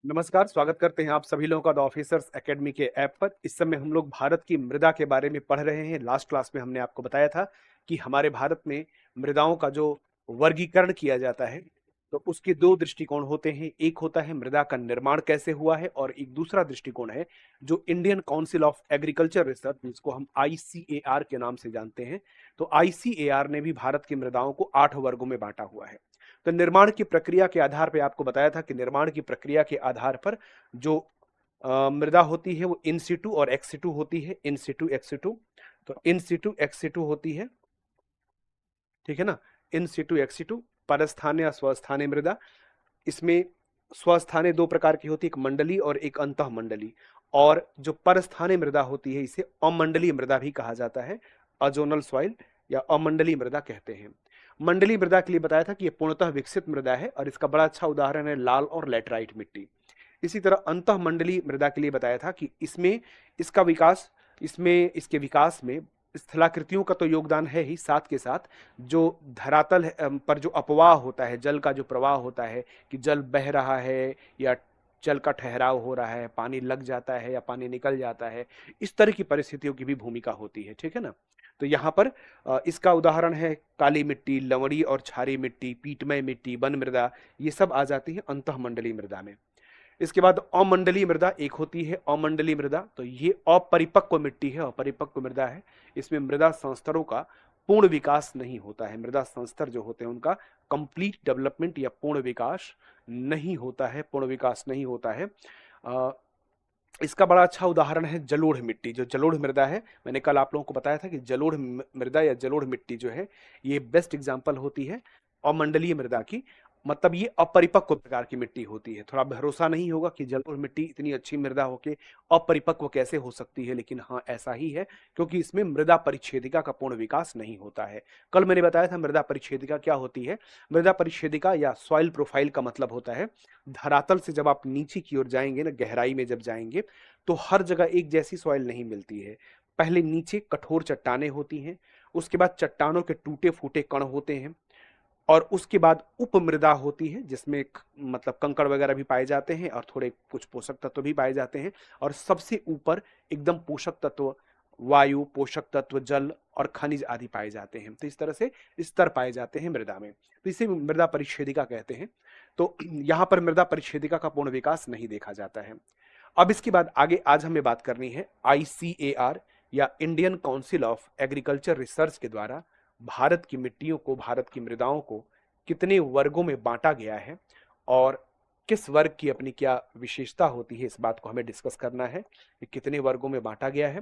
नमस्कार, स्वागत करते हैं आप सभी लोगों का द ऑफिसर्स एकेडमी के ऐप पर। इस समय हम लोग भारत की मृदा के बारे में पढ़ रहे हैं। लास्ट क्लास में हमने आपको बताया था कि हमारे भारत में मृदाओं का जो वर्गीकरण किया जाता है, तो उसके दो दृष्टिकोण होते हैं। एक होता है मृदा का निर्माण कैसे हुआ है, और एक दूसरा दृष्टिकोण है जो Indian council of agriculture research, जिसको हम आईसीएआर के नाम से जानते हैं। तो आईसीएआर ने भी भारत की मृदाओं को 8 वर्गों में बांटा हुआ है। तो निर्माण की प्रक्रिया के आधार पर आपको बताया था कि निर्माण की प्रक्रिया के आधार पर जो मृदा होती है वो इन सिटू और एक्स सिटू होती है। इन सिटू एक्स सिटू, तो इन सिटू एक्स सिटू होती है, ठीक है ना। इन सिटू एक्स सिटू, परस्थानीय या स्वस्थानीय मृदा। इसमें स्वस्थानीय दो प्रकार की होती है, एक मंडली और एक अंतः मंडली। और जो परस्थानीय मृदा होती है इसे अमंडलीय मृदा भी कहा जाता है, अजोनल सॉइल या अमंडलीय मृदा कहते हैं। मंडलीय मृदा के लिए बताया था कि यह पूर्णतः विकसित मृदा है, और इसका बड़ा अच्छा उदाहरण है लाल और लेटराइट मिट्टी। इसी तरह अंतः मंडलीय मृदा के लिए बताया था कि इसमें इसका विकास, इसमें इसके विकास में स्थलाकृतियों का तो योगदान है ही, साथ के साथ जो धरातल पर जो अपवाह होता है, जल का जो प्रवाह होता है, कि जल बह रहा है या जल का ठहराव हो रहा है, पानी लग जाता है या पानी निकल जाता है, इस तरह की परिस्थितियों की भी भूमिका होती है, ठीक है ना। तो यहाँ पर इसका उदाहरण है काली मिट्टी, लवणी और क्षारीय मिट्टी, पीटमय मिट्टी, वन मृदा, ये सब आ जाती है अंतः मंडलीय मृदा में। इसके बाद अमंडलीय मृदा एक होती है। अमंडलीय मृदा, तो ये अपरिपक्व मिट्टी है, अपरिपक्व मृदा है। इसमें मृदा संस्तरों का पूर्ण विकास नहीं होता है। मृदा संस्तर जो होते हैं उनका कंप्लीट डेवलपमेंट या पूर्ण विकास नहीं होता है, पूर्ण विकास नहीं होता है। अ, इसका बड़ा अच्छा उदाहरण है जलोढ़ मिट्टी। जो जलोढ़ मृदा है, मैंने कल आप लोगों को बताया था कि जलोढ़ मृदा या जलोढ़ मिट्टी जो है, ये बेस्ट एग्जांपल होती है अमंडलीय मृदा की। मतलब ये अपरिपक्व प्रकार की मिट्टी होती है। थोड़ा भरोसा नहीं होगा कि जलोढ़ मिट्टी इतनी अच्छी मृदा होके अपरिपक्व कैसे हो सकती है, लेकिन हाँ ऐसा ही है, क्योंकि इसमें मृदा परिच्छेदिका का पूर्ण विकास नहीं होता है। कल मैंने बताया था मृदा परिच्छेदिका क्या होती है। मृदा परिच्छेदिका या सॉइल प्रोफाइल का मतलब होता है धरातल से जब आप नीचे की ओर जाएंगे ना, गहराई में जब जाएंगे, तो हर जगह एक जैसी सॉइल नहीं मिलती है। पहले नीचे कठोर चट्टानें होती हैं, उसके बाद चट्टानों के टूटे फूटे कण होते हैं, और उसके बाद उपमृदा होती है जिसमें मतलब कंकड़ वगैरह भी पाए जाते हैं और थोड़े कुछ पोषक तत्व भी पाए जाते हैं। और सबसे ऊपर एकदम पोषक तत्व, वायु, पोषक तत्व, जल और खनिज आदि पाए जाते हैं। तो इस तरह से स्तर पाए जाते हैं मृदा में, तो इसे मृदा परिच्छेदिका कहते हैं। तो यहाँ पर मृदा परिच्छेदिका का पूर्ण विकास नहीं देखा जाता है। अब इसके बाद आगे आज हमें बात करनी है आईसीएआर या Indian council of agriculture research के द्वारा भारत की मिट्टियों को, भारत की मृदाओं को कितने वर्गों में बांटा गया है, और किस वर्ग की अपनी क्या विशेषता होती है, इस बात को हमें डिस्कस करना है कि कितने वर्गों में बांटा गया है।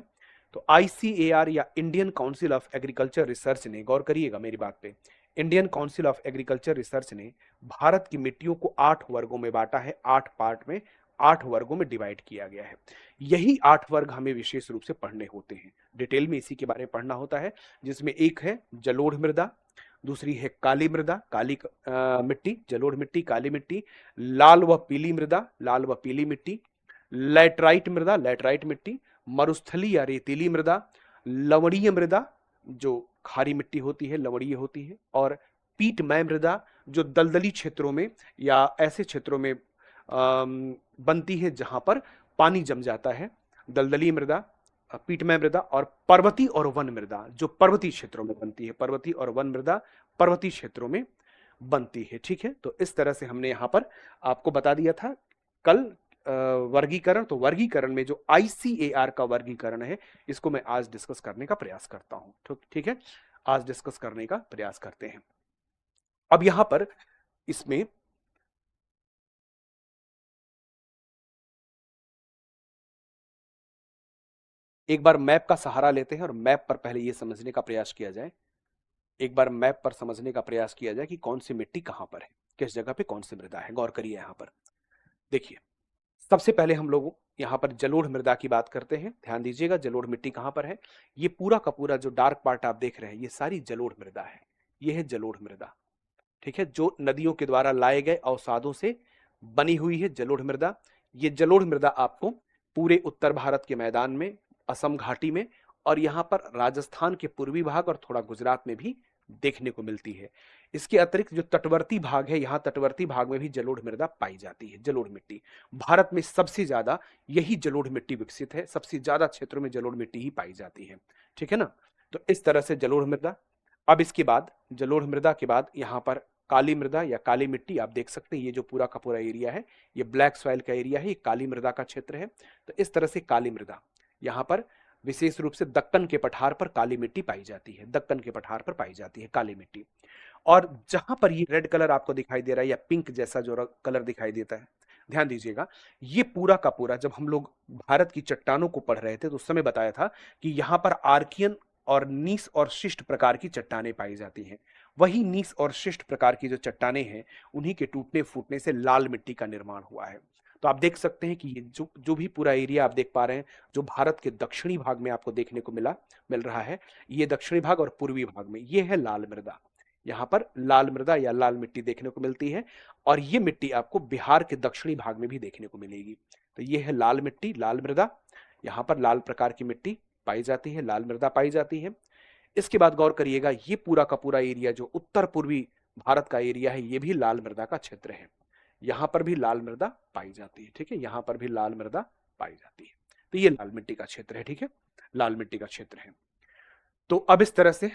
तो आईसीएआर या Indian council of agriculture research ने, गौर करिएगा मेरी बात पे, Indian council of agriculture research ने भारत की मिट्टियों को 8 वर्गों में बांटा है। 8 पार्ट में, 8 वर्गों में डिवाइड किया गया है। यही 8 वर्ग हमें विशेष रूप से पढ़ने होते हैं, डिटेल में इसी के बारे में पढ़ना होता है। जिसमें एक है जलोढ़ मृदा, दूसरी है काली मृदा, काली मिट्टी, जलोढ़ मिट्टी, काली मिट्टी, लाल व पीली मृदा, लाल व पीली मिट्टी, लैटराइट मृदा, लैटराइट मिट्टी, मरुस्थली या रेतीली मृदा, लवणीय मृदा जो खारी मिट्टी होती है, लवणीय होती है, और पीटमय मृदा जो दलदली क्षेत्रों में या ऐसे क्षेत्रों में बनती है जहां पर पानी जम जाता है, दलदली मृदा, पीटमय मृदा, और पर्वतीय और वन मृदा जो पर्वतीय क्षेत्रों में बनती है। पर्वतीय और वन मृदा पर्वतीय क्षेत्रों में बनती है, ठीक है। तो इस तरह से हमने यहां पर आपको बता दिया था कल वर्गीकरण। तो वर्गीकरण में जो आईसीएआर का वर्गीकरण है, इसको मैं आज डिस्कस करने का प्रयास करता हूं, ठीक है। आज डिस्कस करने का प्रयास करते हैं। अब यहां पर इसमें एक बार मैप का सहारा लेते हैं और मैप पर पहले यह समझने का प्रयास किया जाए, एक बार मैप पर समझने का प्रयास किया जाए कि कौन सी मिट्टी कहां पर है, किस जगह पे कौन सी मृदा है। गौर करिए यहां पर देखिए, सबसे पहले हम लोग यहां पर जलोढ़ मृदा की बात करते हैं। ध्यान दीजिएगा जलोढ़ मिट्टी कहां पर है। ये पूरा का पूरा जो डार्क पार्ट आप देख रहे हैं, ये सारी जलोढ़ मृदा है। ये है जलोढ़ मृदा, ठीक है, जो नदियों के द्वारा लाए गए अवसादों से बनी हुई है जलोढ़ मृदा। ये जलोढ़ मृदा आपको पूरे उत्तर भारत के मैदान में, असम घाटी में, और यहां पर राजस्थान के पूर्वी भाग और थोड़ा गुजरात में भी देखने को मिलती है। इसके अतिरिक्त जो तटवर्ती भाग है, यहाँ तटवर्ती भाग में भी जलोढ़ मृदा पाई जाती है, जलोढ़ मिट्टी। भारत में सबसे ज्यादा यही जलोढ़ मिट्टी विकसित है, सबसे ज्यादा क्षेत्रों में जलोढ़ मिट्टी ही पाई जाती है, ठीक है ना। तो इस तरह से जलोढ़ मृदा। अब इसके बाद जलोढ़ मृदा के बाद यहाँ पर काली मृदा या काली मिट्टी आप देख सकते हैं, ये जो पूरा का पूरा एरिया है ये ब्लैक सॉइल का एरिया है, ये काली मृदा का क्षेत्र है। तो इस तरह से काली मृदा, यहाँ पर विशेष रूप से दक्कन के पठार पर काली मिट्टी पाई जाती है, दक्कन के पठार पर पाई जाती है काली मिट्टी। और जहां पर ये रेड कलर आपको दिखाई दे रहा है या पिंक जैसा जो कलर दिखाई देता है, ध्यान दीजिएगा, ये पूरा का पूरा जब हम लोग भारत की चट्टानों को पढ़ रहे थे तो उस समय बताया था कि यहां पर आर्कियन और नीस और शिष्ट प्रकार की चट्टानें पाई जाती हैं। वही नीस और शिष्ट प्रकार की जो चट्टानें हैं, उन्हीं के टूटने फूटने से लाल मिट्टी का निर्माण हुआ है। तो आप देख सकते हैं कि ये जो जो भी पूरा एरिया आप देख पा रहे हैं, जो भारत के दक्षिणी भाग में आपको देखने को मिल रहा है, ये दक्षिणी भाग और पूर्वी भाग में ये है लाल मृदा। यहाँ पर लाल मृदा या लाल मिट्टी देखने को मिलती है, और ये मिट्टी आपको बिहार के दक्षिणी भाग में भी देखने को मिलेगी। तो ये है लाल मिट्टी, लाल मृदा। यहाँ पर लाल प्रकार की मिट्टी पाई जाती है, लाल मृदा पाई जाती है। इसके बाद गौर करिएगा, ये पूरा का पूरा एरिया जो उत्तर पूर्वी भारत का एरिया है, ये भी लाल मृदा का क्षेत्र है। यहाँ पर भी लाल मृदा पाई जाती है, ठीक है, यहाँ पर भी लाल मृदा पाई जाती है। तो ये लाल मिट्टी का क्षेत्र है, ठीक है, लाल मिट्टी का क्षेत्र है। तो अब इस तरह से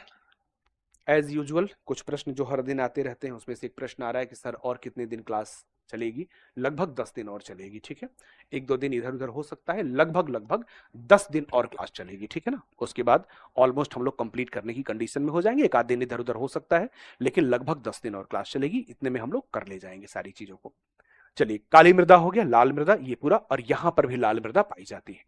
एज यूजुअल कुछ प्रश्न जो हर दिन आते रहते हैं, उसमें से एक प्रश्न आ रहा है कि सर और कितने दिन क्लास चलेगी। लगभग 10 दिन और चलेगी, ठीक है, एक दो दिन इधर उधर हो सकता है, लगभग लगभग 10 दिन और क्लास चलेगी, ठीक है ना। उसके बाद ऑलमोस्ट हम लोग कंप्लीट करने की कंडीशन में हो जाएंगे, एक आध दिन इधर उधर हो सकता है, लेकिन लगभग 10 दिन और क्लास चलेगी, इतने में हम लोग कर ले जाएंगे सारी चीजों को। चलिए, काली मृदा हो गया, लाल मृदा ये पूरा, और यहां पर भी लाल मृदा पाई जाती है।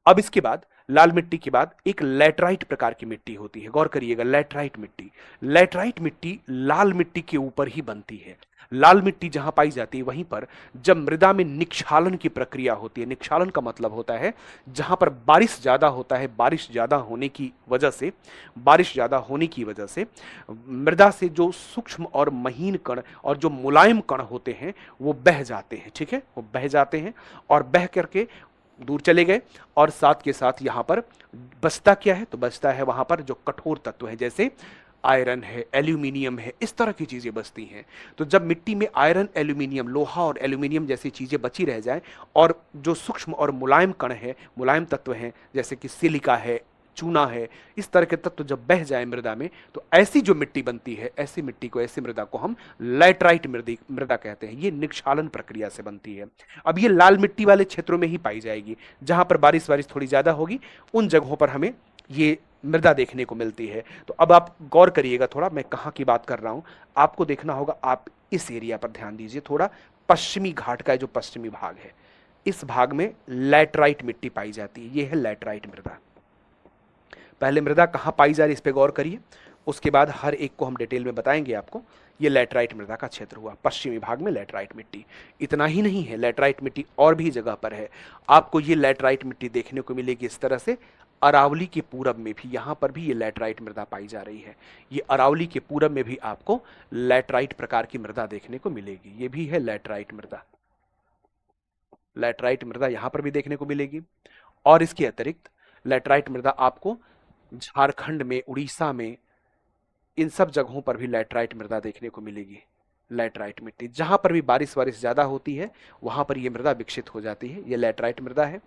अब इसके बाद लाल मिट्टी के बाद एक लैटराइट प्रकार की मिट्टी होती है, गौर करिएगा, लैटराइट मिट्टी। लैटराइट मिट्टी लाल मिट्टी के ऊपर ही बनती है। लाल मिट्टी जहां पाई जाती है वहीं पर जब मृदा में निक्षालन की प्रक्रिया होती है, निक्षालन का मतलब होता है जहां पर बारिश ज्यादा होता है, बारिश ज्यादा होने की वजह से, बारिश ज्यादा होने की वजह से मृदा से जो सूक्ष्म और महीन कण और जो मुलायम कण होते हैं वो बह जाते हैं, ठीक है, वो बह जाते हैं और बह करके दूर चले गए। और साथ के साथ यहां पर बचता क्या है, तो बचता है वहां पर जो कठोर तत्व है, जैसे आयरन है, एल्यूमिनियम है, इस तरह की चीजें बचती हैं। तो जब मिट्टी में आयरन, एल्यूमिनियम, लोहा और एल्यूमिनियम जैसी चीजें बची रह जाएं, और जो सूक्ष्म और मुलायम कण है, मुलायम तत्व हैं, जैसे कि सिलिका है, चूना है, इस तरह के तत्व जब बह जाए मृदा में, तो ऐसी जो मिट्टी बनती है, ऐसी मिट्टी को, ऐसी मृदा को हम लैटराइट मृदा कहते हैं। ये निक्षालन प्रक्रिया से बनती है। अब ये लाल मिट्टी वाले क्षेत्रों में ही पाई जाएगी, जहां पर बारिश वारिश थोड़ी ज्यादा होगी, उन जगहों पर हमें ये मृदा देखने को मिलती है। तो अब आप गौर करिएगा थोड़ा, मैं कहाँ की बात कर रहा हूं, आपको देखना होगा, आप इस एरिया पर ध्यान दीजिए थोड़ा, पश्चिमी घाट का जो पश्चिमी भाग है, इस भाग में लैटराइट मिट्टी पाई जाती है, ये है लैटराइट मृदा। पहले मृदा कहाँ पाई जा रही है इस पे गौर करिए, उसके बाद हर एक को हम डिटेल में बताएंगे आपको। ये लैटराइट मृदा का क्षेत्र हुआ, पश्चिमी भाग में लैटराइट मिट्टी। इतना ही नहीं है, लैटराइट मिट्टी और भी जगह पर है। आपको ये लैटराइट मिट्टी देखने को मिलेगी इस तरह से, अरावली के पूरब में भी, यहां पर भी ये लैटराइट मृदा पाई जा रही है। ये अरावली के पूरब में भी आपको लैटराइट प्रकार की मृदा देखने को मिलेगी, ये भी है लैटराइट मृदा। लैटराइट मृदा यहां पर भी देखने को मिलेगी। और इसके अतिरिक्त लैटराइट मृदा आपको झारखंड में, उड़ीसा में, इन सब जगहों पर भी लैटराइट मृदा देखने को मिलेगी। लैटराइट मिट्टी जहां पर भी बारिश वारिश ज्यादा होती है, वहां पर यह मृदा विकसित हो जाती है, ये लैटराइट मृदा है।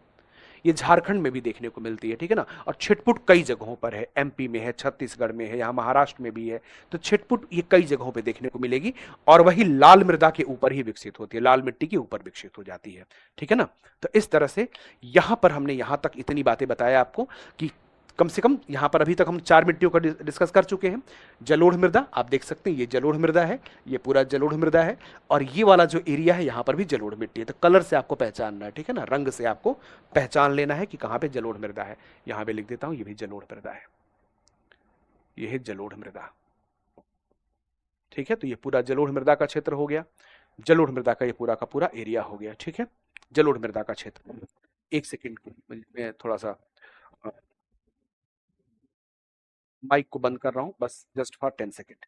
ये झारखंड में भी देखने को मिलती है, ठीक है ना। और छिटपुट कई जगहों पर है, एमपी में है, छत्तीसगढ़ में है, यहाँ महाराष्ट्र में भी है। तो छिटपुट ये कई जगहों पे देखने को मिलेगी, और वही लाल मृदा के ऊपर ही विकसित होती है, लाल मिट्टी के ऊपर विकसित हो जाती है, ठीक है ना। तो इस तरह से यहां पर हमने यहां तक इतनी बातें बताया आपको कि कम से कम यहां पर अभी तक हम 4 मिट्टियों का डिस्कस कर चुके हैं। जलोढ़ मृदा आप देख सकते हैं, ये जलोढ़ मृदा है, ये पूरा जलोढ़ मृदा है। और ये वाला जो एरिया है, यहां पर भी जलोढ़ मिट्टी है। तो कलर से आपको पहचानना है, ठीक है ना, रंग से आपको पहचान लेना है कि कहां पे जलोढ़ मृदा है। यहां पे लिख देता हूं, ये भी जलोढ़ मृदा है, ये है जलोढ़ मृदा, ठीक है। तो ये पूरा जलोढ़ मृदा का क्षेत्र हो गया, जलोढ़ मृदा का ये पूरा का पूरा एरिया हो गया, ठीक है, जलोढ़ मृदा का क्षेत्र। एक सेकेंड, मैं थोड़ा सा माइक को बंद कर रहा हूं, बस जस्ट फॉर 10 सेकेंड।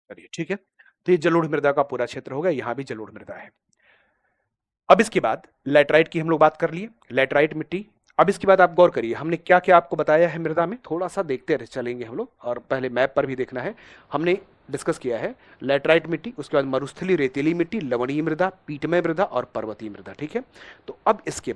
चलिए ठीक है, तो ये जलोढ़ मृदा का पूरा क्षेत्र हो गया, यहां भी जलोढ़ मृदा है। अब इसके बाद लैटराइट की हम लोग बात कर लिए, लैटराइट मिट्टी। अब इसके बाद आप गौर करिए, हमने क्या क्या आपको बताया है मृदा में, थोड़ा सा देखते रह चलेंगे हम लोग, और पहले मैप पर भी देखना है। हमने डिस्कस किया है लैटराइट मिट्टी, उसके बाद मरुस्थलीय रेतीली मिट्टी, लवणीय मृदा, पीटमय मृदा और पर्वतीय मृदा, ठीक है। तो अब इसके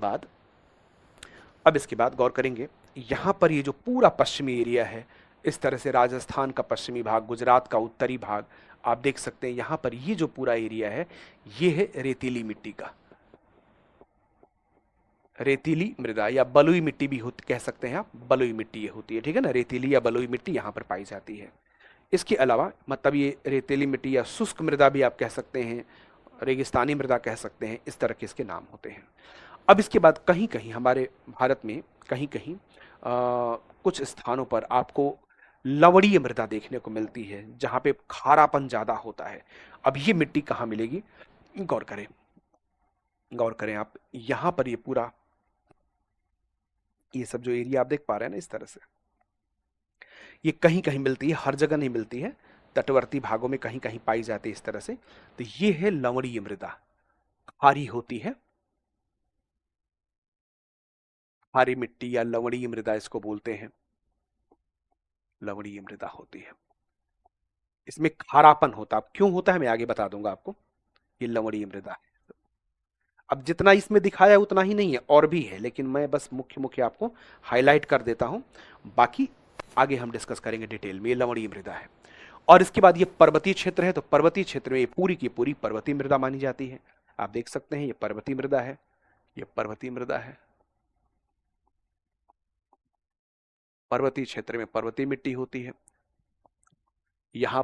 बाद गौर करेंगे, यहां पर ये जो पूरा पश्चिमी एरिया है, इस तरह से राजस्थान का पश्चिमी भाग, गुजरात का उत्तरी भाग, आप देख सकते हैं यहां पर ये जो पूरा एरिया है, ये है रेतीली मिट्टी का, रेतीली मृदा या बलुई मिट्टी भी कह सकते हैं आप, बलुई मिट्टी ये होती है, ठीक है ना, रेतीली या बलुई मिट्टी यहाँ पर पाई जाती है। इसके अलावा मतलब ये रेतीली मिट्टी या शुष्क मृदा भी आप कह सकते हैं, रेगिस्तानी मृदा कह सकते हैं, इस तरह के इसके नाम होते हैं। अब इसके बाद कहीं कहीं हमारे भारत में कहीं कहीं कुछ स्थानों पर आपको लवणीय मृदा देखने को मिलती है, जहां पे खारापन ज्यादा होता है। अब ये मिट्टी कहाँ मिलेगी, गौर करें, गौर करें आप, यहां पर ये पूरा, ये सब जो एरिया आप देख पा रहे हैं ना इस तरह से, ये कहीं कहीं मिलती है, हर जगह नहीं मिलती है, तटवर्ती भागों में कहीं कहीं पाई जाती है इस तरह से। तो ये है लवणीय मृदा, खारी होती है, खारी मिट्टी या लवणीय मृदा इसको बोलते हैं, लवणीय मृदा होती है। इसमें खारापन होता है, क्यों होता है मैं आगे बता दूंगा आपको। ये लवणीय मृदा है। अब जितना इसमें दिखाया है उतना ही नहीं है, और भी है, लेकिन मैं बस मुख्य मुख्य आपको हाईलाइट कर देता हूं, बाकी आगे हम डिस्कस करेंगे डिटेल में। ये लवणीय मृदा है। और इसके बाद ये पर्वतीय क्षेत्र है, तो पर्वतीय क्षेत्र में ये पूरी की पूरी पर्वतीय मृदा मानी जाती है। आप देख सकते हैं ये पर्वतीय मृदा है, ये पर्वतीय मृदा है, पर्वतीय क्षेत्र में पर्वतीय मिट्टी होती है। यहां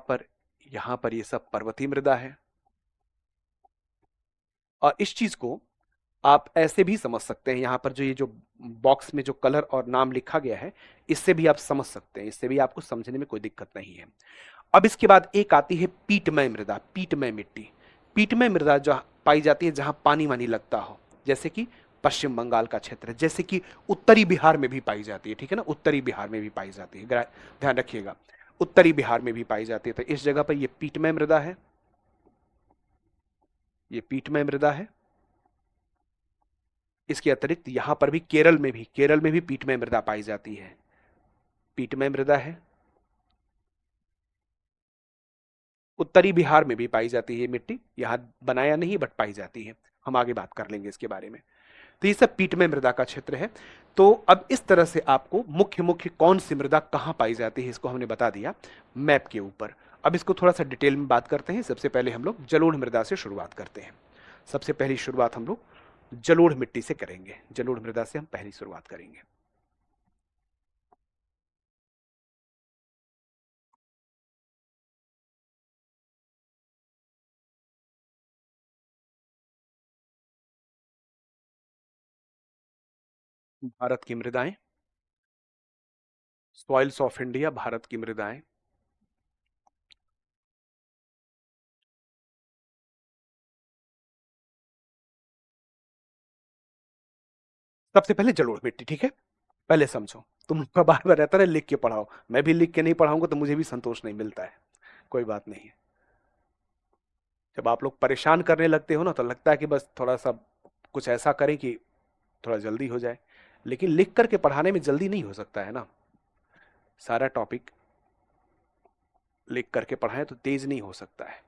पर ये सब पर्वतीय मृदा है। और इस चीज को आप ऐसे भी समझ सकते हैं, यहां पर जो ये जो बॉक्स में जो कलर और नाम लिखा गया है, इससे भी आप समझ सकते हैं, इससे भी आपको समझने में कोई दिक्कत नहीं है। अब इसके बाद एक आती है पीटमय मृदा, पीटमय मिट्टी। पीटमय मृदा जो पाई जाती है जहां पानी वानी लगता हो, जैसे कि पश्चिम बंगाल का क्षेत्र, जैसे कि उत्तरी बिहार में भी पाई जाती है, ठीक है ना, उत्तरी बिहार में भी पाई जाती है, ध्यान रखिएगा, उत्तरी बिहार में भी पाई जाती है। तो इस जगह पर यह पीटमय मृदा है, ये पीटमय मृदा है। इसके अतिरिक्त यहां पर भी केरल में भी पीटमय मृदा पाई जाती है, पीटमय मृदा है। उत्तरी बिहार में भी पाई जाती है ये मिट्टी, यहां बनाया नहीं बट पाई जाती है, हम आगे बात कर लेंगे इसके बारे में। तो ये सब पीटमय मृदा का क्षेत्र है। तो अब इस तरह से आपको मुख्य मुख्य कौन सी मृदा कहां पाई जाती है इसको हमने बता दिया मैप के ऊपर। अब इसको थोड़ा सा डिटेल में बात करते हैं। सबसे पहले हम लोग जलोढ़ मृदा से शुरुआत करते हैं। सबसे पहली शुरुआत हम लोग जलोढ़ मिट्टी से करेंगे, जलोढ़ मृदा से हम पहली शुरुआत करेंगे। भारत की मृदाएं, सॉइल्स ऑफ इंडिया, भारत की मृदाएं। सबसे पहले जलोढ़ मिट्टी, ठीक है, पहले समझो। तुम लोग का बार बार रहता है लिख के पढ़ाओ, मैं भी लिख के नहीं पढ़ाऊंगा तो मुझे भी संतोष नहीं मिलता है, कोई बात नहीं है। जब आप लोग परेशान करने लगते हो ना, तो लगता है कि बस थोड़ा सा कुछ ऐसा करें कि थोड़ा जल्दी हो जाए, लेकिन लिख करके पढ़ाने में जल्दी नहीं हो सकता है ना। सारा टॉपिक लिख करके पढ़ाएं तो तेज नहीं हो सकता है।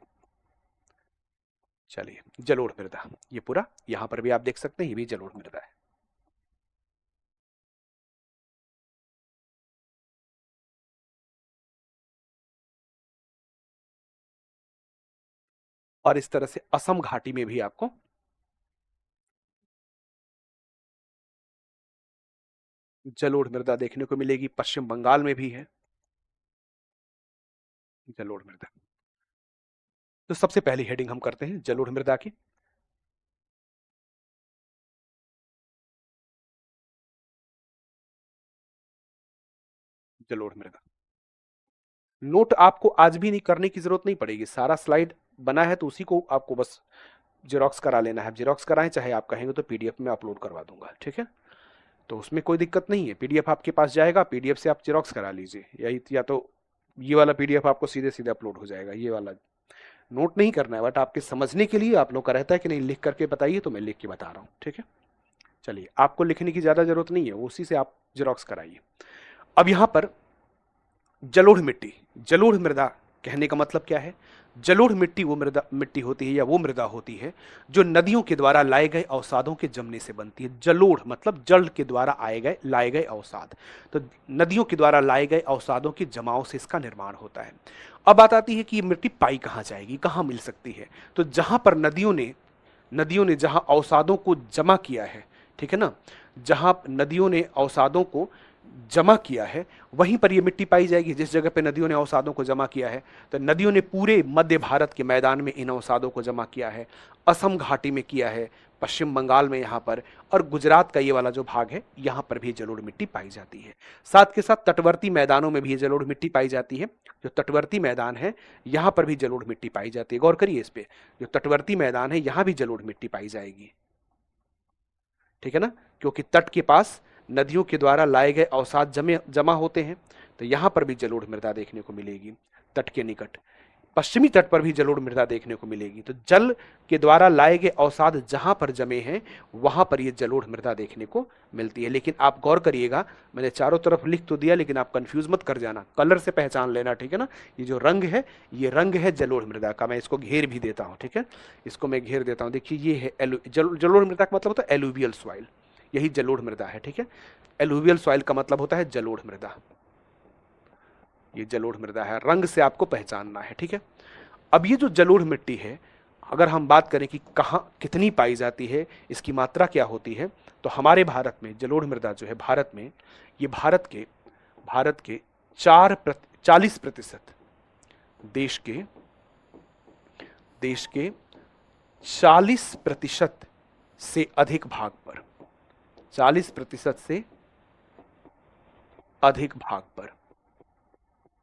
चलिए, जलोढ़ मृदा, ये पूरा यहां पर भी आप देख सकते हैं, ये भी जलोढ़ मृदा है। और इस तरह से असम घाटी में भी आपको जलोढ़ मृदा देखने को मिलेगी, पश्चिम बंगाल में भी है जलोढ़ मृदा। तो सबसे पहली हेडिंग हम करते हैं जलोढ़ मृदा की। जलोढ़ मृदा नोट आपको आज भी नहीं करने की जरूरत नहीं पड़ेगी, सारा स्लाइड बना है तो उसी को आपको बस जेरोक्स करा लेना है। जेरोक्स कराएं, चाहे आप कहेंगे तो पीडीएफ में अपलोड करवा दूंगा, ठीक है। तो उसमें कोई दिक्कत नहीं है, पीडीएफ आपके पास जाएगा, पीडीएफ से आप जेरोक्स करा लीजिए, यही या तो ये वाला पीडीएफ आपको सीधे सीधे अपलोड हो जाएगा, ये वाला नोट नहीं करना है, बट आपके समझने के लिए आप लोग का रहता है कि नहीं लिख करके बताइए, तो मैं लिख के बता रहा हूँ, ठीक है। चलिए, आपको लिखने की ज्यादा जरूरत नहीं है, उसी से आप जेरोक्स कराइए। अब यहां पर जलोढ़ मिट्टी, जलोढ़ मृदा कहने का मतलब क्या है? जलोढ़ मिट्टी वो मिट्टी होती है या वो मृदा होती है जो नदियों के द्वारा लाए गए अवसादों के जमने से बनती है। जलोढ़ मतलब जल के द्वारा लाए गए अवसाद, तो नदियों के द्वारा लाए गए अवसादों के जमाव से इसका निर्माण होता है। अब बात आती है कि ये मिट्टी पाई कहाँ जाएगी, कहाँ मिल सकती है? तो जहां पर नदियों ने जहां अवसादों को जमा किया है, ठीक है ना, जहां नदियों ने अवसादों को जमा किया है वहीं पर ये मिट्टी पाई जाएगी। जिस जगह पे नदियों ने अवसादों को जमा किया है, तो नदियों ने पूरे मध्य भारत के मैदान में इन अवसादों को जमा किया है, असम घाटी में किया है, पश्चिम बंगाल में यहाँ पर, और गुजरात का ये वाला जो भाग है यहाँ पर भी जलोढ़ मिट्टी पाई जाती है। साथ के साथ तटवर्ती मैदानों में भी जलोढ़ मिट्टी पाई जाती है। जो तटवर्ती मैदान है यहाँ पर भी जलोढ़ मिट्टी पाई जाती है। गौर करिए इस पे, जो तटवर्ती मैदान है यहाँ भी जलोढ़ मिट्टी पाई जाएगी, ठीक है ना, क्योंकि तट के पास नदियों के द्वारा लाए गए अवसाद जमा होते हैं, तो यहां पर भी जलोढ़ मृदा देखने को मिलेगी। तट के निकट पश्चिमी तट पर भी जलोढ़ मृदा देखने को मिलेगी। तो जल के द्वारा लाए गए अवसाद जहां पर जमे हैं वहां पर ये जलोढ़ मृदा देखने को मिलती है। लेकिन आप गौर करिएगा, मैंने चारों तरफ लिख तो दिया, लेकिन आप कंफ्यूज मत कर जाना, कलर से पहचान लेना, ठीक है ना। ये जो रंग है, ये रंग है जलोढ़ मृदा का। मैं इसको घेर भी देता हूं, ठीक है, इसको मैं घेर देता हूं। देखिए ये है जलोढ़ मृदा का मतलब होता है एलुवियल सॉइल, यही जलोढ़ मृदा है, ठीक है। एलुवियल सॉइल का मतलब होता है जलोढ़ मृदा, ये जलोढ़ मृदा है, रंग से आपको पहचानना है, ठीक है। अब ये जो जलोढ़ मिट्टी है, अगर हम बात करें कि कहाँ कितनी पाई जाती है, इसकी मात्रा क्या होती है, तो हमारे भारत में जलोढ़ मृदा जो है भारत में, ये भारत के 40% देश के 40% से अधिक भाग पर, 40% से अधिक भाग पर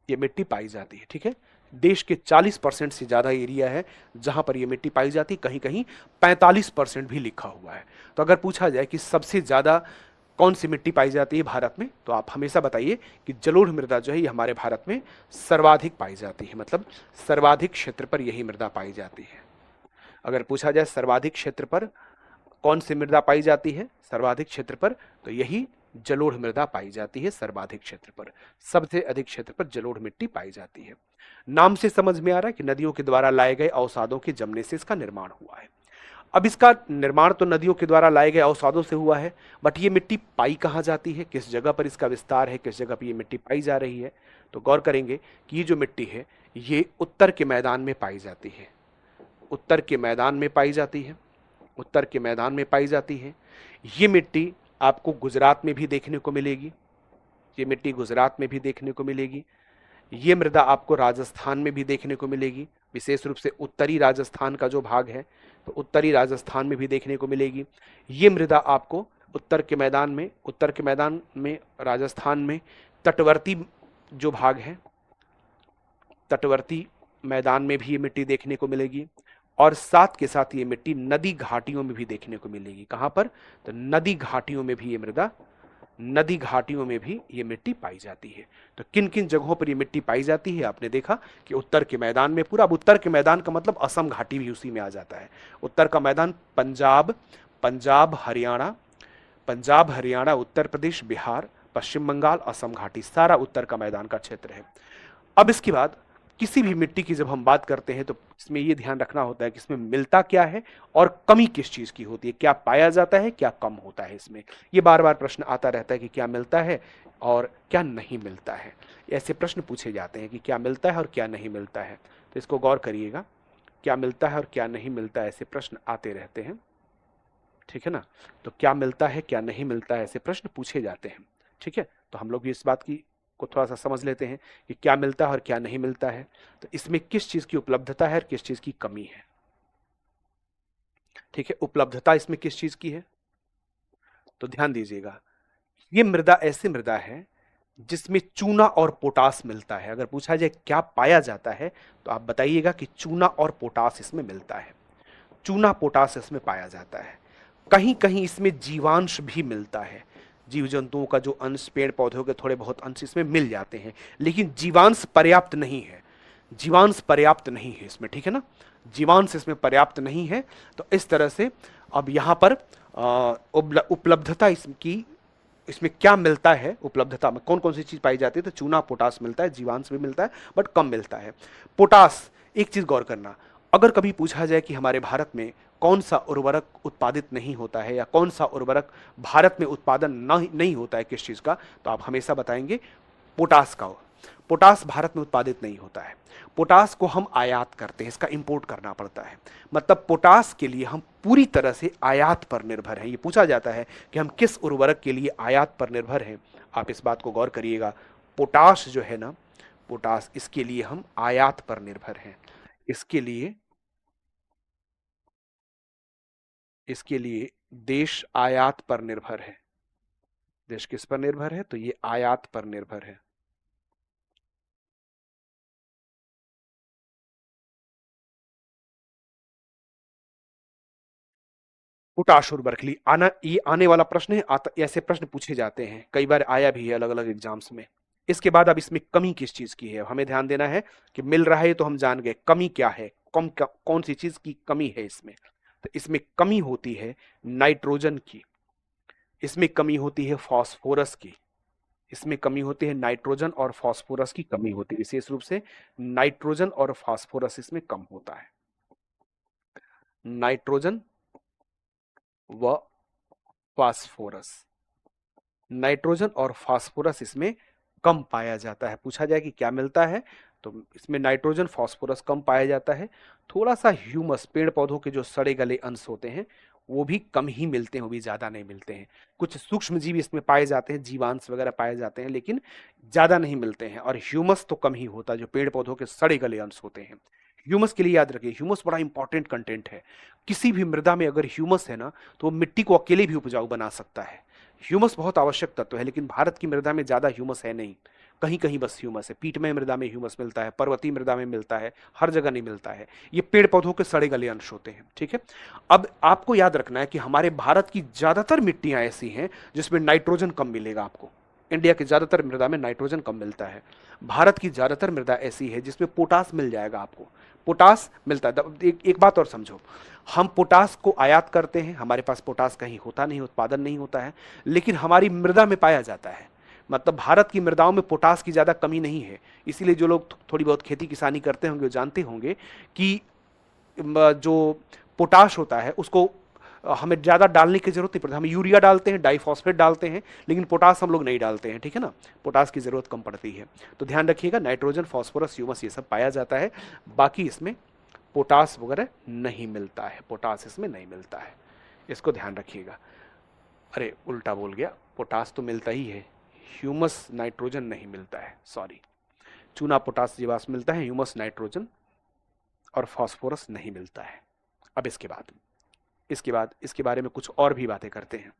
ये मिट्टी पाई जाती है, ठीक है। देश के 40% से ज्यादा एरिया है जहां पर ये मिट्टी पाई जाती है, कहीं कहीं 45% भी लिखा हुआ है। तो अगर पूछा जाए कि सबसे ज्यादा कौन सी मिट्टी पाई जाती है भारत में, तो आप हमेशा बताइए कि जलोढ़ मृदा जो है ये हमारे भारत में सर्वाधिक पाई जाती है, मतलब सर्वाधिक क्षेत्र पर यही मृदा पाई जाती है। अगर पूछा जाए सर्वाधिक क्षेत्र पर कौन सी मृदा पाई जाती है सर्वाधिक क्षेत्र पर, तो यही जलोढ़ मृदा पाई जाती है सर्वाधिक क्षेत्र पर, सबसे अधिक क्षेत्र पर जलोढ़ मिट्टी पाई जाती है। नाम से समझ में आ रहा है कि नदियों के द्वारा लाए गए अवसादों के जमने से इसका निर्माण हुआ है। अब इसका निर्माण तो नदियों के द्वारा लाए गए अवसादों से हुआ है, बट ये मिट्टी पाई कहाँ जाती है, किस जगह पर इसका विस्तार है, किस जगह पर ये मिट्टी पाई जा रही है, तो गौर करेंगे कि ये जो मिट्टी है ये उत्तर के मैदान में पाई जाती है, उत्तर के मैदान में पाई जाती है, उत्तर के मैदान में पाई जाती है। ये मिट्टी आपको गुजरात में भी देखने को मिलेगी, ये मिट्टी गुजरात में भी देखने को मिलेगी। ये मृदा आपको राजस्थान में भी देखने को मिलेगी, विशेष रूप से उत्तरी राजस्थान का जो भाग है, तो उत्तरी राजस्थान में भी देखने को मिलेगी। ये मृदा आपको उत्तर के मैदान में राजस्थान में तटवर्ती जो भाग है, तटवर्ती मैदान में भी ये मिट्टी देखने को मिलेगी। और साथ के साथ ये मिट्टी नदी घाटियों में भी देखने को मिलेगी। कहां पर, तो नदी घाटियों में भी ये मृदा, नदी घाटियों में भी ये मिट्टी पाई जाती है। तो किन किन जगहों पर ये मिट्टी पाई जाती है, आपने देखा कि उत्तर के मैदान में पूरा, अब उत्तर के मैदान का मतलब असम घाटी भी उसी में आ जाता है। उत्तर का मैदान पंजाब हरियाणा, उत्तर प्रदेश, बिहार, पश्चिम बंगाल, असम घाटी, सारा उत्तर का मैदान का क्षेत्र है। अब इसके बाद किसी भी मिट्टी की जब हम बात करते हैं तो इसमें यह ध्यान रखना होता है कि इसमें मिलता क्या है और कमी किस चीज की होती है, क्या पाया जाता है, क्या कम होता है। इसमें ये बार बार प्रश्न आता रहता है कि क्या मिलता है और क्या नहीं मिलता है। ऐसे प्रश्न पूछे जाते हैं कि क्या मिलता है और क्या नहीं मिलता है, तो इसको गौर करिएगा, क्या मिलता है और क्या नहीं मिलता है, ऐसे प्रश्न आते रहते हैं, ठीक है ना। तो क्या मिलता है, क्या नहीं मिलता है, ऐसे प्रश्न पूछे जाते हैं, ठीक है। तो हम लोग भी इस बात की को थोड़ा सा समझ लेते हैं कि क्या मिलता है और क्या नहीं मिलता है, तो इसमें किस चीज की उपलब्धता है और किस चीज की कमी है, ठीक है। उपलब्धता इसमें किस चीज की है, तो ध्यान दीजिएगा, ये मृदा ऐसी मृदा है जिसमें चूना और पोटास मिलता है। अगर पूछा जाए क्या पाया जाता है, तो आप बताइएगा कि चूना और पोटास इसमें मिलता है, चूना पोटास इसमें पाया जाता है। कहीं कहीं इसमें जीवांश भी मिलता है, जीव जंतुओं का जो अंश, पेड़ पौधों के थोड़े बहुत अंश इसमें मिल जाते हैं, लेकिन जीवांश पर्याप्त नहीं है। जीवांश पर्याप्त नहीं है इसमें, ठीक है ना, जीवांश इसमें पर्याप्त नहीं है। तो इस तरह से अब यहां पर उपलब्धता इसकी, इसमें क्या मिलता है, उपलब्धता में कौन कौन सी चीज पाई जाती है, तो चूना पोटास मिलता है, जीवांश भी मिलता है बट कम मिलता है। पोटास, एक चीज गौर करना, अगर कभी पूछा जाए कि हमारे भारत में कौन सा उर्वरक उत्पादित नहीं होता है या कौन सा उर्वरक भारत में उत्पादन नहीं होता है किस चीज का, तो आप हमेशा बताएंगे पोटास का। पोटास भारत में उत्पादित नहीं होता है, पोटास को हम आयात करते हैं, इसका इंपोर्ट करना पड़ता है। मतलब पोटास के लिए हम पूरी तरह से आयात पर निर्भर हैं। ये पूछा जाता है कि हम किस उर्वरक के लिए आयात पर निर्भर हैं, आप इस बात को गौर करिएगा। पोटास जो है ना, पोटास, इसके लिए हम आयात पर निर्भर हैं। इसके लिए देश आयात पर निर्भर है। देश किस पर निर्भर है, तो ये आयात पर निर्भर है। पोटाश और बर्कली आना, ये आने वाला प्रश्न है, ऐसे प्रश्न पूछे जाते हैं, कई बार आया भी है अलग अलग एग्जाम्स में। इसके बाद अब इसमें कमी किस चीज की है हमें ध्यान देना है, कि मिल रहा है तो हम जान गए, कमी क्या है, कौन सी चीज की कमी है इसमें। तो इसमें कमी होती है नाइट्रोजन की, इसमें कमी होती है फास्फोरस की, इसमें कमी होती है नाइट्रोजन और फास्फोरस की कमी होती है, विशेष रूप से नाइट्रोजन और फास्फोरस इसमें कम होता है। नाइट्रोजन व फास्फोरस, नाइट्रोजन और फास्फोरस इसमें कम पाया जाता है। पूछा जाए कि क्या मिलता है, तो इसमें नाइट्रोजन फास्फोरस कम पाया जाता है। थोड़ा सा ह्यूमस, पेड़ पौधों के जो सड़े गले अंश होते हैं वो भी कम ही मिलते हैं, वो भी ज्यादा नहीं मिलते हैं। कुछ सूक्ष्म जीव इसमें पाए जाते हैं, जीवांश वगैरह पाए जाते हैं, लेकिन ज्यादा नहीं मिलते हैं। और ह्यूमस तो कम ही होता है, जो पेड़ पौधों के सड़े गले अंश होते हैं। ह्यूमस के लिए याद रखिए, ह्यूमस बड़ा इंपॉर्टेंट कंटेंट है। किसी भी मृदा में अगर ह्यूमस है ना, तो वो मिट्टी को अकेले भी उपजाऊ बना सकता है। ह्यूमस बहुत आवश्यक तत्व है, लेकिन भारत की मृदा में ज्यादा ह्यूमस है नहीं, कहीं कहीं बस ह्यूमस है। पीटमय मृदा में ह्यूमस मिलता है, पर्वतीय मृदा में मिलता है, हर जगह नहीं मिलता है। ये पेड़ पौधों के सड़े गले अंश होते हैं, ठीक है। अब आपको याद रखना है कि हमारे भारत की ज्यादातर मिट्टियां ऐसी हैं जिसमें नाइट्रोजन कम मिलेगा आपको। इंडिया की ज्यादातर मृदा में नाइट्रोजन कम मिलता है। भारत की ज्यादातर मृदा ऐसी है जिसमें पोटास मिल जाएगा आपको, पोटास मिलता है। एक बात और समझो, हम पोटास को आयात करते हैं, हमारे पास पोटास कहीं होता नहीं, उत्पादन नहीं होता है, लेकिन हमारी मृदा में पाया जाता है। मतलब भारत की मृदाओं में पोटास की ज्यादा कमी नहीं है। इसीलिए जो लोग थोड़ी बहुत खेती किसानी करते होंगे वो जानते होंगे कि जो पोटाश होता है उसको हमें ज्यादा डालने की जरूरत नहीं पड़ती। हम यूरिया डालते हैं, डाइफॉस्फेट डालते हैं, लेकिन पोटास हम लोग नहीं डालते हैं, ठीक है ना। पोटास की जरूरत कम पड़ती है। तो ध्यान रखिएगा, नाइट्रोजन, फास्फोरस, ह्यूमस ये सब पाया जाता है, बाकी इसमें पोटास वगैरह नहीं मिलता है, पोटास इसमें नहीं मिलता है, इसको ध्यान रखिएगा। अरे उल्टा बोल गया, पोटास तो मिलता ही है, ह्यूमस नाइट्रोजन नहीं मिलता है, सॉरी। चूना पोटास जीवाश्म मिलता है, ह्यूमस नाइट्रोजन और फास्फोरस नहीं मिलता है। अब इसके बारे में कुछ और भी बातें करते हैं।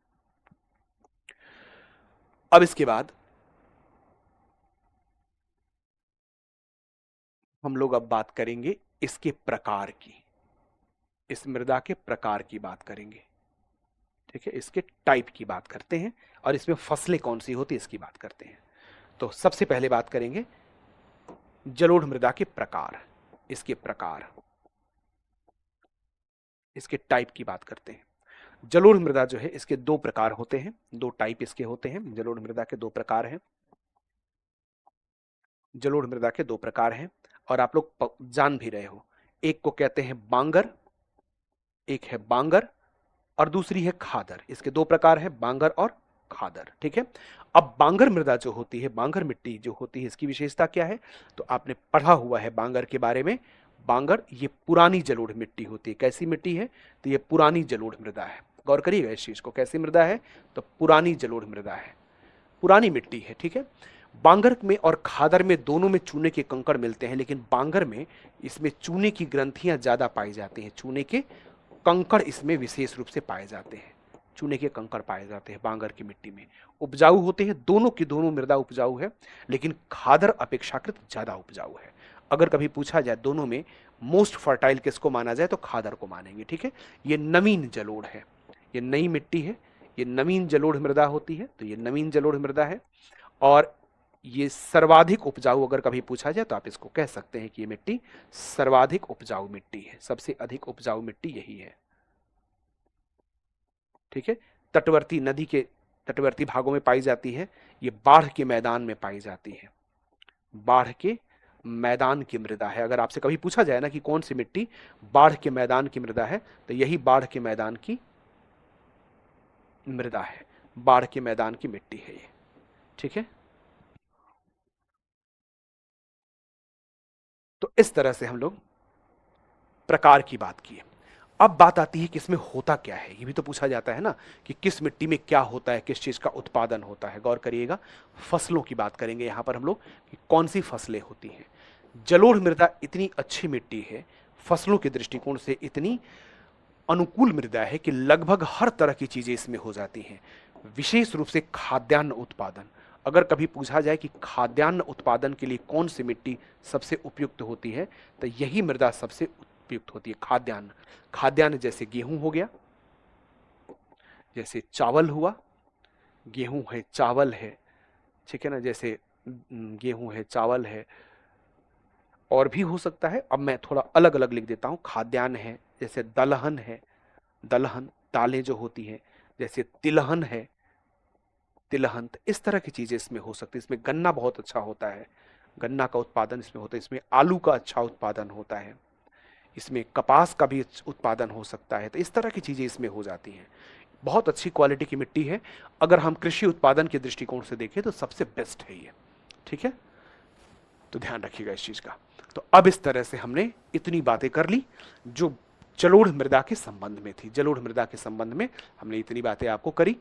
अब इसके बाद हम लोग अब बात करेंगे इसके प्रकार की, इस मृदा के प्रकार की बात करेंगे, ठीक है। इसके टाइप की बात करते हैं और इसमें फसलें कौन सी होती है इसकी बात करते हैं। तो सबसे पहले बात करेंगे जलोढ़ मृदा के प्रकार, इसके प्रकार, इसके टाइप की बात करते हैं। जलोढ़ मृदा जो है इसके दो प्रकार होते हैं, दो टाइप इसके होते हैं। जलोढ़ मृदा के दो प्रकार हैं, जलोढ़ मृदा के दो प्रकार हैं, और आप लोग जान भी रहे हो। एक को कहते हैं बांगर, एक है बांगर और दूसरी है खादर। इसके दो प्रकार हैं, बांगर और खादर, ठीक है। अब बांगर मृदा जो होती है, बांगर मिट्टी जो होती है, इसकी विशेषता क्या है, तो आपने पढ़ा हुआ है बांगर के बारे में। बांगर ये पुरानी जलोढ़ मिट्टी होती है। कैसी मिट्टी है, तो ये पुरानी जलोढ़ मृदा है। गौर करिएगा इस चीज को, कैसी मृदा है, तो पुरानी जलोढ़ मृदा है, पुरानी मिट्टी है, ठीक है। बांगर में और खादर में दोनों में चूने के कंकड़ मिलते हैं, लेकिन बांगर में इसमें चूने की ग्रंथियां ज्यादा पाई जाती हैं, चूने के कंकड़ इसमें विशेष रूप से पाए जाते हैं, चूने के कंकड़ पाए जाते हैं बांगर की मिट्टी में। उपजाऊ होते हैं, दोनों की दोनों मृदा उपजाऊ है, लेकिन खादर अपेक्षाकृत ज्यादा उपजाऊ है। अगर कभी पूछा जाए दोनों में मोस्ट फर्टाइल किसको माना जाए, तो खादर को मानेंगे, ठीक है। ये नवीन जलोढ़ है, ये नई मिट्टी है, ये नवीन जलोढ़ मृदा होती है, तो ये नवीन जलोढ़ मृदा है। और ये सर्वाधिक उपजाऊ अगर कभी पूछा जाए तो आप इसको कह सकते हैं कि ये मिट्टी सर्वाधिक उपजाऊ मिट्टी है, सबसे अधिक उपजाऊ मिट्टी यही है। ठीक है, तटवर्ती नदी के तटवर्ती भागों में पाई जाती है, ये बाढ़ के मैदान में पाई जाती है, बाढ़ के मैदान की मृदा है। अगर आपसे कभी पूछा जाए ना कि कौन सी मिट्टी बाढ़ के मैदान की मृदा है, तो यही बाढ़ के मैदान की मृदा है, बाढ़ के मैदान की मिट्टी है ये। ठीक है, तो इस तरह से हम लोग प्रकार की बात की है। अब बात आती है कि इसमें होता क्या है, ये भी तो पूछा जाता है ना कि किस मिट्टी में क्या होता है, किस चीज का उत्पादन होता है। गौर करिएगा, फसलों की बात करेंगे यहां पर हम लोग कि कौन सी फसलें होती हैं। जलोढ़ मृदा इतनी अच्छी मिट्टी है, फसलों के दृष्टिकोण से इतनी अनुकूल मृदा है कि लगभग हर तरह की चीजें इसमें हो जाती हैं। विशेष रूप से खाद्यान्न उत्पादन, अगर कभी पूछा जाए कि खाद्यान्न उत्पादन के लिए कौन सी मिट्टी सबसे उपयुक्त होती है, तो यही मृदा सबसे उपयुक्त होती है। खाद्यान्न, खाद्यान्न जैसे गेहूं हो गया, जैसे चावल हुआ, गेहूं है चावल है, ठीक है ना, जैसे गेहूं है चावल है, और भी हो सकता है। अब मैं थोड़ा अलग अलग लिख देता हूं। खाद्यान्न है जैसे दलहन है, दलहन दालें जो होती हैं, जैसे तिलहन है, तिलहन, तो इस तरह की चीजें इसमें हो सकती है। इसमें गन्ना बहुत अच्छा होता है, गन्ना का उत्पादन इसमें होता है। इसमें आलू का अच्छा उत्पादन होता है, इसमें कपास का भी उत्पादन हो सकता है। तो इस तरह की चीजें इसमें हो जाती हैं। बहुत अच्छी क्वालिटी की मिट्टी है, अगर हम कृषि उत्पादन के दृष्टिकोण से देखें तो सबसे बेस्ट है ये। ठीक है, तो ध्यान रखिएगा इस चीज का। तो अब इस तरह से हमने इतनी बातें कर ली जो जलोढ़ मृदा के संबंध में थी। जलोढ़ मृदा के संबंध में हमने इतनी बातें आपको करी।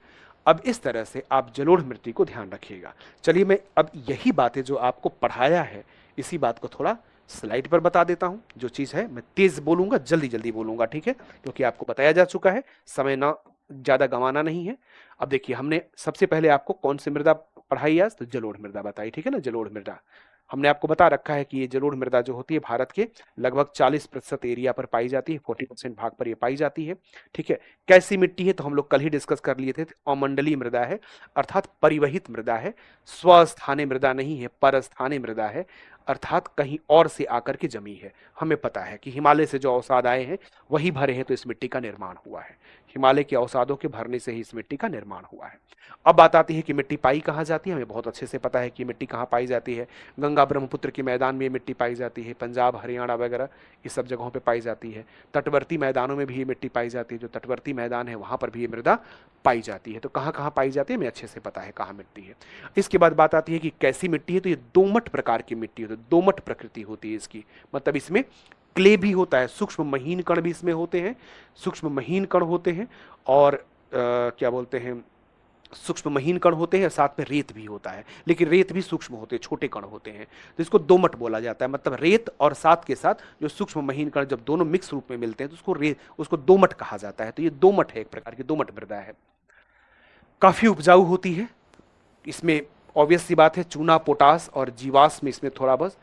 अब इस तरह से आप जलोढ़ मिट्टी को ध्यान रखिएगा। चलिए मैं अब यही बातें जो आपको पढ़ाया है, इसी बात को थोड़ा स्लाइड पर बता देता हूं। जो चीज है मैं तेज बोलूंगा, जल्दी जल्दी बोलूंगा, ठीक है, क्योंकि आपको बताया जा चुका है, समय ना ज्यादा गंवाना नहीं है। अब देखिए, हमने सबसे पहले आपको कौन सी मृदा पढ़ाई आज, तो जलोढ़ मृदा बताई, ठीक है ना। जलोढ़ मृदा हमने आपको बता रखा है कि ये जलोढ़ मृदा जो होती है भारत के लगभग 40% एरिया पर पाई जाती है, 40% भाग पर ये पाई जाती है। ठीक है, कैसी मिट्टी है तो हम लोग कल ही डिस्कस कर लिए थे, अमंडलीय मृदा है, अर्थात परिवहित मृदा है, स्वस्थानीय मृदा नहीं है, परस्थानीय मृदा है, अर्थात कहीं और से आकर के जमी है। हमें पता है कि हिमालय से जो अवसाद आए हैं वही भरे हैं, तो इस मिट्टी का निर्माण हुआ है। हिमालय के अवसादों के भरने से ही इस मिट्टी का निर्माण हुआ है। अब बात आती है कि मिट्टी पाई कहाँ जाती है। हमें बहुत अच्छे से पता है कि मिट्टी कहाँ पाई जाती है। गंगा ब्रह्मपुत्र के मैदान में ये मिट्टी पाई जाती है, पंजाब हरियाणा वगैरह इस सब जगहों पे पाई जाती है। तटवर्ती मैदानों में भी ये मिट्टी पाई जाती है, जो तटवर्ती मैदान है वहां पर भी ये मृदा पाई जाती है। तो कहाँ कहाँ पाई जाती है हमें अच्छे से पता है कहाँ मिट्टी है। इसके बाद बात आती है कि कैसी मिट्टी है, तो ये दोमट प्रकार की मिट्टी होती है, दोमट प्रकृति होती है इसकी। मतलब इसमें क्ले भी होता है, सूक्ष्म महीन कण भी इसमें होते हैं, सूक्ष्म महीन कण होते हैं, और क्या बोलते हैं, सूक्ष्म महीन कण होते हैं, साथ में रेत भी होता है, लेकिन रेत भी सूक्ष्म होते हैं, छोटे कण होते हैं, तो इसको दोमट बोला जाता है। मतलब रेत और साथ के साथ जो सूक्ष्म महीन कण जब दोनों मिक्स रूप में मिलते हैं तो उसको दोमट कहा जाता है। तो ये दोमट है, एक प्रकार की दोमट मृदा है, काफी उपजाऊ होती है। इसमें ऑब्वियस सी बात है, चूना पोटास और जीवाश्म इसमें थोड़ा, बस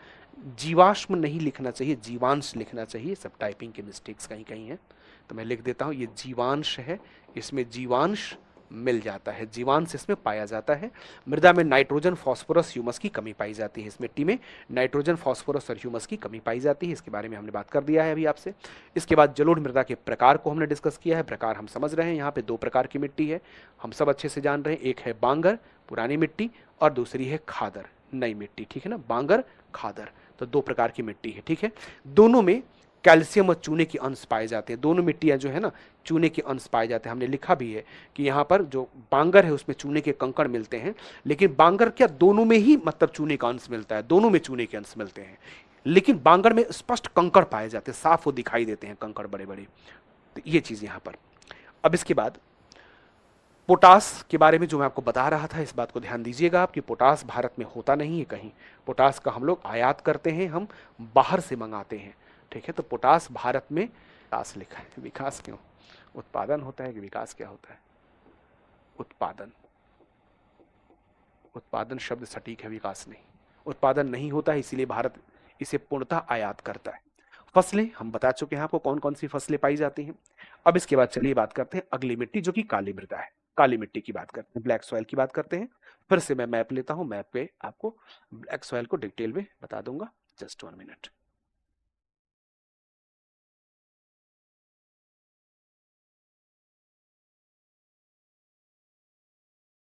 जीवाश्म नहीं लिखना चाहिए, जीवांश लिखना चाहिए, सब टाइपिंग के मिस्टेक्स कहीं कहीं है, तो मैं लिख देता हूं ये जीवांश है, इसमें जीवांश मिल जाता है, जीवांश इसमें पाया जाता है। मृदा में नाइट्रोजन फास्फोरस ह्यूमस की कमी पाई जाती है, इस मिट्टी में नाइट्रोजन फास्फोरस और ह्यूमस की कमी पाई जाती है, इसके बारे में हमने बात कर दिया है अभी आपसे। इसके बाद जलोढ़ मृदा के प्रकार को हमने डिस्कस किया है। प्रकार हम समझ रहे हैं, यहाँ पे दो प्रकार की मिट्टी है, हम सब अच्छे से जान रहे हैं। एक है बांगर पुरानी मिट्टी, और दूसरी है खादर नई मिट्टी, ठीक है ना, बांगर खादर, तो दो प्रकार की मिट्टी है। ठीक है, दोनों में कैल्शियम और चूने के अंश पाए जाते हैं, दोनों मिट्टियां जो है ना चूने के अंश पाए जाते हैं। हमने लिखा भी है कि यहाँ पर जो बांगर है उसमें चूने के कंकड़ मिलते हैं, लेकिन बांगर क्या दोनों में ही मतलब चूने का अंश मिलता है, दोनों में चूने के अंश मिलते हैं, लेकिन बांगर में स्पष्ट कंकड़ पाए जाते हैं, साफ वो दिखाई देते हैं कंकड़ बड़े बड़े, तो ये चीज यहाँ पर। अब इसके बाद पोटास के बारे में जो मैं आपको बता रहा था, इस बात को ध्यान दीजिएगा आप कि पोटास भारत में होता नहीं है कहीं, पोटास का हम लोग आयात करते हैं, हम बाहर से मंगाते हैं। ठीक है, तो पोटास भारत में, विकास लिखा है, विकास क्यों, उत्पादन होता है कि विकास क्या होता है, उत्पादन, उत्पादन शब्द सटीक है, विकास नहीं, उत्पादन नहीं होता है, इसीलिए भारत इसे पूर्णतः आयात करता है। फसलें हम बता चुके हैं आपको कौन कौन सी फसलें पाई जाती हैं। अब इसके बाद चलिए बात करते हैं अगली मिट्टी जो कि काली मृदा है। काली मिट्टी की बात करते हैं, ब्लैक सॉइल की बात करते हैं। फिर से मैं मैप लेता हूं, मैप पे आपको ब्लैक सॉइल को डिटेल में बता दूंगा। Just 1 minute.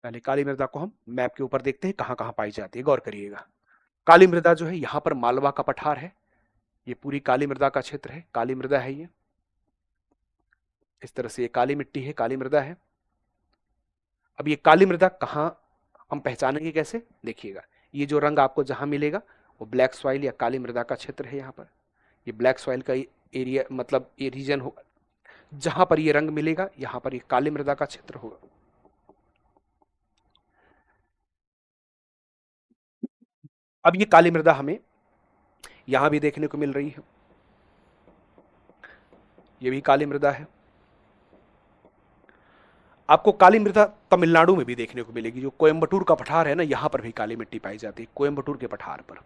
पहले काली मृदा को हम मैप के ऊपर देखते हैं कहां कहां पाई जाती है, गौर करिएगा। काली मृदा जो है यहां पर मालवा का पठार है, ये पूरी काली मृदा का क्षेत्र है, काली मृदा है ये। इस तरह से ये काली मिट्टी है, काली मृदा है। अब ये काली मृदा कहाँ हम पहचानेंगे कैसे, देखिएगा। ये जो रंग आपको जहां मिलेगा वो ब्लैक सॉइल या काली मृदा का क्षेत्र है। यहाँ पर ये ब्लैक सॉइल का एरिया, मतलब ये रीजन होगा जहां पर ये रंग मिलेगा, यहाँ पर ये काली मृदा का क्षेत्र होगा। अब ये काली मृदा हमें यहां भी देखने को मिल रही है, ये भी काली मृदा है। आपको काली मृदा तमिलनाडु में भी देखने को मिलेगी, जो कोयम्बटूर का पठार है ना, यहां पर भी काली मिट्टी पाई जाती है, कोयम्बटूर के पठार पर।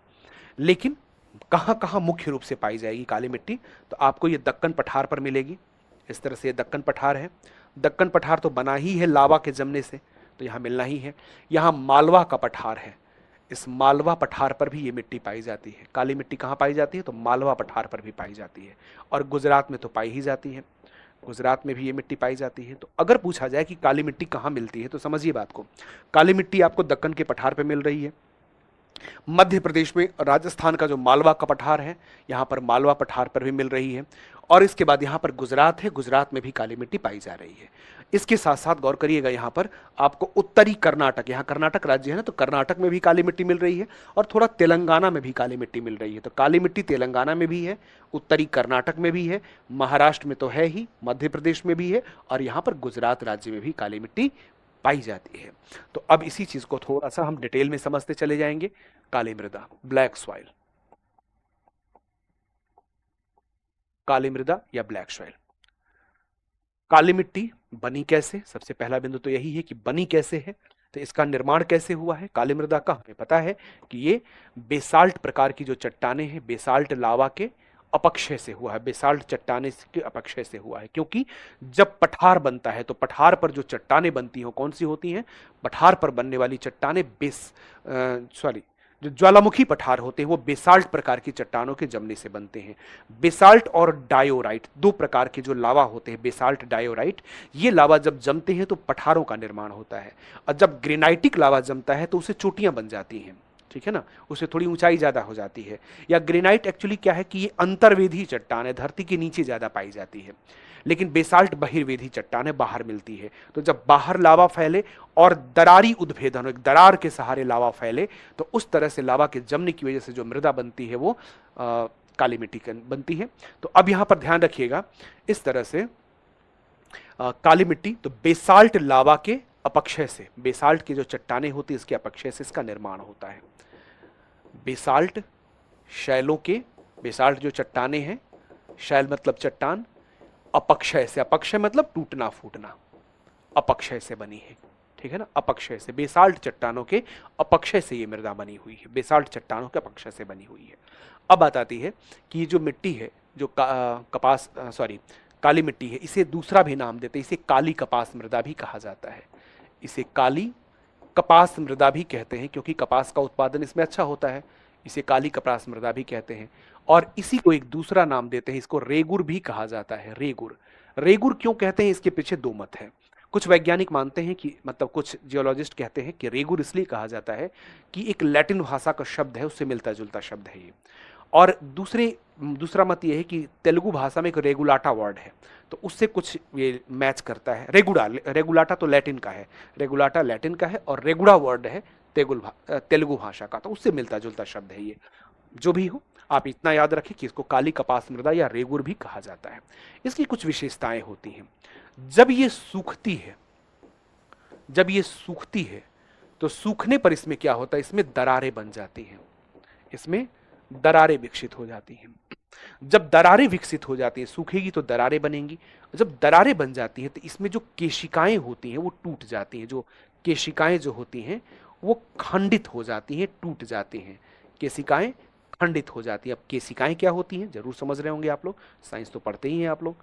लेकिन कहां कहां मुख्य रूप से पाई जाएगी काली मिट्टी, तो आपको ये दक्कन पठार पर मिलेगी। इस तरह से ये दक्कन पठार है। दक्कन पठार तो बना ही है लावा के जमने से, तो यहां मिलना ही है। यहां मालवा का पठार है, इस मालवा पठार पर भी ये मिट्टी पाई जाती है। काली मिट्टी कहां पाई जाती है, तो मालवा पठार पर भी पाई जाती है। और गुजरात में तो पाई ही जाती है, गुजरात में भी ये मिट्टी पाई जाती है। तो अगर पूछा जाए कि काली मिट्टी कहाँ मिलती है, तो समझिए बात को। काली मिट्टी आपको दक्कन के पठार पे मिल रही है। मध्य प्रदेश में राजस्थान का जो मालवा का पठार है, यहाँ पर मालवा पठार पर भी मिल रही है। और इसके बाद यहाँ पर गुजरात है, गुजरात में भी काली मिट्टी पाई जा रही है। इसके साथ साथ गौर करिएगा, यहाँ पर आपको उत्तरी कर्नाटक, यहाँ कर्नाटक राज्य है ना, तो कर्नाटक में भी काली मिट्टी मिल रही है। और थोड़ा तेलंगाना में भी काली मिट्टी मिल रही है। तो काली मिट्टी तेलंगाना में भी है, उत्तरी कर्नाटक में भी है, महाराष्ट्र में तो है ही, मध्य प्रदेश में भी है, और यहाँ पर गुजरात राज्य में भी काली मिट्टी पाई जाती है। तो अब इसी चीज को थोड़ा सा हम डिटेल में समझते चले जाएंगे। काली मृदा, ब्लैक सॉइल, काली मृदा या ब्लैक सॉइल। काली मिट्टी बनी कैसे, सबसे पहला बिंदु तो यही है कि बनी कैसे है। तो इसका निर्माण कैसे हुआ है काली मृदा का, हमें पता है कि ये बेसाल्ट प्रकार की जो चट्टाने हैं, बेसाल्ट लावा के अपक्षय से हुआ है, बेसाल्ट चट्टाने के अपक्षय से हुआ है। क्योंकि जब पठार बनता है तो पठार पर जो चट्टाने बनती हैं कौन सी होती हैं, पठार पर बनने वाली चट्टाने जो ज्वालामुखी पठार होते हैं वो बेसाल्ट प्रकार की चट्टानों के जमने से बनते हैं। बेसाल्ट और डायोराइट दो प्रकार के जो लावा होते हैं, बेसाल्ट डायोराइट, ये लावा जब जमते हैं तो पठारों का निर्माण होता है। और जब ग्रेनाइटिक लावा जमता है तो उसे चोटियां बन जाती हैं, ठीक है ना, उससे थोड़ी ऊंचाई ज्यादा हो जाती है। या ग्रेनाइट एक्चुअली क्या है कि ये अंतर्वेधी चट्टान है, धरती के नीचे ज्यादा पाई जाती है। लेकिन बेसाल्ट बहिर्वेधी चट्टानें बाहर मिलती है। तो जब बाहर लावा फैले और दरारी उद्भेदन, एक दरार के सहारे लावा फैले, तो उस तरह से लावा के जमने की वजह से जो मृदा बनती है वो काली मिट्टी बनती है। तो अब यहां पर ध्यान रखिएगा, इस तरह से काली मिट्टी तो बेसाल्ट लावा के अपक्षय से, बेसाल्ट की जो चट्टानें होती है इसके अपक्षय से इसका निर्माण होता है। बेसाल्ट शैलों के, बेसाल्ट जो चट्टानें हैं, शैल मतलब चट्टान, अपक्षय से, अपक्षय मतलब टूटना फूटना, अपक्षय से बनी है, ठीक है ना, अपक्षय से, बेसाल्ट चट्टानों के अपक्षय से ये मृदा बनी हुई है, बेसाल्ट चट्टानों के अपक्षय से बनी हुई है। अब बात आती है कि ये जो मिट्टी है, जो काली मिट्टी है, इसे दूसरा भी नाम देते हैं, इसे काली कपास मृदा भी कहा जाता है। इसे काली कपास मृदा भी कहते हैं क्योंकि कपास का उत्पादन इसमें अच्छा होता है, इसे काली कपास मृदा भी कहते हैं। और इसी को एक दूसरा नाम देते हैं, इसको रेगुर भी कहा जाता है, रेगुर। रेगुर क्यों कहते हैं, इसके पीछे दो मत हैं। कुछ वैज्ञानिक मानते हैं कि, मतलब कुछ जियोलॉजिस्ट कहते हैं कि रेगुर इसलिए कहा जाता है कि एक लैटिन भाषा का शब्द है, उससे मिलता जुलता शब्द है ये। और दूसरा मत ये है कि तेलुगु भाषा में एक रेगुलाटा वर्ड है, तो उससे कुछ ये मैच करता है। रेगुलाटा तो लैटिन का है, रेगुलाटा लैटिन का है, और रेगुड़ा वर्ड है तेलुगु भाषा का, तो उससे मिलता जुलता शब्द है ये। जो भी हो, आप इतना याद रखें कि इसको काली कपास मृदा या रेगुर भी कहा जाता है। इसकी कुछ विशेषताएं होती हैं। जब ये सूखती है, जब ये सूखती है तो सूखने पर इसमें क्या होता है, इसमें दरारें बन जाती हैं, इसमें दरारें विकसित हो जाती हैं। जब दरारें विकसित हो जाती हैं, सूखेगी तो दरारें बनेंगी। जब दरारें बन जाती हैं तो इसमें जो केशिकाएं होती हैं वो टूट जाती हैं, जो केशिकाएं जो होती हैं वो खंडित हो जाती हैं, टूट जाती हैं, केशिकाएं खंडित हो जाती है। अब केशिकाएं क्या होती हैं जरूर समझ रहे होंगे आप लोग, साइंस तो पढ़ते ही हैं आप लोग,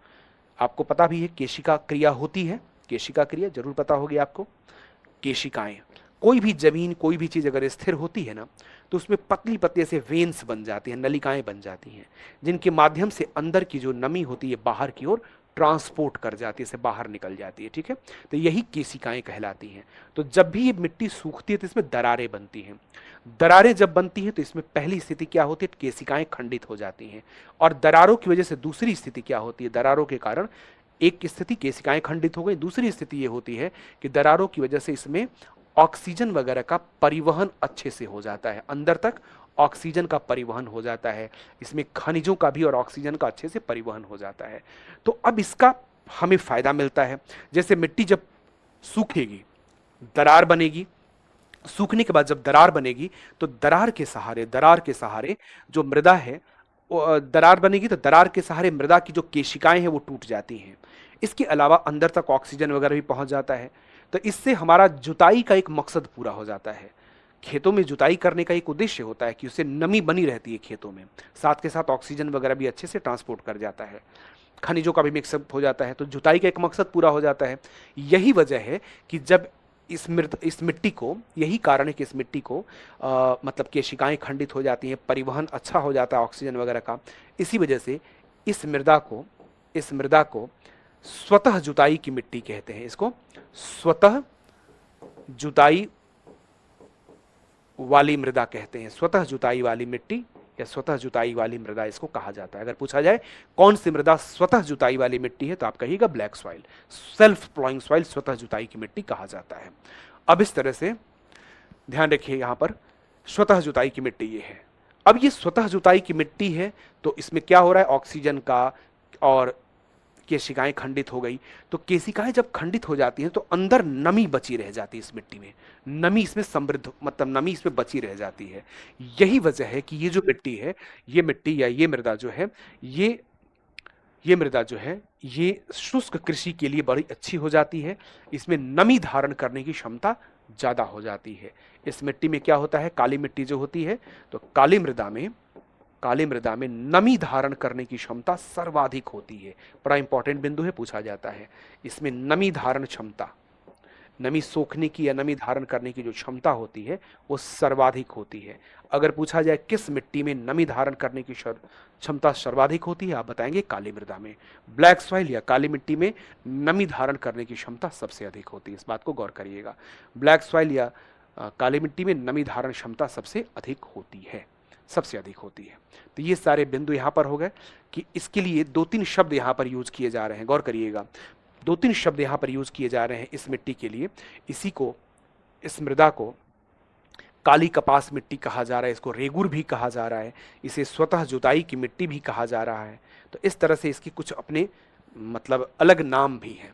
आपको पता भी है केशिका क्रिया होती है, केशिका क्रिया जरूर पता होगी आपको। केशिकाएं, कोई भी जमीन, कोई भी चीज अगर स्थिर होती है ना, तो उसमें पतली पतली ऐसे वेन्स बन जाती हैं, नलिकाएं बन जाती हैं, जिनके माध्यम से अंदर की जो नमी होती है बाहर की ओर ट्रांसपोर्ट कर जाती है, से बाहर निकल जाती है। ठीक है, तो यही केशिकाएं कहलाती हैं। तो जब भी ये मिट्टी सूखती है तो इसमें दरारें बनती हैं। दरारें जब बनती हैं तो इसमें पहली स्थिति क्या होती है, केशिकाएं खंडित हो जाती हैं। और दरारों की वजह से दूसरी स्थिति क्या होती है, दरारों के कारण एक स्थिति केशिकाएं खंडित हो गई, दूसरी स्थिति ये होती है कि दरारों की वजह से इसमें ऑक्सीजन वगैरह का परिवहन अच्छे से हो जाता है, अंदर तक ऑक्सीजन का परिवहन हो जाता है, इसमें खनिजों का भी और ऑक्सीजन का अच्छे से परिवहन हो जाता है। तो अब इसका हमें फायदा मिलता है। जैसे मिट्टी जब सूखेगी, दरार बनेगी, सूखने के बाद जब दरार बनेगी तो दरार के सहारे जो मृदा है, दरार बनेगी तो दरार के सहारे मृदा की जो केशिकाएं हैं वो टूट जाती हैं। इसके अलावा अंदर तक ऑक्सीजन वगैरह भी पहुंच जाता है। तो इससे हमारा जुताई का एक मकसद पूरा हो जाता है। खेतों में जुताई करने का एक उद्देश्य होता है कि उससे नमी बनी रहती है खेतों में, साथ के साथ ऑक्सीजन वगैरह भी अच्छे से ट्रांसपोर्ट कर जाता है, खनिजों का भी मिक्सअप हो जाता है, तो जुताई का एक मकसद पूरा हो जाता है। यही वजह है कि जब इस मिट्टी को, यही कारण है कि इस मिट्टी को मतलब केशिकाएं खंडित हो जाती हैं, परिवहन अच्छा हो जाता है ऑक्सीजन वगैरह का। इसी वजह से इस मृदा को स्वतः जुताई की मिट्टी कहते हैं। इसको स्वतः जुताई वाली मृदा कहते हैं। स्वतः जुताई वाली मिट्टी या स्वतः जुताई वाली मृदा इसको कहा जाता है। अगर पूछा जाए कौन सी मृदा स्वतः जुताई वाली मिट्टी है, तो आप कहिएगा black soil, self ploughing soil, स्वतः जुताई की मिट्टी कहा जाता है। अब इस तरह से ध्यान रखिए, यहां पर स्वतः जुताई की मिट्टी ये है। अब ये स्वतः जुताई की मिट्टी है तो इसमें क्या हो रहा है, ऑक्सीजन का, और केशिकाएं खंडित हो गई। तो केशिकाएं जब खंडित हो जाती हैं तो अंदर नमी बची रह जाती है इस मिट्टी में, नमी इसमें समृद्ध, मतलब नमी इसमें बची रह जाती है। यही वजह है कि ये जो मिट्टी है, ये मिट्टी या ये मृदा जो है, ये मृदा जो है ये शुष्क कृषि के लिए बड़ी अच्छी हो जाती है। इसमें नमी धारण करने की क्षमता ज्यादा हो जाती है। इस मिट्टी में क्या होता है, काली मिट्टी जो होती है, तो काली मृदा में नमी धारण करने की क्षमता सर्वाधिक होती है। बड़ा इंपॉर्टेंट बिंदु है, पूछा जाता है। इसमें नमी धारण क्षमता, नमी सोखने की या नमी धारण करने की जो क्षमता होती है वो सर्वाधिक होती है। अगर पूछा जाए किस मिट्टी में नमी धारण करने की क्षमता सर्वाधिक होती है, आप बताएंगे काली मृदा में। ब्लैक सॉइल या काली मिट्टी में नमी धारण करने की क्षमता सबसे अधिक होती है। इस बात को गौर करिएगा, ब्लैक सॉइल या काली मिट्टी में नमी धारण क्षमता सबसे अधिक होती है, सबसे अधिक होती है। तो ये सारे बिंदु यहां पर हो गए कि इसके लिए 2-3 शब्द यहां पर यूज किए जा रहे हैं, गौर करिएगा। 2-3 शब्द यहां पर यूज किए जा रहे हैं इस मिट्टी के लिए। इस मृदा को काली कपास मिट्टी कहा जा रहा है, इसको रेगुर भी कहा जा रहा है, इसे स्वतः जुताई की मिट्टी भी कहा जा रहा है। तो इस तरह से इसकी कुछ अपने मतलब अलग नाम भी हैं।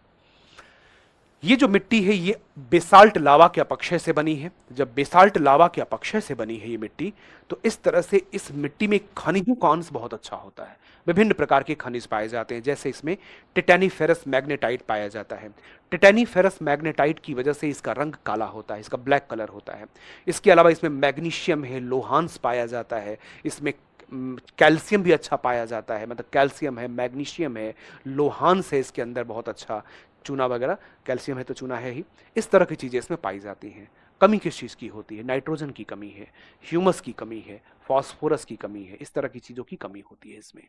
ये जो मिट्टी है ये बेसाल्ट लावा के अपक्षय से बनी है। जब बेसाल्ट लावा के अपक्षय से बनी है ये मिट्टी, तो इस तरह से इस मिट्टी में खनिजों का अंश बहुत अच्छा होता है। विभिन्न प्रकार के खनिज पाए जाते हैं, जैसे इसमें टिटेनीफेरस मैग्नेटाइट पाया जाता है। टिटेनीफेरस मैग्नेटाइट की वजह से इसका रंग काला होता है, इसका ब्लैक कलर होता है। इसके अलावा इसमें मैग्नीशियम है, लोहांस पाया जाता है, इसमें कैल्शियम भी अच्छा पाया जाता है, मतलब कैल्शियम है, मैग्नीशियम है, लोहांस है इसके अंदर बहुत अच्छा, चूना वगैरह, कैल्शियम है तो चूना है ही। इस तरह की चीजें इसमें पाई जाती हैं। कमी किस चीज की होती है, नाइट्रोजन की कमी है, ह्यूमस की कमी है, फास्फोरस की कमी है, इस तरह की चीजों की कमी होती है इसमें।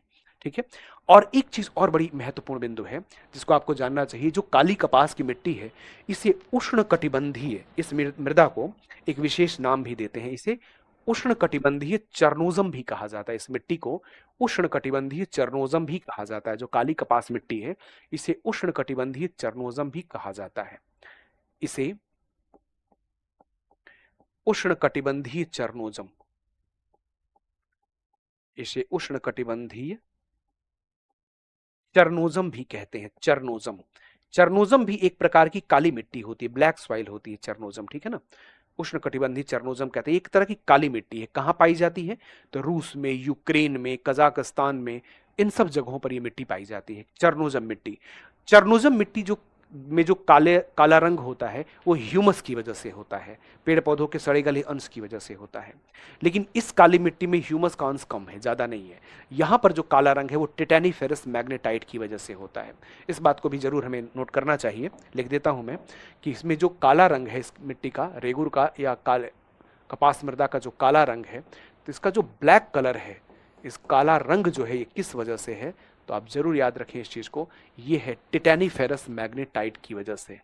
ठीक है, और एक चीज और बड़ी महत्वपूर्ण बिंदु है जिसको आपको जानना चाहिए। जो काली कपास की मिट्टी है, इसे उष्ण कटिबंधीय, इस मृदा को एक विशेष नाम भी देते हैं, इसे उष्ण कटिबंधीय चरनोजम भी कहा जाता है। इस मिट्टी को उष्ण कटिबंधीय चरनोजम भी कहा जाता है। जो काली कपास मिट्टी है इसे उष्ण कटिबंधीय चरनोजम भी कहा जाता है। इसे उष्ण कटिबंधीय चरनोजम, इसे उष्ण कटिबंधीय चरनोजम भी कहते हैं। चरनोजम भी एक प्रकार की काली मिट्टी होती है, ब्लैक सॉइल होती है चरनोजम, ठीक है ना। उष्ण कटिबंधीय चरनोजम कहते हैं, एक तरह की काली मिट्टी है। कहां पाई जाती है, तो रूस में, यूक्रेन में, कजाकिस्तान में, इन सब जगहों पर यह मिट्टी पाई जाती है, चरनोजम मिट्टी। चरनोजम मिट्टी जो में जो काला रंग होता है वो ह्यूमस की वजह से होता है, पेड़ पौधों के सड़े गले अंश की वजह से होता है। लेकिन इस काली मिट्टी में ह्यूमस का अंश कम है, ज़्यादा नहीं है। यहाँ पर जो काला रंग है वो टिटैनीफेरस मैग्नेटाइट की वजह से होता है। इस बात को भी जरूर हमें नोट करना चाहिए। लिख देता हूँ मैं कि इसमें जो काला रंग है इस मिट्टी का, रेगुर का या काले कपास मृदा का जो काला रंग है, तो इसका जो ब्लैक कलर है, इस काला रंग जो है ये किस वजह से है, तो आप जरूर याद रखें इस चीज को, ये है टिटैनीफेरस मैग्नेटाइट की वजह से।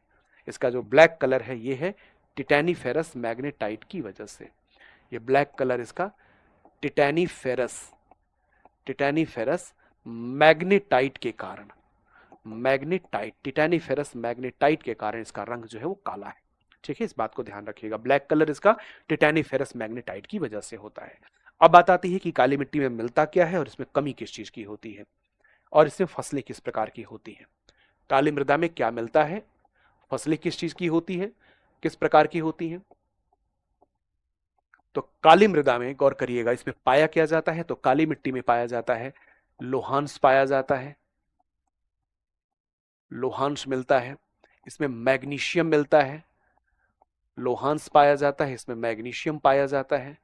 इसका जो ब्लैक कलर है ये है टिटैनीफेरस मैग्नेटाइट की वजह से। ये ब्लैक कलर इसका टिटैनीफेरस टिटैनीफेरस मैग्नेटाइट के कारण, मैग्नेटाइट टिटैनीफेरस मैग्नेटाइट के कारण इसका रंग जो है वो काला है। ठीक है, इस बात को ध्यान रखिएगा, ब्लैक कलर इसका टिटैनीफेरस मैग्नेटाइट की वजह से होता है। अब बात आती है कि काली मिट्टी में मिलता क्या है और इसमें कमी किस चीज की होती है और इसमें फसलें किस प्रकार की होती हैं। काली मृदा में क्या मिलता है, फसलें किस चीज की होती हैं, किस प्रकार की होती हैं। तो काली मृदा में गौर करिएगा, इसमें पाया क्या जाता है, तो काली मिट्टी में पाया जाता है लोहांश पाया जाता है, लोहांश मिलता है। इसमें मैग्नीशियम मिलता है, लोहांश पाया जाता है, इसमें मैग्नीशियम पाया जाता है।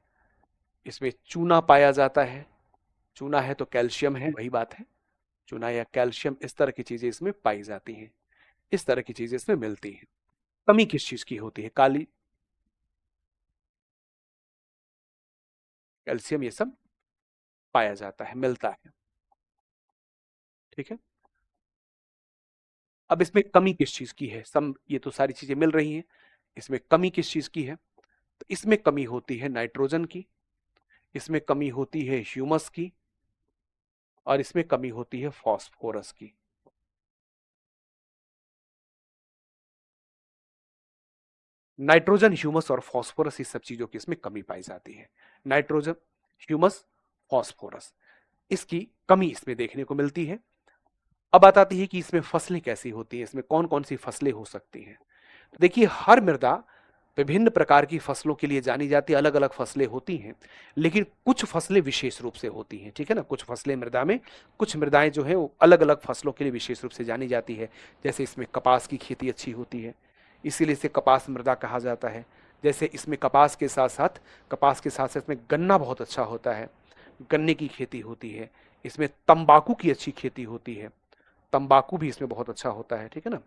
इसमें चूना पाया जाता है, चूना है तो कैल्शियम है, वही बात है, चूना या कैल्शियम, इस तरह की चीजें इसमें पाई जाती हैं, इस तरह की चीजें इसमें मिलती हैं। कमी किस चीज की होती है, काली, कैल्शियम, ये सब पाया जाता है, मिलता है। ठीक है, अब इसमें कमी किस चीज की है, सब ये तो सारी चीजें मिल रही हैं, इसमें कमी किस चीज की है, तो इसमें कमी होती है नाइट्रोजन की, इसमें कमी होती है ह्यूमस की, और इसमें कमी होती है फास्फोरस की। नाइट्रोजन, ह्यूमस और फास्फोरस, इस सब चीजों की इसमें कमी पाई जाती है। नाइट्रोजन, ह्यूमस, फास्फोरस, इसकी कमी इसमें देखने को मिलती है। अब बात आती है कि इसमें फसलें कैसी होती हैं, इसमें कौन कौन सी फसलें हो सकती हैं। तो देखिए, हर मृदा विभिन्न प्रकार की फसलों के लिए जानी जाती है, अलग अलग फसलें होती हैं, लेकिन कुछ फसलें विशेष रूप से होती हैं। ठीक है ना, कुछ फसलें मृदा में, कुछ मृदाएं जो है वो अलग अलग फसलों के लिए विशेष रूप से जानी जाती है। जैसे इसमें कपास की खेती अच्छी होती है, इसीलिए इसे कपास मृदा कहा जाता है। जैसे इसमें कपास के साथ साथ इसमें गन्ना बहुत अच्छा होता है, गन्ने की खेती होती है। इसमें तंबाकू की अच्छी खेती होती है, तंबाकू भी इसमें बहुत अच्छा होता है। ठीक है ना,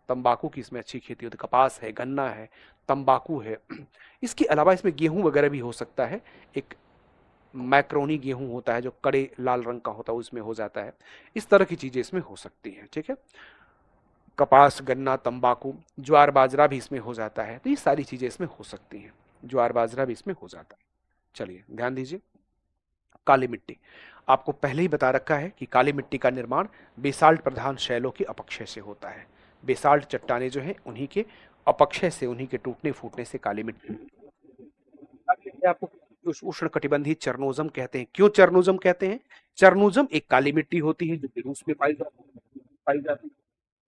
तंबाकू की इसमें अच्छी खेती होती है, कपास है, गन्ना है, तंबाकू है। इसके अलावा इसमें गेहूं वगैरह भी हो सकता है, एक मैक्रोनी गेहूं होता है जो कड़े लाल रंग का होता है, उसमें हो जाता है। इस तरह की चीजें इसमें हो सकती हैं। ठीक है, कपास, गन्ना, तंबाकू, ज्वार बाजरा भी इसमें हो जाता है, तो ये सारी चीजें इसमें हो सकती हैं, ज्वार बाजरा भी इसमें हो जाता है। चलिए ध्यान दीजिए, काली मिट्टी, आपको पहले ही बता रखा है कि काली मिट्टी का निर्माण बेसाल्ट प्रधान शैलों के अपक्षय से होता है। बेसाल्ट चट्टाने जो हैं उन्हीं के अपक्षय से, उन्हीं के टूटने फूटने से काली मिट्टी, आपको उष्णकटिबंधीय चरनोजम कहते हैं। क्यों चरनोजम कहते हैं, चरनोजम एक काली मिट्टी होती है जो कि रूस में पाई जाती है।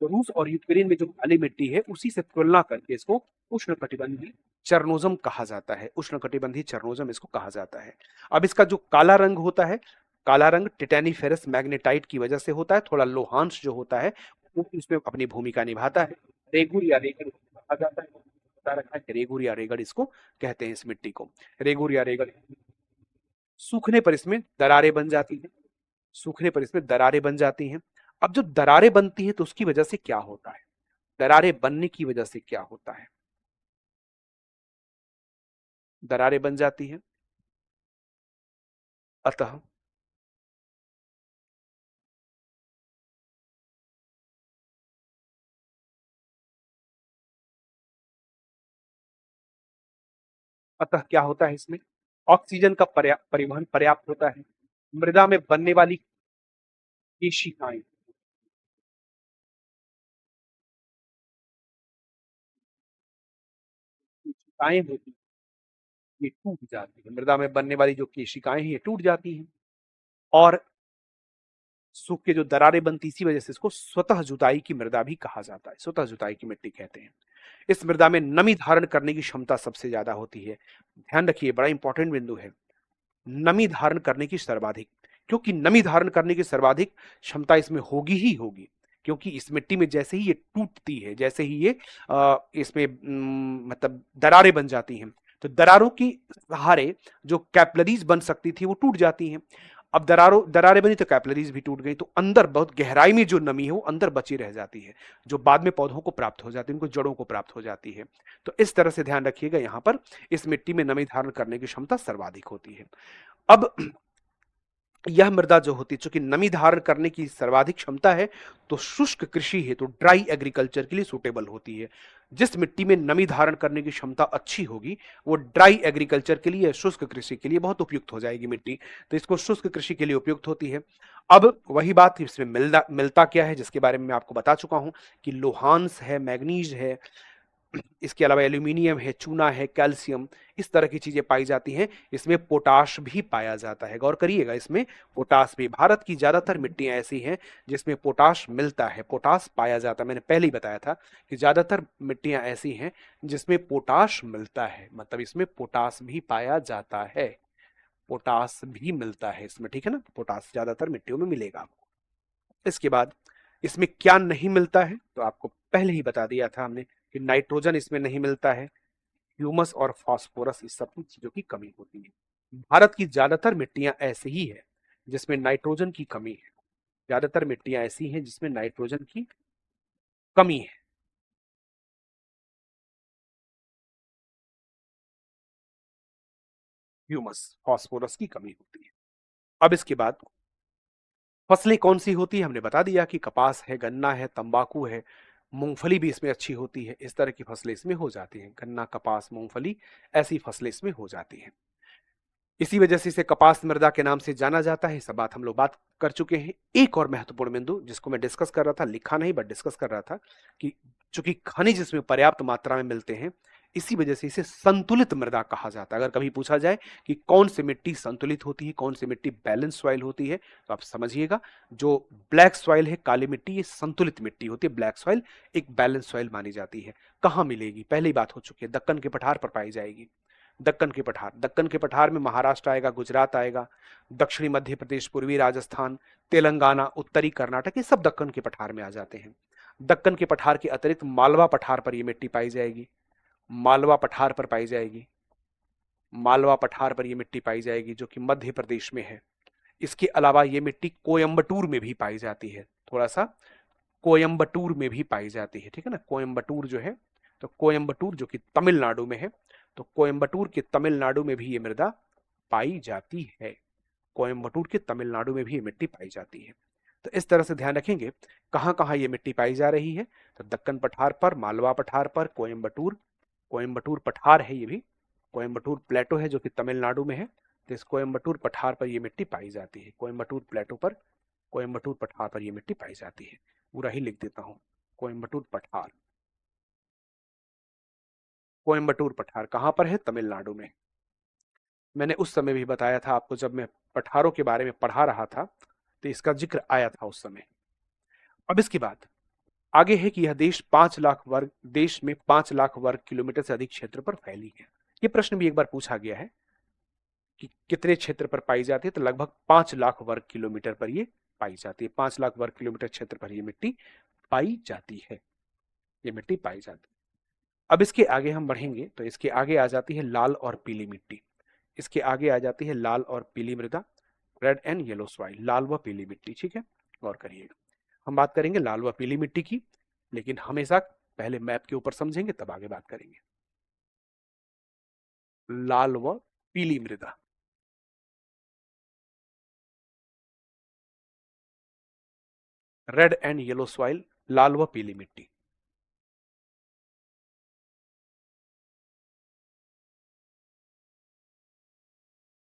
तो रूस और यूक्रेन में जो काली मिट्टी है उसी से तुलना करके इसको उष्णकटिबंधीय चरनोजम कहा जाता है, उष्णकटिबंधीय चरनोजम इसको कहा जाता है। अब इसका जो काला रंग होता है, काला रंग टिटैनीफेरस मैग्नेटाइट की वजह से होता है, थोड़ा लोहांश जो होता है वो इसमें अपनी भूमिका निभाता है। रेगुर या रेगड़ कहा जाता है, बता रखा है, रेगुर या रेगड़ इसको कहते हैं, इस मिट्टी को रेगुर या रेगड़। सूखने पर इसमें दरारें बन जाती हैं, सूखने पर इसमें दरारें बन जाती हैं। अब जो दरारें बनती है तो उसकी वजह से क्या होता है, दरारें बनने की वजह से क्या होता है, दरारें बन जाती हैं, अतः अतः क्या होता है, इसमें ऑक्सीजन का परिवहन पर्याप्त होता है। मृदा में बनने वाली केशिकाएं, केशिकाएं होती हैं, ये टूट जाती है, मृदा में बनने वाली जो केशिकाएं हैं ये टूट जाती हैं, और सूख के जो दरारें बनती, इसी वजह से इसको स्वतः जुताई की मृदा भी कहा जाता है, स्वतः जुताई की मिट्टी कहते हैं। इस मृदा में नमी धारण करने की क्षमता सबसे ज्यादा होती है। ध्यान रखिए, बड़ा इंपॉर्टेंट बिंदु है, नमी धारण करने की सर्वाधिक, क्योंकि नमी धारण करने की सर्वाधिक क्षमता इसमें होगी ही होगी, क्योंकि इस मिट्टी में जैसे ही ये टूटती है, जैसे ही ये इसमें मतलब दरारें बन जाती हैं, तो दरारों की सहारे जो कैपिलरीज बन सकती थी वो टूट जाती हैं। अब दरारें बनी तो कैपिलरीज भी टूट गई, तो अंदर बहुत गहराई में जो नमी है वो अंदर बची रह जाती है, जो बाद में पौधों को प्राप्त हो जाती है, उनको जड़ों को प्राप्त हो जाती है। तो इस तरह से ध्यान रखिएगा, यहां पर इस मिट्टी में नमी धारण करने की क्षमता सर्वाधिक होती है। अब यह मृदा जो होती है, चूंकि नमी धारण करने की सर्वाधिक क्षमता है, तो शुष्क कृषि है, तो ड्राई एग्रीकल्चर के लिए सुटेबल होती है। जिस मिट्टी में नमी धारण करने की क्षमता अच्छी होगी, वो ड्राई एग्रीकल्चर के लिए, शुष्क कृषि के लिए बहुत उपयुक्त हो जाएगी मिट्टी, तो इसको शुष्क कृषि के लिए उपयुक्त होती है। अब वही बात, इसमें मिलता क्या है, जिसके बारे में मैं आपको बता चुका हूं कि लोहांस है, मैग्नीज है, इसके अलावा एल्यूमिनियम है, चूना है, कैल्शियम, इस तरह की चीजें पाई जाती हैं। इसमें पोटाश भी पाया जाता है, गौर करिएगा, इसमें पोटाश भी, भारत की ज्यादातर मिट्टियां ऐसी हैं जिसमें पोटाश मिलता है, पोटाश पाया जाता है। मैंने पहले ही बताया था कि ज्यादातर मिट्टियां ऐसी हैं जिसमें पोटाश मिलता है, मतलब इसमें पोटाश भी पाया जाता है, पोटाश भी मिलता है इसमें, ठीक है ना, पोटाश ज्यादातर मिट्टियों में मिलेगा। इसके बाद इसमें क्या नहीं मिलता है, तो आपको पहले ही बता दिया था हमने कि नाइट्रोजन इसमें नहीं मिलता है, ह्यूमस और फास्फोरस, इस सब चीजों की कमी होती है। भारत की ज्यादातर मिट्टियां ऐसी ही है जिसमें नाइट्रोजन की कमी है, ज्यादातर मिट्टियां ऐसी हैं जिसमें नाइट्रोजन की कमी है, ह्यूमस फास्फोरस की कमी होती है। अब इसके बाद फसलें कौन सी होती है, हमने बता दिया कि कपास है, गन्ना है, तंबाकू है, मूंगफली भी इसमें अच्छी होती है, इस तरह की फसलें इसमें हो जाती हैं, गन्ना, कपास, मूंगफली, ऐसी फसलें इसमें हो जाती हैं। इसी वजह से इसे कपास मृदा के नाम से जाना जाता है, सब बात हम लोग बात कर चुके हैं। एक और महत्वपूर्ण बिंदु जिसको मैं डिस्कस कर रहा था, लिखा नहीं बट डिस्कस कर रहा था, कि चूंकि खनिज इसमें पर्याप्त मात्रा में मिलते हैं, इसी वजह से इसे संतुलित मृदा कहा जाता है। अगर कभी पूछा जाए कि कौन सी मिट्टी संतुलित होती है, कौन सी मिट्टी बैलेंस सॉइल होती है, तो आप समझिएगा, जो ब्लैक सॉइल है, काली मिट्टी, ये संतुलित मिट्टी होती है, ब्लैक सॉइल एक बैलेंस सॉइल मानी जाती है। कहां मिलेगी, पहले ही बात हो चुकी है, दक्कन के पठार पर पाई जाएगी। दक्कन के पठार में महाराष्ट्र आएगा, गुजरात आएगा, दक्षिणी मध्य प्रदेश, पूर्वी राजस्थान, तेलंगाना, उत्तरी कर्नाटक, ये सब दक्कन के पठार में आ जाते हैं। दक्कन के पठार के अतिरिक्त मालवा पठार पर यह मिट्टी पाई जाएगी, मालवा पठार पर पाई जाएगी, मालवा पठार पर यह मिट्टी पाई जाएगी जो कि मध्य प्रदेश में है। इसके अलावा यह मिट्टी कोयम्बटूर में भी पाई जाती है, थोड़ा सा कोयम्बटूर में भी पाई जाती है, ठीक है ना, कोयम्बटूर जो है, तो कोयम्बटूर जो कि तमिलनाडु में है, तो कोयम्बटूर के तमिलनाडु में भी ये मृदा पाई जाती है, कोयम्बटूर के तमिलनाडु में भी ये मिट्टी पाई जाती है। तो इस तरह से ध्यान रखेंगे कहां कहां ये मिट्टी पाई जा रही है, तो दक्कन पठार पर, मालवा पठार पर, कोयम्बटूर, कोयम्बटूर पठार है ये भी, कोयम्बटूर प्लेटो है जो कि तमिलनाडु में है, तो इस कोयम्बटूर पठार पर यह मिट्टी पाई जाती है, कोयम्बटूर प्लेटो पर, कोयम्बटूर पठार पर यह मिट्टी पाई जाती है। पूरा ही लिख देता हूं, कोयम्बटूर पठार, कोयम्बटूर पठार कहां पर है, तमिलनाडु में। मैंने उस समय भी बताया था आपको, जब मैं पठारों के बारे में पढ़ा रहा था, तो इसका जिक्र आया था उस समय। अब इसके बाद आगे है कि यह देश में 5 लाख वर्ग किलोमीटर से अधिक क्षेत्र पर फैली है। यह प्रश्न भी एक बार पूछा गया है कि कितने क्षेत्र पर पाई जाती है, तो लगभग 5 लाख वर्ग किलोमीटर पर यह पाई जाती है, 5 लाख वर्ग किलोमीटर क्षेत्र पर यह मिट्टी पाई जाती है, ये मिट्टी पाई जाती है। अब इसके आगे हम बढ़ेंगे तो इसके आगे आ जाती है लाल और पीली मिट्टी, इसके आगे आ जाती है लाल और पीली मृदा, रेड एंड येलो सॉइल, लाल व पीली मिट्टी, ठीक है, गौर करिएगा। हम बात करेंगे लाल व पीली मिट्टी की, लेकिन हमेशा पहले मैप के ऊपर समझेंगे तब आगे बात करेंगे। लाल व पीली मृदा, रेड एंड येलो सॉइल, लाल व पीली मिट्टी,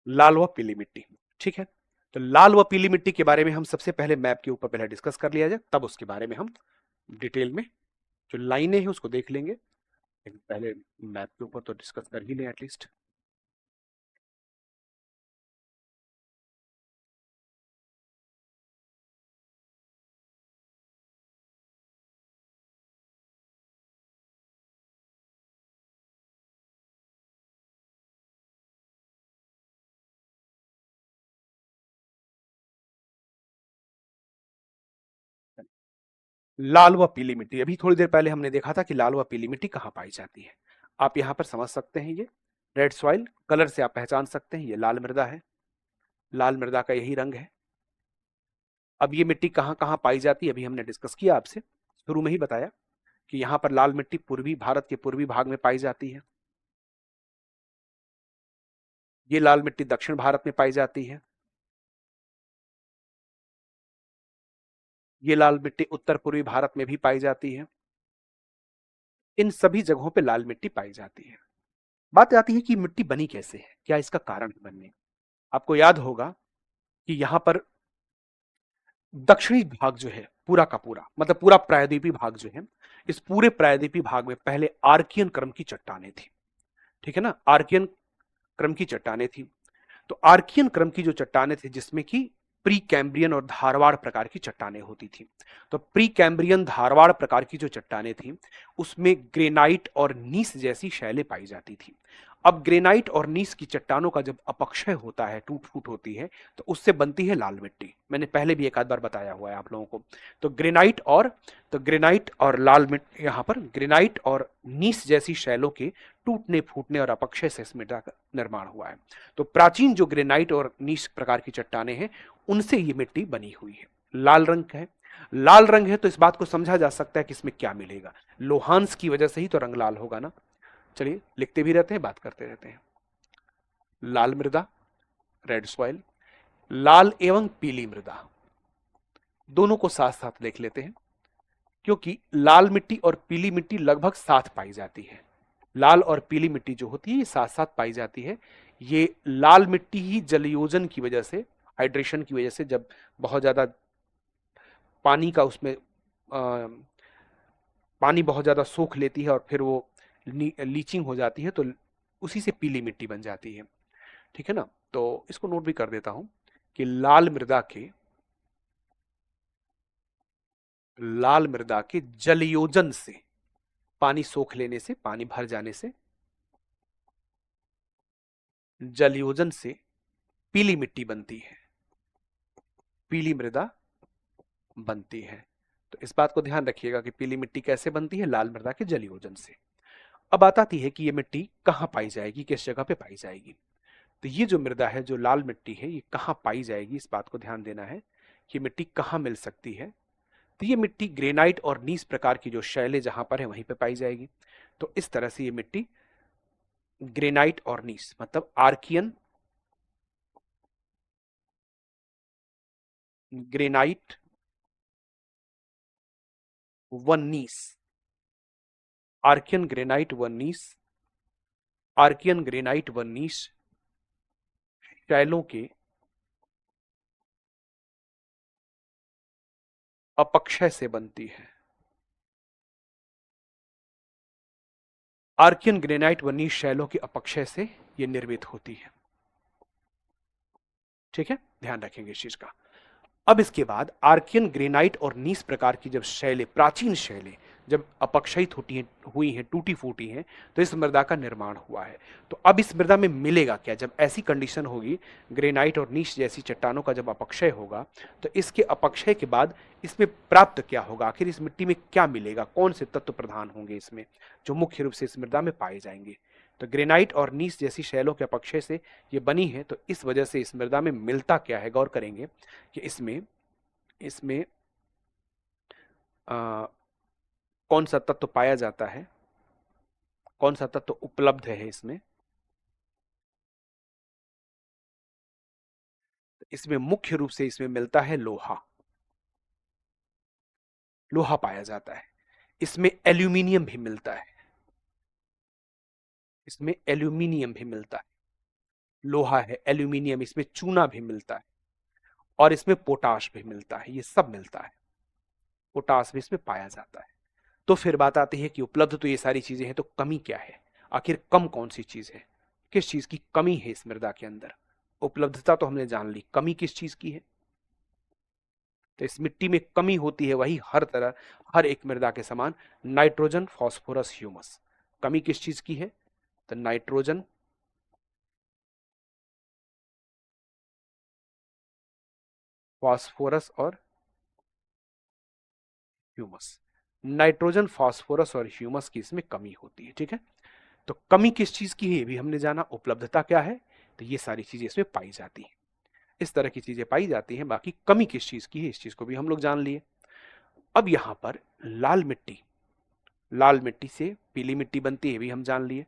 लाल व पीली मिट्टी, ठीक है। तो लाल व पीली मिट्टी के बारे में हम सबसे पहले मैप के ऊपर पहले डिस्कस कर लिया जाए, तब उसके बारे में हम डिटेल में जो लाइनें हैं उसको देख लेंगे, लेकिन पहले मैप के ऊपर तो डिस्कस कर ही लें एटलीस्ट। लाल व पीली मिट्टी, अभी थोड़ी देर पहले हमने देखा था कि लाल व पीली मिट्टी कहाँ पाई जाती है। आप यहाँ पर समझ सकते हैं, ये रेड सॉइल कलर से आप पहचान सकते हैं, ये लाल मृदा है, लाल मृदा का यही रंग है। अब ये मिट्टी कहाँ कहाँ पाई जाती है, अभी हमने डिस्कस किया आपसे, शुरू में ही बताया कि यहाँ पर लाल मिट्टी पूर्वी भारत के पूर्वी भाग में पाई जाती है, ये लाल मिट्टी दक्षिण भारत में पाई जाती है, ये लाल मिट्टी उत्तर पूर्वी भारत में भी पाई जाती है। इन सभी जगहों पे लाल मिट्टी पाई जाती है। बात आती है कि मिट्टी बनी कैसे है, क्या इसका कारण है बनने। आपको याद होगा कि यहां पर दक्षिणी भाग जो है पूरा का पूरा, मतलब पूरा प्रायद्वीपीय भाग जो है, इस पूरे प्रायद्वीपीय भाग में पहले आर्कियन क्रम की चट्टानें थी। ठीक है ना, आर्कियन क्रम की चट्टानें थी। तो आर्कियन क्रम की जो चट्टानें थी, जिसमें कि प्री कैम्ब्रियन और धारवाड़ प्रकार की चट्टानें होती थी। तो प्री कैम्ब्रियन धारवाड़ प्रकार की जो चट्टानें थी, उसमें ग्रेनाइट और नीस जैसी शैलें पाई जाती थी। अब ग्रेनाइट और नीस की चट्टानों का जब अपक्षय होता है, टूट फूट होती है, तो उससे बनती है लाल मिट्टी। मैंने पहले भी एक आध बार बताया हुआ है आप लोगों को। तो ग्रेनाइट और लाल मिट्टी, यहाँ पर ग्रेनाइट और नीस जैसी शैलों के टूटने फूटने और अपक्षय से इस मृदा का निर्माण हुआ है। तो प्राचीन जो ग्रेनाइट और नीस प्रकार की चट्टानें हैं, उनसे ये मिट्टी बनी हुई है। लाल रंग है, लाल रंग है तो इस बात को समझा जा सकता है कि इसमें क्या मिलेगा, लोहांस की वजह से ही तो रंग लाल होगा ना। चलिए लिखते भी रहते हैं, बात करते रहते हैं। लाल मृदा, रेड सॉइल, लाल एवं पीली मृदा, दोनों को साथ साथ देख लेते हैं, क्योंकि लाल मिट्टी और पीली मिट्टी लगभग साथ पाई जाती है। लाल और पीली मिट्टी जो होती है ये साथ साथ पाई जाती है। ये लाल मिट्टी ही जलयोजन की वजह से, हाइड्रेशन की वजह से, जब बहुत ज्यादा पानी का उसमें पानी बहुत ज्यादा सोख लेती है और फिर वो लीचिंग हो जाती है, तो उसी से पीली मिट्टी बन जाती है। ठीक है ना, तो इसको नोट भी कर देता हूं कि लाल मृदा के जलयोजन से, पानी सोख लेने से, पानी भर जाने से, जलयोजन से पीली मिट्टी बनती है, पीली मृदा बनती है। तो इस बात को ध्यान रखिएगा कि पीली मिट्टी कैसे बनती है, लाल मृदा के जलयोजन से। अब बात आती है कि ये मिट्टी कहां पाई जाएगी, किस जगह पे पाई जाएगी। तो ये जो मृदा है, जो लाल मिट्टी है, ये कहां पाई जाएगी, इस बात को ध्यान देना है कि मिट्टी कहां मिल सकती है। तो ये मिट्टी ग्रेनाइट और नीस प्रकार की जो शैलें जहां पर है वहीं पे पाई जाएगी। तो इस तरह से ये मिट्टी ग्रेनाइट और नीस, मतलब आर्कियन, ग्रेनाइट व नीस, आर्कियन ग्रेनाइट व नीस, आर्कियन ग्रेनाइट व नीस शैलों के अपक्षय से बनती है। आर्कियन ग्रेनाइट व नीस शैलों के अपक्षय से ये निर्मित होती है। ठीक है, ध्यान रखेंगे इस चीज का। अब इसके बाद आर्कियन ग्रेनाइट और नीस प्रकार की जब शैलें, प्राचीन शैलें जब अपक्षयित हुई हैं, टूटी फूटी हैं, तो इस मृदा का निर्माण हुआ है। तो अब इस मृदा में मिलेगा क्या, जब ऐसी कंडीशन होगी, ग्रेनाइट और नीस जैसी चट्टानों का जब अपक्षय होगा, तो इसके अपक्षय के बाद इसमें प्राप्त क्या होगा, आखिर इस मिट्टी में क्या मिलेगा, कौन से तत्व प्रधान होंगे इसमें, जो मुख्य रूप से इस मृदा में पाए जाएंगे। तो ग्रेनाइट और नीस जैसी शैलों के अपक्षय से ये बनी है, तो इस वजह से इस मृदा में मिलता क्या है, गौर करेंगे कि इसमें इसमें आ, कौन सा तत्व पाया जाता है, कौन सा तत्व उपलब्ध है इसमें। इसमें मुख्य रूप से इसमें मिलता है लोहा, लोहा पाया जाता है। इसमें एल्यूमिनियम भी मिलता है, इसमें एल्यूमिनियम भी मिलता है, लोहा है, एल्यूमिनियम, इसमें चूना भी मिलता है, और इसमें पोटाश भी मिलता है, ये सब मिलता है, पोटाश भी इसमें पाया जाता है। तो फिर बात आती है कि उपलब्ध तो ये सारी चीजें हैं, तो कमी क्या है, आखिर कम कौन सी चीज है, किस चीज की कमी है इस मृदा के अंदर। उपलब्धता तो हमने जान ली, कमी किस चीज की है। तो इस मिट्टी में कमी होती है वही हर तरह, हर एक मृदा के समान, नाइट्रोजन, फास्फोरस, ह्यूमस। कमी किस चीज की है, तो नाइट्रोजन, फास्फोरस और ह्यूमस। नाइट्रोजन, फास्फोरस और ह्यूमस की इसमें कमी होती है। ठीक है, तो कमी किस चीज की है ये भी हमने जाना, उपलब्धता क्या है, तो ये सारी चीजें इसमें पाई जाती हैं। इस तरह की चीजें पाई जाती हैं। बाकी कमी किस चीज की है इस चीज को भी हम लोग जान लिए। अब यहां पर लाल मिट्टी, लाल मिट्टी से पीली मिट्टी बनती है भी हम जान लिए।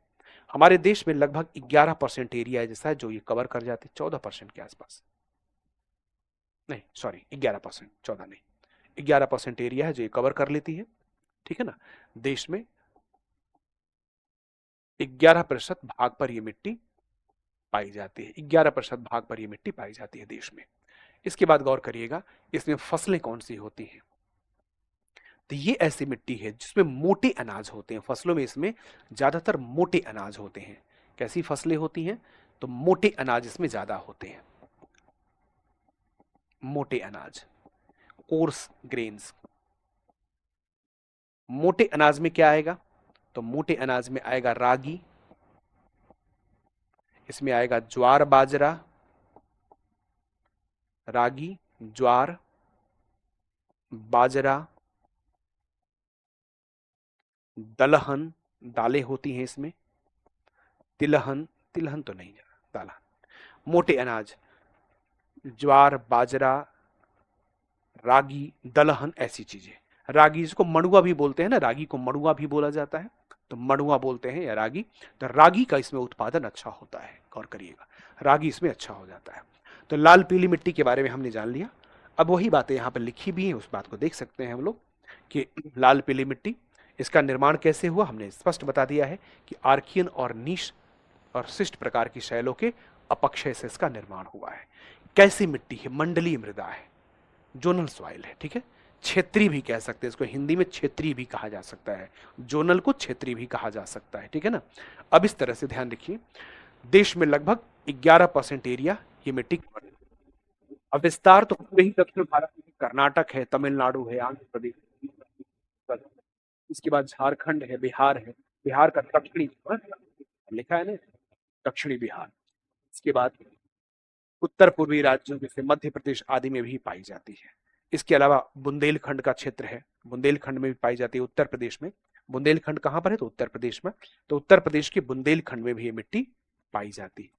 हमारे देश में लगभग 11% एरिया जैसा है जो ये कवर कर जाते हैं, 14% के आसपास, नहीं सॉरी 11%, 14 नहीं, 11% एरिया है जो ये कवर कर लेती है। ठीक है ना, देश में 11% भाग पर ये मिट्टी पाई जाती है, 11% भाग पर ये मिट्टी पाई जाती है देश में। इसके बाद गौर करिएगा, इसमें फसलें कौन सी होती हैं, तो ये ऐसी मिट्टी है जिसमें मोटे अनाज होते हैं। फसलों में इसमें ज्यादातर मोटे अनाज होते हैं। कैसी फसलें होती हैं, तो मोटे अनाज इसमें ज्यादा होते हैं, मोटे अनाज, कोर्स ग्रेन्स। मोटे अनाज में क्या आएगा, तो मोटे अनाज में आएगा रागी, इसमें आएगा ज्वार बाजरा, रागी, ज्वार, बाजरा, दलहन, दालें होती हैं इसमें, तिलहन, तिलहन तो नहीं, दलहन। मोटे अनाज ज्वार, बाजरा, रागी, दलहन, ऐसी चीजें। रागी जिसको मड़ुआ भी बोलते हैं ना, रागी को मड़ुआ भी बोला जाता है, तो मड़ुआ बोलते हैं या रागी। तो रागी का इसमें उत्पादन अच्छा होता है, गौर करिएगा, रागी इसमें अच्छा हो जाता है। तो लाल पीली मिट्टी के बारे में हमने जान लिया। अब वही बातें यहाँ पर लिखी भी हैं, उस बात को देख सकते हैं हम लोग कि लाल पीली मिट्टी, इसका निर्माण कैसे हुआ, हमने स्पष्ट बता दिया है कि आर्कियन और नीश और शिष्ट प्रकार की शैलों के अपक्षय से इसका निर्माण हुआ है। कैसी मिट्टी है, मंडलीय मृदा है, जोनल सॉइल है। ठीक है, क्षेत्रीय भी कह सकते हैं इसको, हिंदी में क्षेत्रीय भी कहा जा सकता है, जोनल को क्षेत्रीय भी कहा जा सकता है। ठीक है ना, अब इस तरह से ध्यान रखिए, देश में लगभग 11% एरिया ये मिट्टी कवर है। अब विस्तार तो पूरे ही दक्षिण भारत में, कर्नाटक है, तमिलनाडु है, आंध्र प्रदेश, इसके बाद झारखंड है, बिहार है, बिहार का दक्षिणी, लिखा है ना, दक्षिणी बिहार। इसके बाद उत्तर पूर्वी राज्यों जैसे मध्य प्रदेश आदि में भी पाई जाती है। इसके अलावा बुंदेलखंड का क्षेत्र है, बुंदेलखंड में भी पाई जाती है उत्तर प्रदेश में। बुंदेलखंड कहां पर है, तो उत्तर प्रदेश में। तो उत्तर प्रदेश के बुंदेलखंड में भी ये मिट्टी पाई जाती है,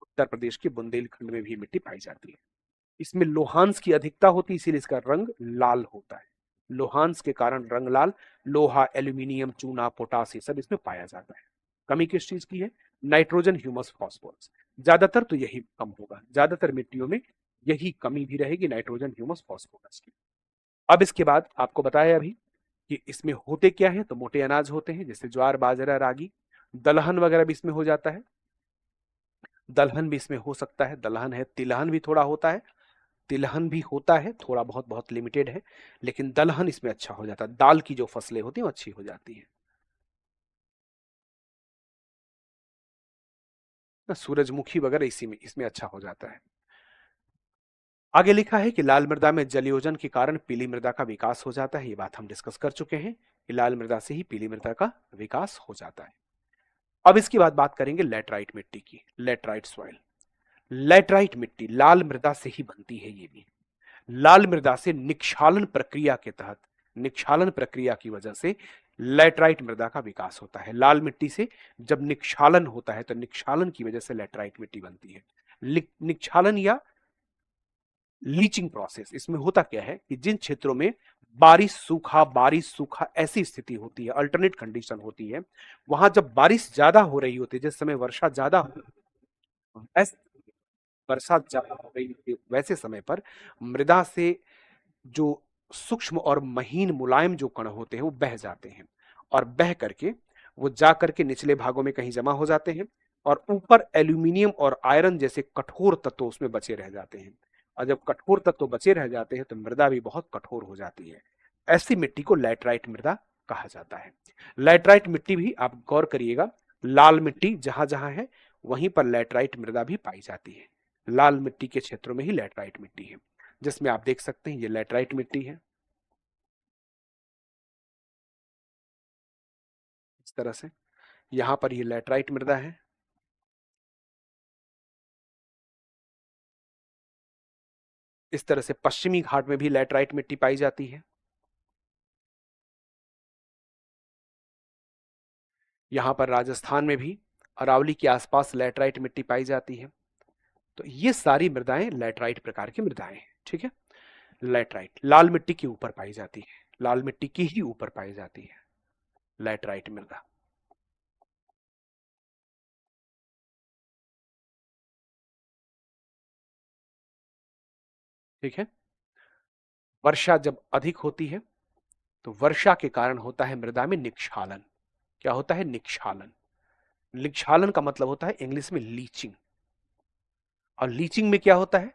उत्तर प्रदेश के बुंदेलखंड में भी ये मिट्टी पाई जाती है। इसमें लोहांस की अधिकता होती है, इसीलिए इसका रंग लाल होता है, लोहांस के कारण रंग लाल। लोहा, एल्यूमिनियम, चूना, पोटास, ये सब इसमें पाया जाता है। कमी किस चीज की है, नाइट्रोजन, ह्यूमस, फास्फोरस। ज्यादातर तो यही कम होगा, ज्यादातर मिट्टियों में यही कमी भी रहेगी, नाइट्रोजन, ह्यूमस, फास्फोरस की। अब इसके बाद आपको बताया अभी कि इसमें होते क्या है, तो मोटे अनाज होते हैं जैसे ज्वार, बाजरा, रागी, दलहन वगैरह भी इसमें हो जाता है, दलहन भी इसमें हो सकता है, दलहन है, तिलहन भी थोड़ा होता है, तिलहन भी होता है थोड़ा बहुत, बहुत लिमिटेड है, लेकिन दलहन इसमें अच्छा हो जाता है। दाल की जो फसलें होती हैं वो अच्छी हो जाती हैं ना, सूरजमुखी वगैरह इसी में, इसमें अच्छा हो जाता है। आगे लिखा है कि लाल मृदा में जलयोजन के कारण पीली मृदा का विकास हो जाता है। ये बात हम डिस्कस कर चुके हैं कि लाल मृदा से ही पीली मृदा का विकास हो जाता है। अब इसके बाद बात करेंगे लेटराइट मिट्टी की, लेटराइट सॉइल। लेटराइट मिट्टी लाल मृदा से ही बनती है, ये भी लाल मृदा से निक्षालन प्रक्रिया के तहत, निक्षालन प्रक्रिया की वजह से लेटराइट मृदा का विकास होता है। लाल मिट्टी से जब निक्षालन होता है तो निक्षालन की वजह से लेटराइट मिट्टी बनती है। निक्षालन या लीचिंग प्रोसेस, इसमें होता क्या है कि जिन क्षेत्रों में बारिश सूखा ऐसी स्थिति होती है, अल्टरनेट कंडीशन होती है, वहां जब बारिश ज्यादा हो रही होती है, जिस समय वर्षा ज्यादा बरसात ज्यादा हो रही होती है, वैसे समय पर मृदा से जो सूक्ष्म और महीन मुलायम जो कण होते हैं वो बह जाते हैं, और बह करके वो जा करके निचले भागों में कहीं जमा हो जाते हैं, और ऊपर एल्यूमिनियम और आयरन जैसे कठोर तत्व उसमें बचे रह जाते हैं। और जब कठोर तत्व बचे रह जाते हैं तो मृदा भी बहुत कठोर हो जाती है। ऐसी मिट्टी को लैटराइट मृदा कहा जाता है। लैटराइट मिट्टी भी आप गौर करिएगा, लाल मिट्टी जहां जहां है वहीं पर लैटराइट मृदा भी पाई जाती है। लाल मिट्टी के क्षेत्रों में ही लैटराइट मिट्टी है, जिसमें आप देख सकते हैं ये लैटराइट मिट्टी है, इस तरह से यहां पर ये लैटराइट मृदा है। इस तरह से पश्चिमी घाट में भी लैटराइट मिट्टी पाई जाती है। यहाँ पर राजस्थान में भी अरावली के आसपास लैटराइट मिट्टी पाई जाती है। तो ये सारी मृदाएं लैटराइट प्रकार की मृदाएं हैं। ठीक है, लैटराइट लाल मिट्टी के ऊपर पाई जाती है, लाल मिट्टी के ही ऊपर पाई जाती है लैटराइट मृदा। ठीक है, वर्षा जब अधिक होती है तो वर्षा के कारण होता है मृदा में निक्षालन। क्या होता है? निक्षालन। निक्षालन का मतलब होता है इंग्लिश में लीचिंग। और लीचिंग में क्या होता है?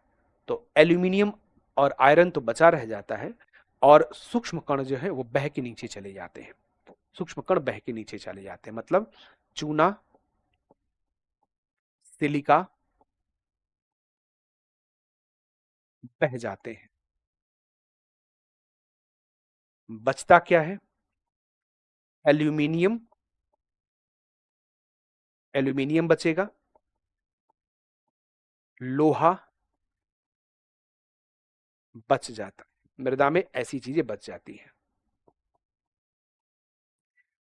तो एल्यूमिनियम और आयरन तो बचा रह जाता है और सूक्ष्म कण जो है वो बह के नीचे चले जाते हैं। सूक्ष्म कण बह के नीचे चले जाते हैं, मतलब चूना, सिलिका बह जाते हैं। बचता क्या है? एल्यूमिनियम, एल्यूमिनियम बचेगा, लोहा बच जाता है। मृदा में ऐसी चीजें बच जाती हैं।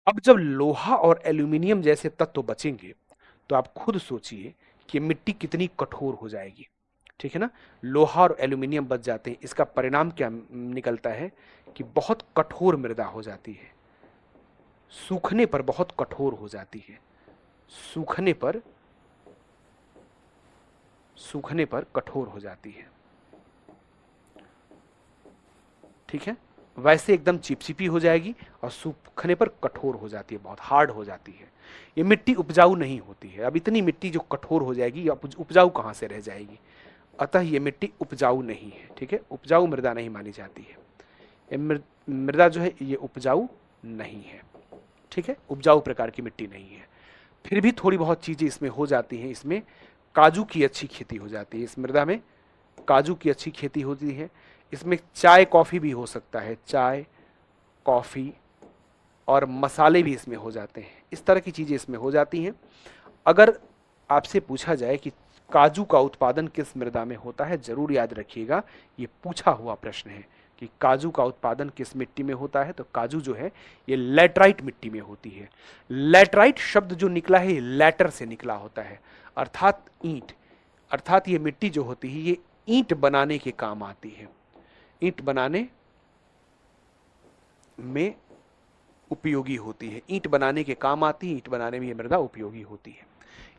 अब जब लोहा और एल्यूमिनियम जैसे तत्व बचेंगे तो आप खुद सोचिए कि मिट्टी कितनी कठोर हो जाएगी। ठीक है ना, लोहा और एल्यूमिनियम बच जाते हैं, इसका परिणाम क्या निकलता है कि बहुत कठोर मृदा हो जाती है, सूखने पर बहुत कठोर हो जाती है, सूखने पर कठोर हो जाती है। ठीक है, वैसे एकदम चिपचिपी हो जाएगी और सूखने पर कठोर हो जाती है, बहुत हार्ड हो जाती है। ये मिट्टी उपजाऊ नहीं होती है। अब इतनी मिट्टी जो कठोर हो जाएगी, उपजाऊ कहां से रह जाएगी? अतः ये मिट्टी उपजाऊ नहीं है। ठीक है, उपजाऊ मृदा नहीं मानी जाती है। ये मृदा जो है ये उपजाऊ नहीं है। ठीक है, उपजाऊ प्रकार की मिट्टी नहीं है। फिर भी थोड़ी बहुत चीजें इसमें हो जाती हैं। इसमें काजू की अच्छी खेती हो जाती है, इस मृदा में काजू की अच्छी खेती होती है। इसमें चाय कॉफी भी हो सकता है, चाय कॉफी और मसाले भी इसमें हो जाते हैं। इस तरह की चीजें इसमें हो जाती हैं। अगर आपसे पूछा जाए कि काजू का उत्पादन किस मृदा में होता है, जरूर याद रखिएगा, ये पूछा हुआ प्रश्न है कि काजू का उत्पादन किस मिट्टी में होता है। तो काजू जो है ये लैटराइट मिट्टी में होती है। लैटराइट शब्द जो निकला है ये लैटर से निकला होता है, अर्थात ईंट। अर्थात ये मिट्टी जो होती है ये ईंट बनाने के काम आती है, ईंट बनाने में उपयोगी होती है, ईंट बनाने के काम आती है, ईंट बनाने में ये मृदा उपयोगी होती है,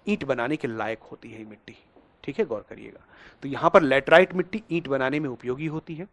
ईंट बनाने के लायक होती है ये मिट्टी। ठीक है, गौर करिएगा। तो यहां पर लैटराइट मिट्टी ईंट बनाने में उपयोगी होती है।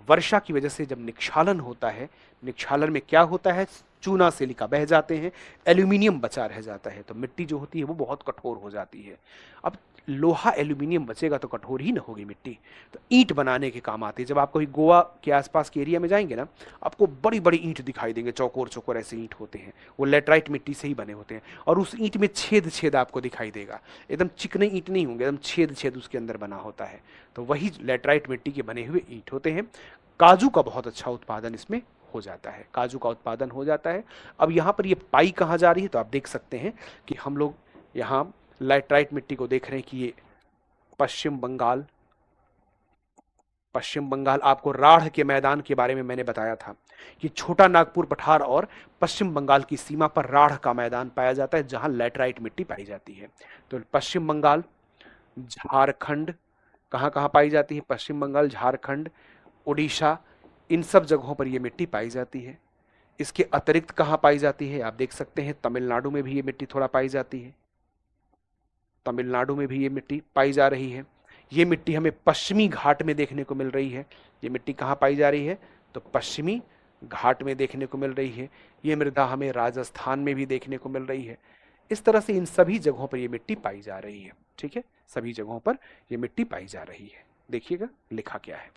वर्षा की वजह से जब निक्षालन होता है, निक्षालन में क्या होता है? चूना सिलिका बह जाते हैं, एल्यूमिनियम बचा रह जाता है, तो मिट्टी जो होती है वो बहुत कठोर हो जाती है। अब लोहा एल्यूमिनियम बचेगा तो कठोर ही ना होगी मिट्टी, तो ईंट बनाने के काम आती है। जब आप कभी गोवा के आसपास के एरिया में जाएंगे ना, आपको बड़ी बड़ी ईंट दिखाई देंगे, चौकोर चौकोर ऐसे ईंट होते हैं, वो लेटराइट मिट्टी से ही बने होते हैं। और उस ईंट में छेद छेद आपको दिखाई देगा, एकदम चिकने ईंट नहीं होंगे, एकदम छेद छेद उसके अंदर बना होता है, तो वही लेटराइट मिट्टी के बने हुए ईंट होते हैं। काजू का बहुत अच्छा उत्पादन इसमें हो जाता है, काजू का उत्पादन हो जाता है। अब यहाँ पर ये पाई कहाँ जा रही है? तो आप देख सकते हैं कि हम लोग यहाँ लैटराइट मिट्टी को देख रहे हैं कि ये पश्चिम बंगाल, पश्चिम बंगाल, आपको राढ़ के मैदान के बारे में मैंने बताया था कि छोटा नागपुर पठार और पश्चिम बंगाल की सीमा पर राढ़ का मैदान पाया जाता है जहां लैटराइट मिट्टी पाई जाती है। तो पश्चिम बंगाल, झारखंड, कहाँ कहाँ पाई जाती है? पश्चिम बंगाल, झारखंड, उड़ीसा, इन सब जगहों पर यह मिट्टी पाई जाती है। इसके अतिरिक्त कहाँ पाई जाती है? आप देख सकते हैं तमिलनाडु में भी ये मिट्टी थोड़ा पाई जाती है, तमिलनाडु में भी ये मिट्टी पाई जा रही है। ये मिट्टी हमें पश्चिमी घाट में देखने को मिल रही है। ये मिट्टी कहाँ पाई जा रही है? तो पश्चिमी घाट में देखने को मिल रही है। ये मृदा हमें राजस्थान में भी देखने को मिल रही है। इस तरह से इन सभी जगहों पर ये मिट्टी पाई जा रही है। ठीक है, सभी जगहों पर ये मिट्टी पाई जा रही है। देखिएगा लिखा क्या है,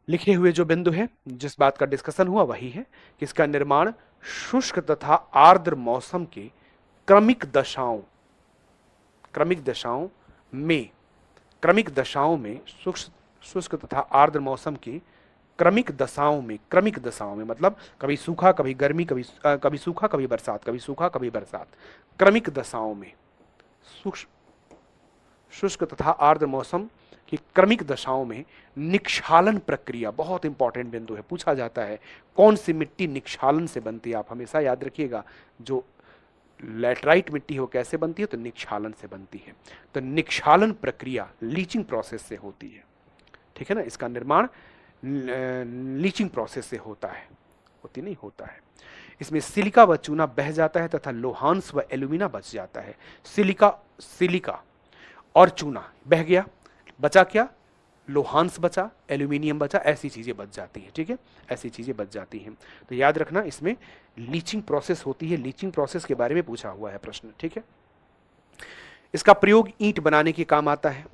लिखे हुए जो बिंदु है, जिस बात का डिस्कशन हुआ वही है कि इसका निर्माण शुष्क तथा आर्द्र मौसम के क्रमिक दशाओं क्रमिक दशाओं में क्रमिक दशाओं में शुष्क तथा आर्द्र मौसम की क्रमिक दशाओं में मतलब कभी सूखा कभी गर्मी, कभी सूखा कभी बरसात, कभी सूखा कभी बरसात, क्रमिक दशाओं में, शुष्क तथा आर्द्र मौसम की क्रमिक दशाओं में निक्षालन प्रक्रिया, बहुत इंपॉर्टेंट बिंदु है, पूछा जाता है कौन सी मिट्टी निक्षालन से बनती है। आप हमेशा याद रखिएगा, जो लैटराइट मिट्टी हो कैसे बनती है, तो निक्षालन से बनती है। तो निक्षालन प्रक्रिया लीचिंग प्रोसेस से होती है, ठीक है ना। इसका निर्माण लीचिंग प्रोसेस से होता है, होती नहीं, होता है। इसमें सिलिका व चूना बह जाता है तथा लोहांश व एल्यूमिना बच जाता है। सिलिका और चूना बह गया, बचा क्या, लोहांश बचा, एल्यूमिनियम बचा, ऐसी चीजें बच जाती हैं, ठीक है, ऐसी चीजें बच जाती हैं। तो याद रखना इसमें लीचिंग प्रोसेस होती है, लीचिंग प्रोसेस के बारे में पूछा हुआ है प्रश्न, ठीक है। इसका प्रयोग ईंट बनाने के काम आता है,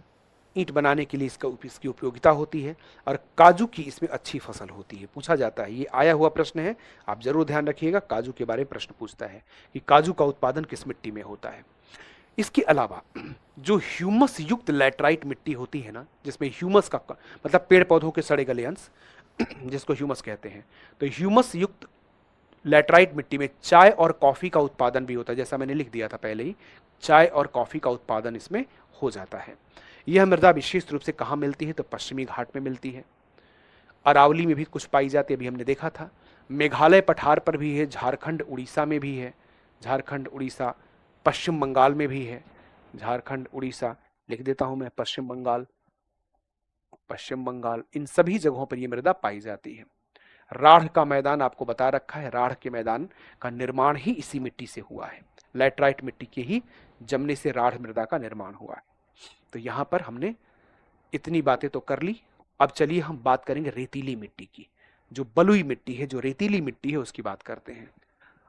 ईंट बनाने के लिए इसकी उपयोगिता होती है। और काजू की इसमें अच्छी फसल होती है, पूछा जाता है, ये आया हुआ प्रश्न है, आप जरूर ध्यान रखिएगा, काजू के बारे में प्रश्न पूछता है कि काजू का उत्पादन किस मिट्टी में होता है। इसके अलावा जो ह्यूमस युक्त लैटराइट मिट्टी होती है ना, जिसमें ह्यूमस का मतलब पेड़ पौधों के सड़े गले अंश जिसको ह्यूमस कहते हैं, तो ह्यूमस युक्त लैटराइट मिट्टी में चाय और कॉफी का उत्पादन भी होता है, जैसा मैंने लिख दिया था पहले ही, चाय और कॉफी का उत्पादन इसमें हो जाता है। यह मृदा विशेष रूप से कहाँ मिलती है, तो पश्चिमी घाट में मिलती है, अरावली में भी कुछ पाई जाती है, अभी हमने देखा था, मेघालय पठार पर भी है, झारखंड उड़ीसा में भी है, झारखंड उड़ीसा, पश्चिम बंगाल में भी है, झारखंड उड़ीसा लिख देता हूं मैं, पश्चिम बंगाल, पश्चिम बंगाल, इन सभी जगहों पर यह मृदा पाई जाती है। राढ़ का मैदान आपको बता रखा है, राढ़ के मैदान का निर्माण ही इसी मिट्टी से हुआ है, लैटराइट मिट्टी के ही जमने से राढ़ मृदा का निर्माण हुआ है। तो यहां पर हमने इतनी बातें तो कर ली। अब चलिए हम बात करेंगे रेतीली मिट्टी की, जो बलुई मिट्टी है, जो रेतीली मिट्टी है, उसकी बात करते हैं।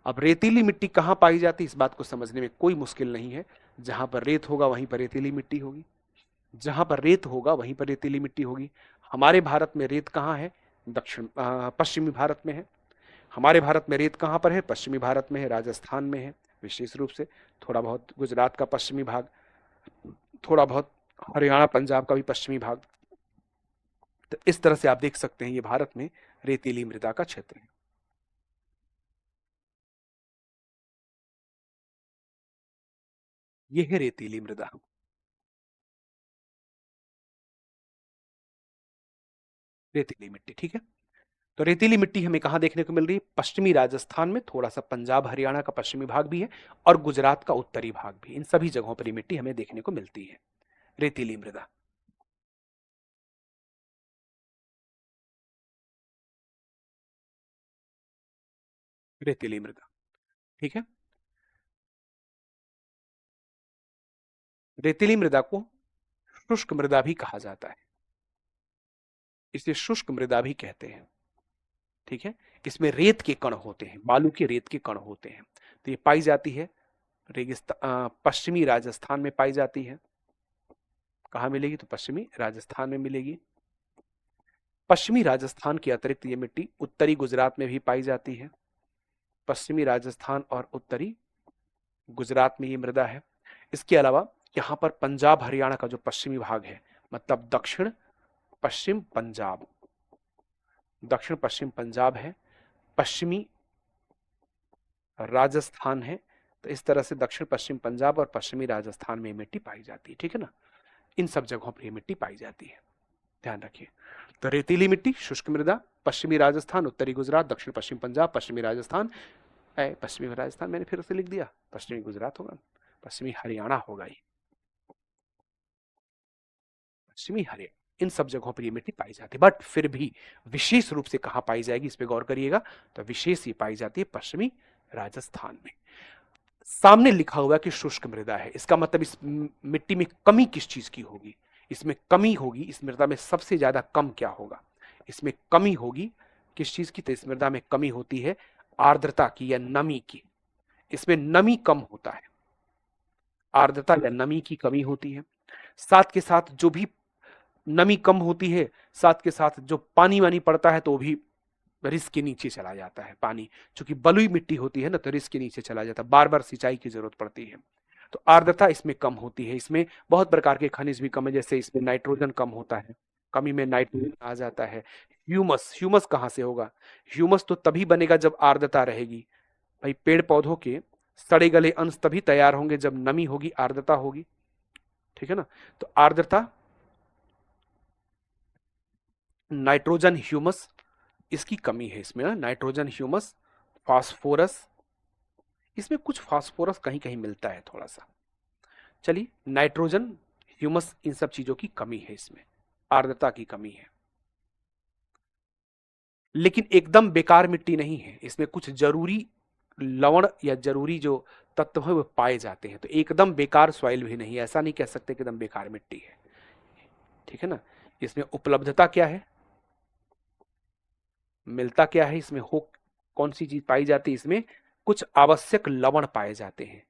अब रेतीली मिट्टी कहां पाई जाती है, इस बात को समझने में कोई मुश्किल नहीं है, जहां पर रेत होगा वहीं पर रेतीली मिट्टी होगी, जहां पर रेत होगा वहीं पर रेतीली मिट्टी होगी। हमारे भारत में रेत कहाँ है, पश्चिमी भारत में है। हमारे भारत में रेत कहाँ पर है, पश्चिमी भारत में है, राजस्थान में है विशेष रूप से, थोड़ा बहुत गुजरात का पश्चिमी भाग, थोड़ा बहुत हरियाणा पंजाब का भी पश्चिमी भाग। तो इस तरह से आप देख सकते हैं ये भारत में रेतीली मृदा का क्षेत्र है। ये है रेतीली मृदा, रेतीली मिट्टी, ठीक है। तो रेतीली मिट्टी हमें कहां देखने को मिल रही है, पश्चिमी राजस्थान में, थोड़ा सा पंजाब हरियाणा का पश्चिमी भाग भी है, और गुजरात का उत्तरी भाग भी, इन सभी जगहों पर ये मिट्टी हमें देखने को मिलती है, रेतीली मृदा, रेतीली मृदा, ठीक है। रेतीली मृदा को शुष्क मृदा भी कहा जाता है, इसे शुष्क मृदा भी कहते हैं, ठीक है। इसमें रेत के कण होते हैं, बालू के रेत के कण होते हैं। तो ये पाई जाती है रेगिस्तान, पश्चिमी राजस्थान में पाई जाती है। कहाँ मिलेगी, तो पश्चिमी राजस्थान में मिलेगी। पश्चिमी राजस्थान के अतिरिक्त ये मिट्टी उत्तरी गुजरात में भी पाई जाती है, पश्चिमी राजस्थान और उत्तरी गुजरात में ये मृदा है। इसके अलावा यहाँ पर पंजाब हरियाणा का जो पश्चिमी भाग है, मतलब दक्षिण पश्चिम पंजाब, दक्षिण पश्चिम पंजाब है, पश्चिमी राजस्थान है। तो इस तरह से दक्षिण पश्चिम पंजाब और पश्चिमी राजस्थान में मिट्टी पाई जाती है, ठीक है ना। इन सब जगहों पर ये मिट्टी पाई जाती है, ध्यान रखिए। तो रेतीली मिट्टी, शुष्क मृदा, पश्चिमी राजस्थान, उत्तरी गुजरात, दक्षिण पश्चिम पंजाब, पश्चिमी राजस्थान, पश्चिमी राजस्थान मैंने फिर से लिख दिया, पश्चिमी गुजरात होगा, पश्चिमी हरियाणा होगा, ये पश्चिमी हरियाणा, इन सब जगहों पर ये मिट्टी पाई जाती है। बट फिर भी विशेष रूप से कहां पाई जाएगी, इस पे गौर करिएगा, तो विशेष ये पाई जाती है पश्चिमी राजस्थान में। सामने लिखा हुआ है कि शुष्क मृदा है, इसका मतलब इस मिट्टी में कमी किस चीज की होगी, इसमें कमी होगी, इस मृदा में सबसे ज्यादा कम क्या होगा, इसमें कमी होगी किस चीज की, तो इस मृदा में कमी होती है आर्द्रता की या नमी की, इसमें नमी कम होता है, आर्द्रता या नमी की कमी होती है। साथ के साथ जो भी नमी कम होती है, साथ के साथ जो पानी वानी पड़ता है तो वो भी रिस के नीचे चला जाता है पानी, क्योंकि बलुई मिट्टी होती है ना, तो रिस के नीचे चला जाता है, बार बार सिंचाई की जरूरत पड़ती है। तो आर्द्रता इसमें कम होती है, इसमें बहुत प्रकार के खनिज भी कम है, जैसे इसमें नाइट्रोजन कम होता है, कमी में नाइट्रोजन आ जाता है। ह्यूमस, ह्यूमस कहाँ से होगा, ह्यूमस तो तभी बनेगा जब आर्द्रता रहेगी। भाई पेड़ पौधों के सड़े गले अंश तभी तैयार होंगे जब नमी होगी, आर्द्रता होगी, ठीक है ना। तो आर्द्रता, नाइट्रोजन, ह्यूमस, इसकी कमी है इसमें ना, नाइट्रोजन, ह्यूमस, फास्फोरस, इसमें कुछ फास्फोरस कहीं कहीं मिलता है थोड़ा सा। चलिए, नाइट्रोजन, ह्यूमस, इन सब चीजों की कमी है इसमें, आर्द्रता की कमी है। लेकिन एकदम बेकार मिट्टी नहीं है, इसमें कुछ जरूरी लवण या जरूरी जो तत्व है वो पाए जाते हैं। तो एकदम बेकार सॉइल भी नहीं है, ऐसा नहीं कह सकते कि एकदम बेकार मिट्टी है। ठीक है ना। इसमें उपलब्धता क्या है, मिलता क्या है इसमें, हो कौन सी चीज पाई जाती है इसमें, कुछ आवश्यक लवण पाए जाते हैं,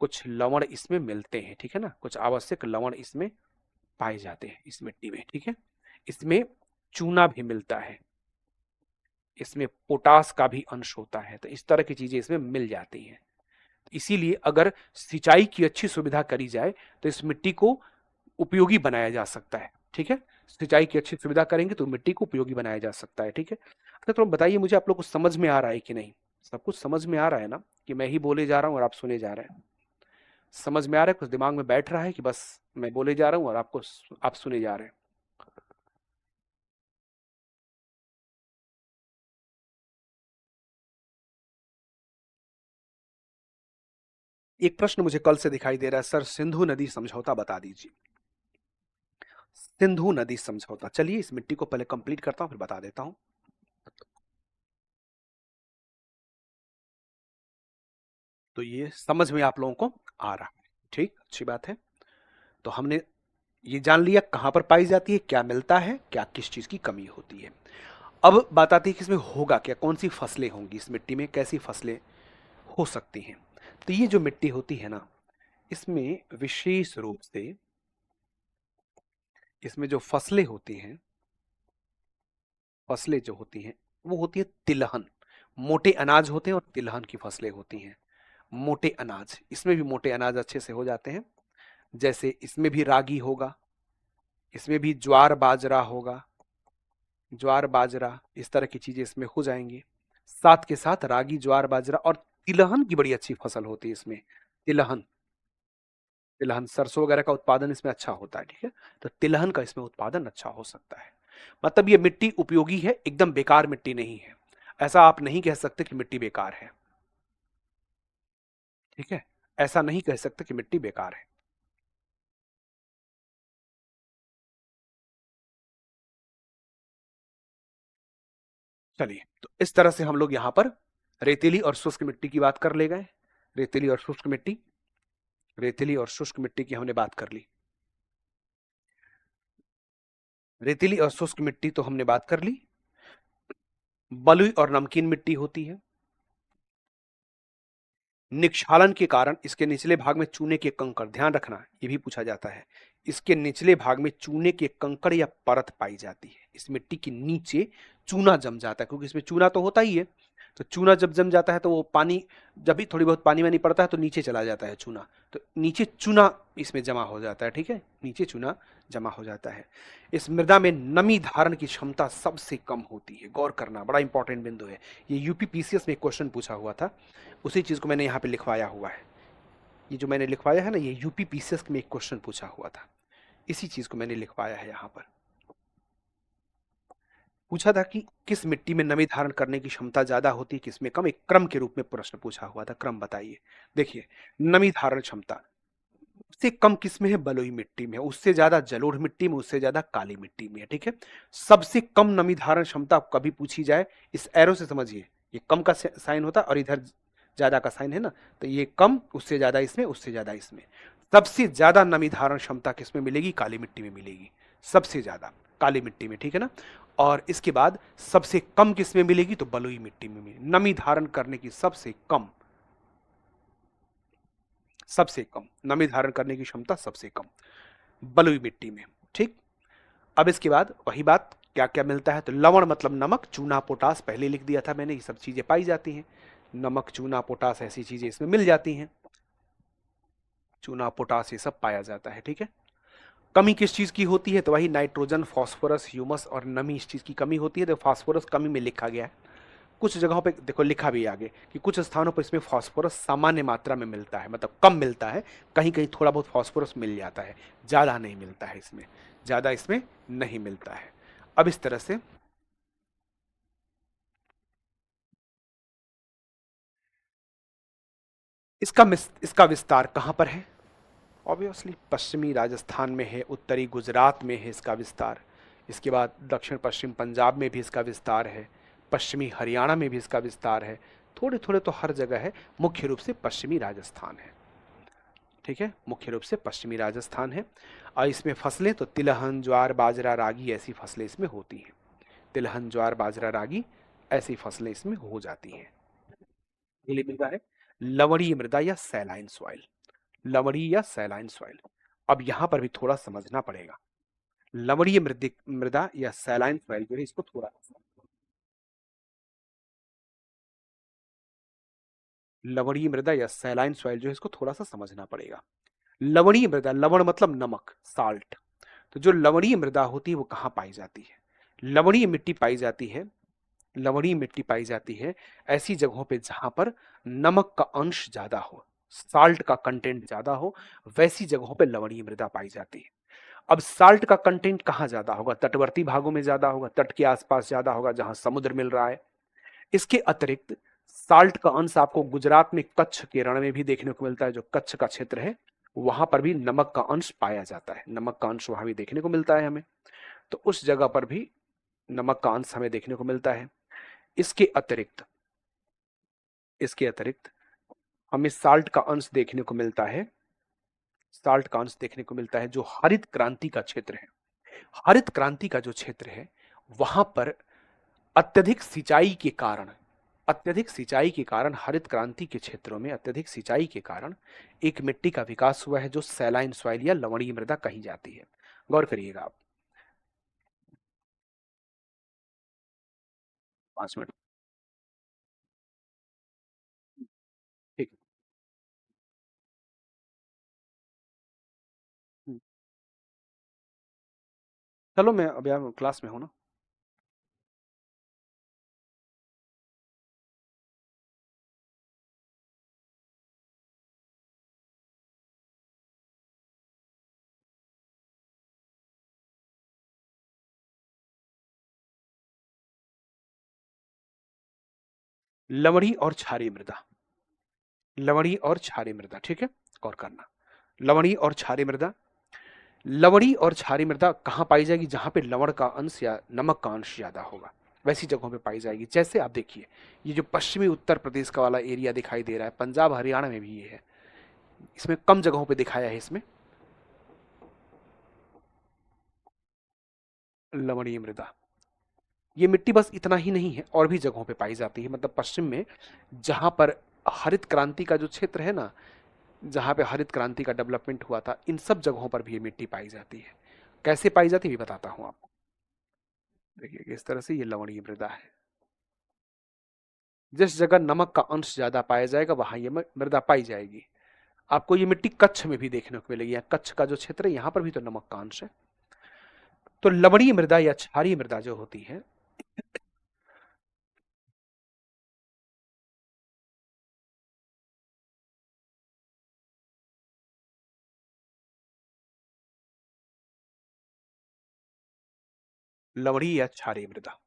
कुछ लवण इसमें मिलते हैं। ठीक है ना, कुछ आवश्यक लवण इसमें पाए जाते हैं इस मिट्टी में। ठीक है, इसमें चूना भी मिलता है, इसमें पोटास का भी अंश होता है। तो इस तरह की चीजें इसमें मिल जाती हैं। इसीलिए अगर सिंचाई की अच्छी सुविधा करी जाए तो इस मिट्टी को उपयोगी बनाया जा सकता है। ठीक है, सिंचाई की अच्छी सुविधा करेंगे तो मिट्टी को उपयोगी बनाया जा सकता है। ठीक है, तो बताइए मुझे, आप लोग को समझ में आ रहा है कि नहीं? सब कुछ समझ में आ रहा है ना, कि मैं ही बोले जा रहा हूं और आप सुने जा रहे हैं? समझ में आ रहा है, कुछ दिमाग में बैठ रहा है, कि बस मैं बोले जा रहा हूं और आप सुने जा रहे हैं? एक प्रश्न मुझे कल से दिखाई दे रहा है, सर सिंधु नदी समझौता बता दीजिए। सिंधु नदी समझौता, चलिए इस मिट्टी को पहले कंप्लीट करता हूं फिर बता देता हूं। तो ये समझ में आप लोगों को आ रहा है, ठीक, अच्छी बात है। तो हमने ये जान लिया कहां पर पाई जाती है, क्या मिलता है, क्या किस चीज की कमी होती है। अब बात आती है कि इसमें होगा क्या, कौन सी फसलें होंगी इस मिट्टी में, कैसी फसलें हो सकती हैं। तो ये जो मिट्टी होती है ना, इसमें विशेष रूप से इसमें जो फसलें होती हैं, फसलें जो होती हैं वो होती है तिलहन। मोटे अनाज होते हैं और तिलहन की फसलें होती हैं। मोटे अनाज, इसमें भी मोटे अनाज अच्छे से हो जाते हैं। जैसे इसमें भी रागी होगा, इसमें भी ज्वार बाजरा होगा, ज्वार बाजरा इस तरह की चीजें इसमें हो जाएंगी। साथ के साथ रागी ज्वार बाजरा और तिलहन की बड़ी अच्छी फसल होती है इसमें। तिलहन, तिलहन सरसों वगैरह का उत्पादन इसमें अच्छा होता है। ठीक है, तो तिलहन का इसमें उत्पादन अच्छा हो सकता है। मतलब ये मिट्टी उपयोगी है, एकदम बेकार मिट्टी नहीं है। ऐसा आप नहीं कह सकते कि मिट्टी बेकार है। ठीक है, ऐसा नहीं कह सकते कि मिट्टी बेकार है। चलिए, तो इस तरह से हम लोग यहां पर रेतीली और शुष्क मिट्टी की बात कर ले गए। रेतीली और शुष्क मिट्टी, रेतीली और शुष्क मिट्टी की हमने बात कर ली। रेतीली और शुष्क मिट्टी तो हमने बात कर ली। बलुई और नमकीन मिट्टी होती है। निक्षालन के कारण इसके निचले भाग में चूने के कंकड़, ध्यान रखना ये भी पूछा जाता है, इसके निचले भाग में चूने के कंकड़ या परत पाई जाती है। इस मिट्टी के नीचे चूना जम जाता है, क्योंकि इसमें चूना तो होता ही है। तो चूना जब जम जाता है तो वो पानी, जब भी थोड़ी बहुत पानी में नहीं पड़ता है तो नीचे चला जाता है चूना, तो नीचे चूना इसमें जमा हो जाता है। ठीक है, नीचे चूना जमा हो जाता है। इस मृदा में नमी धारण की क्षमता सबसे कम होती है, गौर करना बड़ा इंपॉर्टेंट बिंदु है। ये यूपी पीसीएस में एक क्वेश्चन पूछा हुआ था, उसी चीज को मैंने यहाँ पे लिखवाया हुआ है। ये जो मैंने लिखवाया है ना, ये यूपी पीसीएस में एक क्वेश्चन पूछा हुआ था, इसी चीज को मैंने लिखवाया है यहाँ पर। पूछा था कि किस मिट्टी में नमी धारण करने की क्षमता ज्यादा होती है, किसमें कम, एक क्रम के रूप में प्रश्न पूछा हुआ था, क्रम बताइए। देखिए, नमी धारण क्षमता उससे कम किसमें है, बलुई मिट्टी में, उससे ज्यादा जलोढ़ मिट्टी में, उससे ज्यादा काली मिट्टी में है। ठीक है, सबसे कम नमी धारण क्षमता कभी पूछी जाए, इस एरो से समझिए, ये कम का साइन होता है और इधर ज्यादा का साइन है ना, तो ये कम, उससे ज्यादा इसमें, उससे ज्यादा इसमें। सबसे ज्यादा नमी धारण क्षमता किसमें मिलेगी, काली मिट्टी में मिलेगी, सबसे ज्यादा काली मिट्टी में। ठीक है ना, और इसके बाद सबसे कम किसमें मिलेगी, तो बलुई मिट्टी में मिलेगी। नमी धारण करने की सबसे कम, सबसे कम नमी धारण करने की क्षमता सबसे कम बलुई मिट्टी में। ठीक, अब इसके बाद वही बात, क्या क्या मिलता है, तो लवण मतलब नमक, चूना पोटास पहले लिख दिया था मैंने, ये सब चीजें पाई जाती हैं। नमक चूना पोटास ऐसी चीजें इसमें मिल जाती हैं, चूना पोटास ये सब पाया जाता है। ठीक है, कमी किस चीज की होती है, तो वही नाइट्रोजन फास्फोरस ह्यूमस और नमी, इस चीज की कमी होती है। तो फास्फोरस कमी में लिखा गया है, कुछ जगहों पे देखो लिखा भी आगे कि कुछ स्थानों पर इसमें फास्फोरस सामान्य मात्रा में मिलता है, मतलब कम मिलता है, कहीं कहीं थोड़ा बहुत फास्फोरस मिल जाता है, ज्यादा नहीं मिलता है इसमें, ज्यादा इसमें नहीं मिलता है। अब इस तरह से इसका विस्तार कहां पर है? ऑब्वियसली पश्चिमी राजस्थान में है, उत्तरी गुजरात में है इसका विस्तार। इसके बाद दक्षिण पश्चिम पंजाब में भी इसका विस्तार है, पश्चिमी हरियाणा में भी इसका विस्तार है, थोड़े थोड़े तो हर जगह है, मुख्य रूप से पश्चिमी राजस्थान है। ठीक है, मुख्य रूप से पश्चिमी राजस्थान है। और इसमें फसलें तो तिलहन, ज्वार, बाजरा, रागी ऐसी फसलें इसमें होती हैं। तिलहन, ज्वार, बाजरा, रागी ऐसी फसलें इसमें हो जाती हैं। अगली मृदा है लवणीय मृदा या सैलाइन सॉइल। लवणीय या सैलाइन सॉइल, अब यहां पर भी थोड़ा समझना पड़ेगा। लवणीय मृदा या सैलाइन सॉइल जो है इसको थोड़ा, लवणीय मृदा या सैलाइन सॉइल जो है इसको थोड़ा सा समझना पड़ेगा। लवणीय मृदा, लवण मतलब नमक, साल्ट। तो जो लवणीय मृदा होती है वो कहाँ पाई जाती है? लवणीय मिट्टी पाई जाती है, लवणीय मिट्टी पाई जाती है ऐसी जगहों पे जहां पर नमक का अंश ज्यादा हो, साल्ट का कंटेंट ज्यादा हो, वैसी जगहों पे लवणीय मृदा पाई जाती है। अब साल्ट का कंटेंट कहाँ ज्यादा होगा? तटवर्ती भागों में ज्यादा होगा, तट के आसपास ज्यादा होगा जहां समुद्र मिल रहा है। इसके अतिरिक्त साल्ट का अंश आपको गुजरात में कच्छ के रण में भी देखने को मिलता है। जो कच्छ का क्षेत्र है वहां पर भी नमक का अंश पाया जाता है, नमक का अंश वहां भी देखने को मिलता है हमें। तो उस जगह पर भी नमक का अंश हमें देखने को मिलता है। इसके अतिरिक्त, इसके अतिरिक्त हमें साल्ट का अंश देखने को मिलता है, साल्ट का अंश देखने को मिलता है जो हरित क्रांति का क्षेत्र है। हरित क्रांति का जो क्षेत्र है वहां पर अत्यधिक सिंचाई के कारण, अत्यधिक सिंचाई के कारण, हरित क्रांति के क्षेत्रों में अत्यधिक सिंचाई के कारण एक मिट्टी का विकास हुआ है जो सैलाइन सॉइल या लवणीय मृदा कही जाती है। गौर करिएगा आप। 5 मिनट। ठीक है। चलो मैं अभी क्लास में हूँ ना। लवणी और क्षारीय मृदा, लवणी और क्षारीय मृदा, ठीक है, गौर करना। लवणी और क्षारीय मृदा, लवणी और क्षारीय मृदा कहाँ पाई जाएगी? जहां पे लवण का अंश या नमक का अंश ज्यादा होगा वैसी जगहों पे पाई जाएगी। जैसे आप देखिए, ये जो पश्चिमी उत्तर प्रदेश का वाला एरिया दिखाई दे रहा है, पंजाब हरियाणा में भी ये है, इसमें कम जगहों पे दिखाया है इसमें लवणीय मृदा। ये मिट्टी बस इतना ही नहीं है, और भी जगहों पे पाई जाती है। मतलब पश्चिम में जहां पर हरित क्रांति का जो क्षेत्र है ना, जहां पे हरित क्रांति का डेवलपमेंट हुआ था, इन सब जगहों पर भी ये मिट्टी पाई जाती है। कैसे पाई जाती है ये बताता हूं आपको। देखिए इस तरह से ये लवणीय मृदा है। जिस जगह नमक का अंश ज्यादा पाया जाएगा वहां ये मृदा पाई जाएगी। आपको ये मिट्टी कच्छ में भी देखने को मिलेगी। कच्छ का जो क्षेत्र है यहां पर भी तो नमक का अंश है। तो लवणीय मृदा या क्षारीय मृदा जो होती है, लवणीय या क्षारीय मृदा,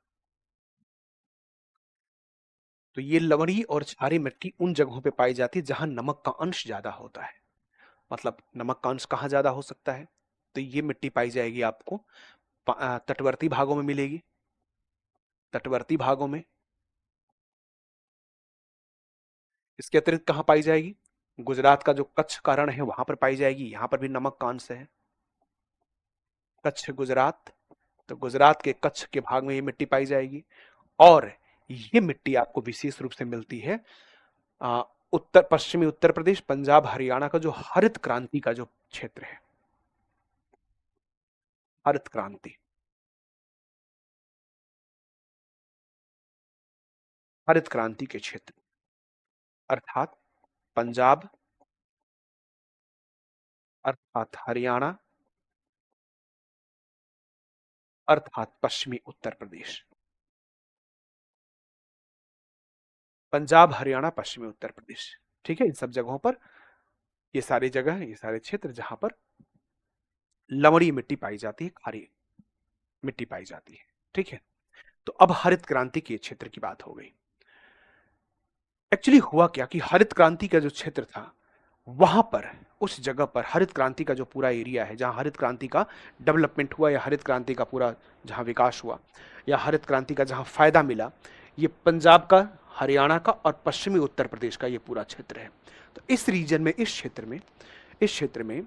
तो ये लवणीय और क्षारीय मिट्टी उन जगहों पे पाई जाती है जहां नमक का अंश ज्यादा होता है। मतलब नमक का अंश कहाँ ज्यादा हो सकता है? तो ये मिट्टी पाई जाएगी आपको तटवर्ती भागों में मिलेगी, तटवर्ती भागों में। इसके अतिरिक्त कहाँ पाई जाएगी? गुजरात का जो कच्छ का रण है वहां पर पाई जाएगी, यहां पर भी नमक का अंश है। कच्छ गुजरात, तो गुजरात के कच्छ के भाग में ये मिट्टी पाई जाएगी। और ये मिट्टी आपको विशेष रूप से मिलती है आ, उत्तर पश्चिमी उत्तर प्रदेश, पंजाब, हरियाणा का जो हरित क्रांति का जो क्षेत्र है, हरित क्रांति, हरित क्रांति के क्षेत्र, अर्थात पंजाब, अर्थात हरियाणा, अर्थात पश्चिमी उत्तर प्रदेश। पंजाब, हरियाणा, पश्चिमी उत्तर प्रदेश, ठीक है। इन सब जगहों पर ये सारी जगह, ये सारे क्षेत्र जहां पर लवणीय मिट्टी पाई जाती है, खारी मिट्टी पाई जाती है, ठीक है। तो अब हरित क्रांति के क्षेत्र की बात हो गई। एक्चुअली हुआ क्या कि हरित क्रांति का जो क्षेत्र था, वहां पर, उस जगह पर हरित क्रांति का जो पूरा एरिया है, जहां हरित क्रांति का डेवलपमेंट हुआ या हरित क्रांति का पूरा जहां विकास हुआ या हरित क्रांति का जहां फायदा मिला, ये पंजाब का, हरियाणा का और पश्चिमी उत्तर प्रदेश का ये पूरा क्षेत्र है। तो इस रीजन में, इस क्षेत्र में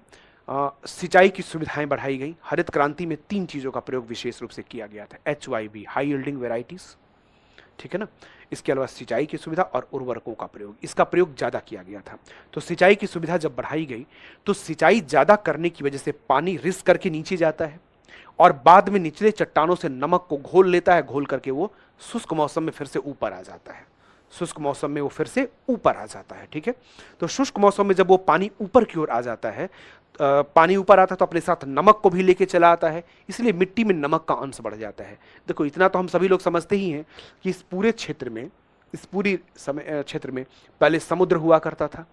सिंचाई की सुविधाएं बढ़ाई गई। हरित क्रांति में 3 चीजों का प्रयोग विशेष रूप से किया गया था। HYV, हाई यील्डिंग वेराइटीज, ठीक है ना। इसके अलावा सिंचाई की सुविधा और उर्वरकों का प्रयोग, इसका प्रयोग ज्यादा किया गया था। तो सिंचाई की सुविधा जब बढ़ाई गई तो सिंचाई ज्यादा करने की वजह से पानी रिस करके नीचे जाता है और बाद में निचले चट्टानों से नमक को घोल लेता है, घोल करके वो शुष्क मौसम में फिर से ऊपर आ जाता है। शुष्क मौसम में वो फिर से ऊपर आ जाता है, ठीक है। तो शुष्क मौसम में जब वो पानी ऊपर की ओर आ जाता है, पानी ऊपर आता है तो अपने साथ नमक को भी लेके चला आता है, इसलिए मिट्टी में नमक का अंश बढ़ जाता है। देखो, इतना तो हम सभी लोग समझते ही हैं कि इस पूरे क्षेत्र में, इस पूरी समय क्षेत्र में पहले समुद्र हुआ करता था।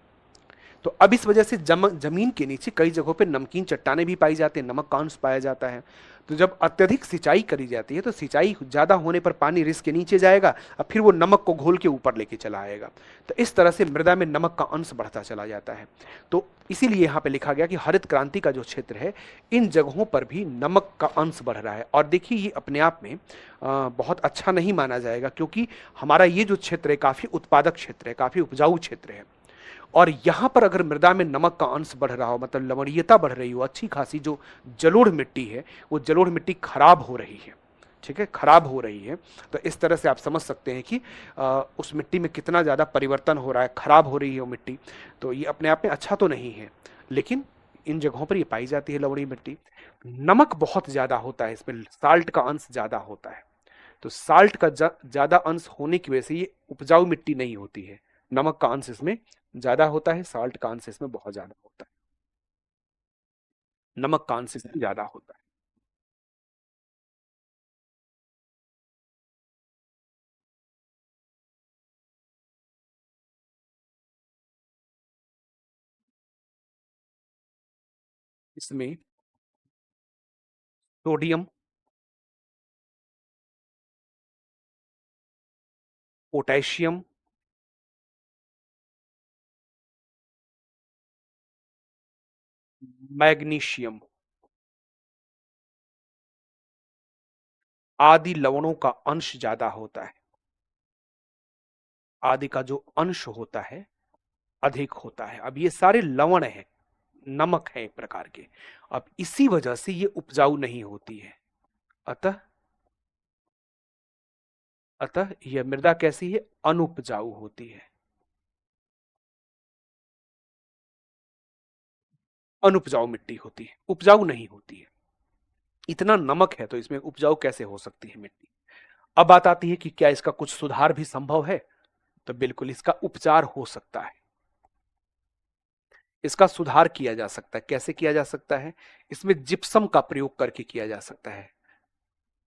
तो अब इस वजह से जमीन के नीचे कई जगहों पे नमकीन चट्टानें भी पाई जाती हैं, नमक का अंश पाया जाता है। तो जब अत्यधिक सिंचाई करी जाती है तो सिंचाई ज्यादा होने पर पानी रिस के नीचे जाएगा और फिर वो नमक को घोल के ऊपर लेके चला आएगा। तो इस तरह से मृदा में नमक का अंश बढ़ता चला जाता है। तो इसीलिए यहाँ पे लिखा गया कि हरित क्रांति का जो क्षेत्र है, इन जगहों पर भी नमक का अंश बढ़ रहा है। और देखिए, ये अपने आप में बहुत अच्छा नहीं माना जाएगा, क्योंकि हमारा ये जो क्षेत्र है काफी उत्पादक क्षेत्र है, काफी उपजाऊ क्षेत्र है। और यहां पर अगर मृदा में नमक का अंश बढ़ रहा हो, मतलब लवणीयता बढ़ रही हो, अच्छी खासी जो जलोढ़ मिट्टी है, वो जलोढ़ मिट्टी खराब हो रही है, ठीक है, खराब हो रही है। तो इस तरह से आप समझ सकते हैं कि उस मिट्टी में कितना ज्यादा परिवर्तन हो रहा है, खराब हो रही है वो मिट्टी। तो ये अपने आप में अच्छा तो नहीं है, लेकिन इन जगहों पर ये पाई जाती है लवणीय मिट्टी। नमक बहुत ज्यादा होता है इसमें, साल्ट का अंश ज्यादा होता है। तो साल्ट का ज्यादा अंश होने की वजह से ये उपजाऊ मिट्टी नहीं होती है। नमक का अंश इसमें ज्यादा होता है, साल्ट का अंश इसमें बहुत ज्यादा होता है, नमक का अंश इसमें ज्यादा होता है। इसमें सोडियम, पोटेशियम, मैग्नीशियम आदि लवणों का अंश ज्यादा होता है। आदि का जो अंश होता है अधिक होता है। अब ये सारे लवण हैं, नमक है एक प्रकार के। अब इसी वजह से ये उपजाऊ नहीं होती है। अतः अतः यह मृदा कैसी है? अनुपजाऊ होती है। अनुपजाऊ मिट्टी होती है, उपजाऊ नहीं होती है। इतना नमक है तो इसमें उपजाऊ कैसे हो सकती है मिट्टी? अब बात आती है कि क्या इसका कुछ सुधार भी संभव है? तो बिल्कुल इसका उपचार हो सकता है, इसका सुधार किया जा सकता है। कैसे किया जा सकता है? इसमें जिप्सम का प्रयोग करके किया जा सकता है।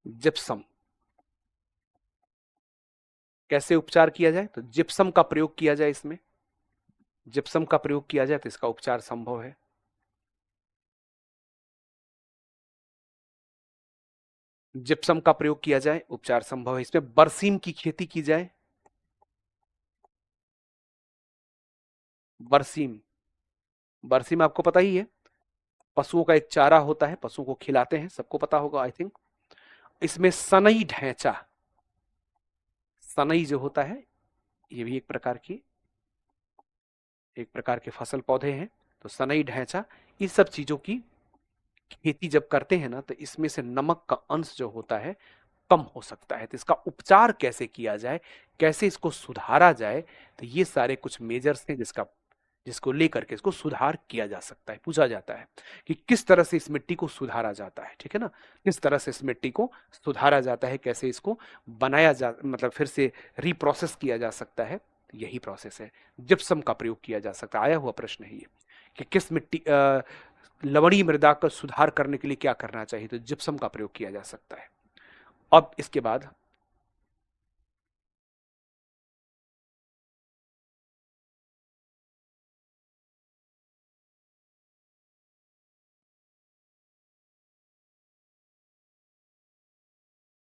जिप्सम कैसे उपचार किया जाए? तो जिप्सम का प्रयोग किया जाए, इसमें जिप्सम का प्रयोग किया जाए तो इसका उपचार संभव है। जिप्सम का प्रयोग किया जाए, उपचार संभव है। इसमें बरसीम की खेती की जाए, बरसीम, बरसीम आपको पता ही है, पशुओं का एक चारा होता है, पशुओं को खिलाते हैं, सबको पता होगा आई थिंक। इसमें सनई ढैंचा, सनई जो होता है ये भी एक प्रकार के फसल पौधे हैं। तो सनई ढैंचा, इन सब चीजों की खेती जब करते हैं ना, तो इसमें से नमक का अंश जो होता है कम हो सकता है। तो इसका उपचार कैसे किया जाए, कैसे इसको सुधारा जाए, तो ये सारे कुछ मेजर्स हैं जिसको लेकर के इसको सुधार किया जा सकता है। पूछा जाता है कि किस तरह से इस मिट्टी को सुधारा जाता है, ठीक है ना, किस तरह से इस मिट्टी को सुधारा जाता है, कैसे इसको बनाया जा, मतलब फिर से रिप्रोसेस किया जा सकता है। तो यही प्रोसेस है, जिप्सम का प्रयोग किया जा सकता है। आया हुआ प्रश्न है ये कि किस मिट्टी लवणीय मृदा का सुधार करने के लिए क्या करना चाहिए, तो जिप्सम का प्रयोग किया जा सकता है। अब इसके बाद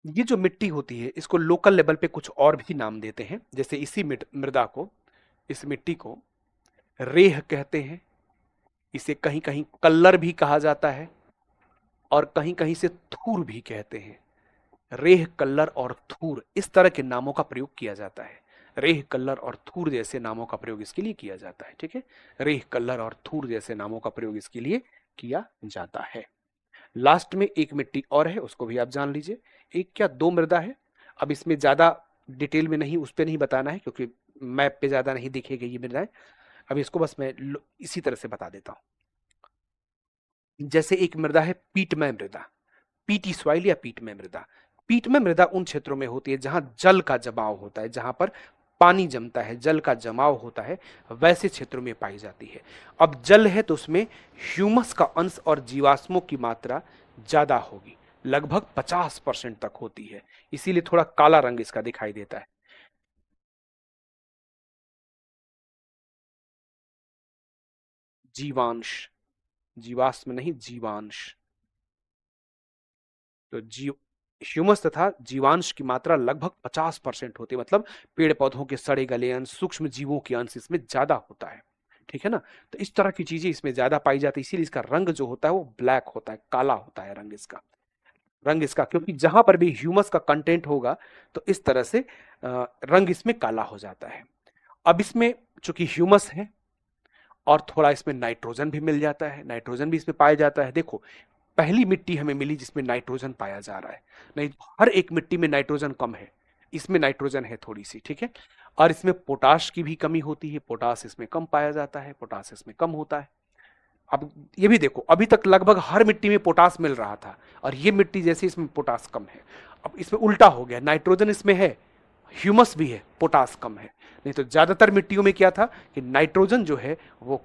ये जो मिट्टी होती है इसको लोकल लेवल पे कुछ और भी नाम देते हैं। जैसे इसी मृदा को इस मिट्टी को रेह कहते हैं, इसे कहीं कहीं कल्लर भी कहा जाता है और कहीं कहीं से थूर भी कहते हैं। रेह, कल्लर और थूर, इस तरह के नामों का प्रयोग किया जाता है। रेह, कल्लर और थूर जैसे नामों का प्रयोग इसके लिए किया जाता है। ठीक है, रेह, कल्लर और थूर जैसे नामों का प्रयोग इसके लिए किया जाता है। लास्ट में एक मिट्टी और है, उसको भी आप जान लीजिए। एक क्या दो मृदा है। अब इसमें ज्यादा डिटेल में नहीं, उस पर नहीं बताना है क्योंकि मैप पे ज्यादा नहीं दिखेगी ये मृदाएं। अब इसको बस मैं इसी तरह से बता देता हूं। जैसे एक मृदा है पीटमय मृदा, पीटी सॉइल या पीटमय मृदा। पीटमय मृदा उन क्षेत्रों में होती है जहां जल का जमाव होता है, जहां पर पानी जमता है, जल का जमाव होता है, वैसे क्षेत्रों में पाई जाती है। अब जल है तो उसमें ह्यूमस का अंश और जीवाश्मों की मात्रा ज्यादा होगी, लगभग 50% तक होती है, इसीलिए थोड़ा काला रंग इसका दिखाई देता है। जीवांश, जीवाश्म नहीं, जीवांश। तो जीव ह्यूमस तथा जीवांश की मात्रा लगभग 50% होती है, मतलब पेड़ पौधों के सड़े गले अंश, सूक्ष्म जीवों के अंश इसमें ज्यादा होता है। ठीक है ना, तो इस तरह की चीजें इसमें ज्यादा पाई जाती है, इसीलिए इसका रंग जो होता है वो ब्लैक होता है, काला होता है रंग इसका। रंग इसका, क्योंकि जहां पर भी ह्यूमस का कंटेंट होगा तो इस तरह से रंग इसमें काला हो जाता है। अब इसमें चूंकि ह्यूमस है और थोड़ा इसमें नाइट्रोजन भी मिल जाता है, नाइट्रोजन भी इसमें पाया जाता है। देखो, पहली मिट्टी हमें मिली जिसमें नाइट्रोजन पाया जा रहा है, नहीं तो हर एक मिट्टी में नाइट्रोजन कम है, इसमें नाइट्रोजन है थोड़ी सी। ठीक है, और इसमें पोटाश की भी कमी होती है, पोटाश इसमें कम पाया जाता है, पोटाश इसमें कम होता है। अब ये भी देखो, अभी तक लगभग हर मिट्टी में पोटाश मिल रहा था और ये मिट्टी जैसे इसमें पोटाश कम है। अब इसमें उल्टा हो गया, नाइट्रोजन इसमें है, ह्यूमस भी है, पोटाश कम है। नहीं तो ज्यादातर मिट्टियों में क्या था कि नाइट्रोजन जो है वो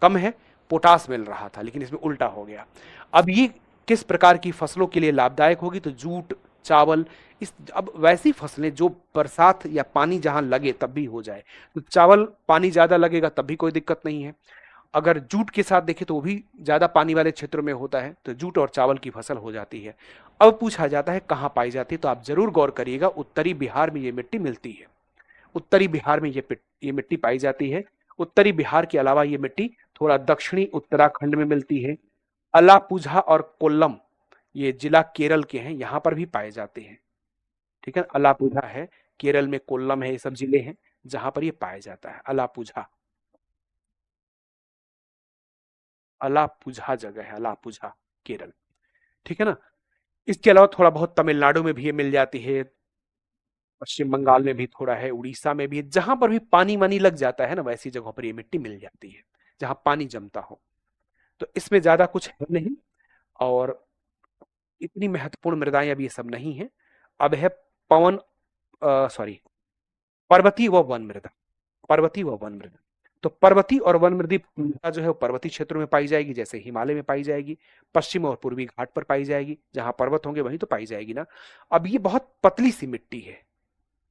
कम है, पोटास मिल रहा था, लेकिन इसमें उल्टा हो गया। अब ये किस प्रकार की फसलों के लिए लाभदायक होगी, तो जूट, चावल, इस अब वैसी फसलें जो बरसात या पानी जहां लगे तब भी हो जाए, तो चावल पानी ज्यादा लगेगा तब भी कोई दिक्कत नहीं है। अगर जूट के साथ देखें तो वो भी ज्यादा पानी वाले क्षेत्रों में होता है, तो जूट और चावल की फसल हो जाती है। अब पूछा जाता है कहां पाई जाती है, तो आप जरूर गौर करिएगा, उत्तरी बिहार में ये मिट्टी मिलती है। उत्तरी बिहार में ये मिट्टी पाई जाती है। उत्तरी बिहार के अलावा ये मिट्टी थोड़ा दक्षिणी उत्तराखंड में मिलती है। अलापुझा और कोल्लम, ये जिला केरल के हैं, यहां पर भी पाए जाते हैं। ठीक है, अलापुझा है केरल में, कोल्लम है, ये सब जिले हैं जहां पर ये पाया जाता है। अलापुझा, अलापुझा जगह है, अलापुझा केरल। ठीक है ना, इसके अलावा थोड़ा बहुत तमिलनाडु में भी ये मिल जाती है, पश्चिम बंगाल में भी थोड़ा है, उड़ीसा में भी है, जहां पर भी पानी वानी लग जाता है ना वैसी जगहों पर ये मिट्टी मिल जाती है, जहां पानी जमता हो। तो इसमें ज्यादा कुछ है नहीं और इतनी महत्वपूर्ण मृदाएं अब ये सब नहीं है। अब है पवन, सॉरी, पर्वतीय व वन मृदा। पर्वतीय व वन मृदा, तो पर्वतीय और वन मृदा जो है वो पर्वतीय क्षेत्रों में पाई जाएगी, जैसे हिमालय में पाई जाएगी, पश्चिम और पूर्वी घाट पर पाई जाएगी, जहां पर्वत होंगे वहीं तो पाई जाएगी ना। अब ये बहुत पतली सी मिट्टी है,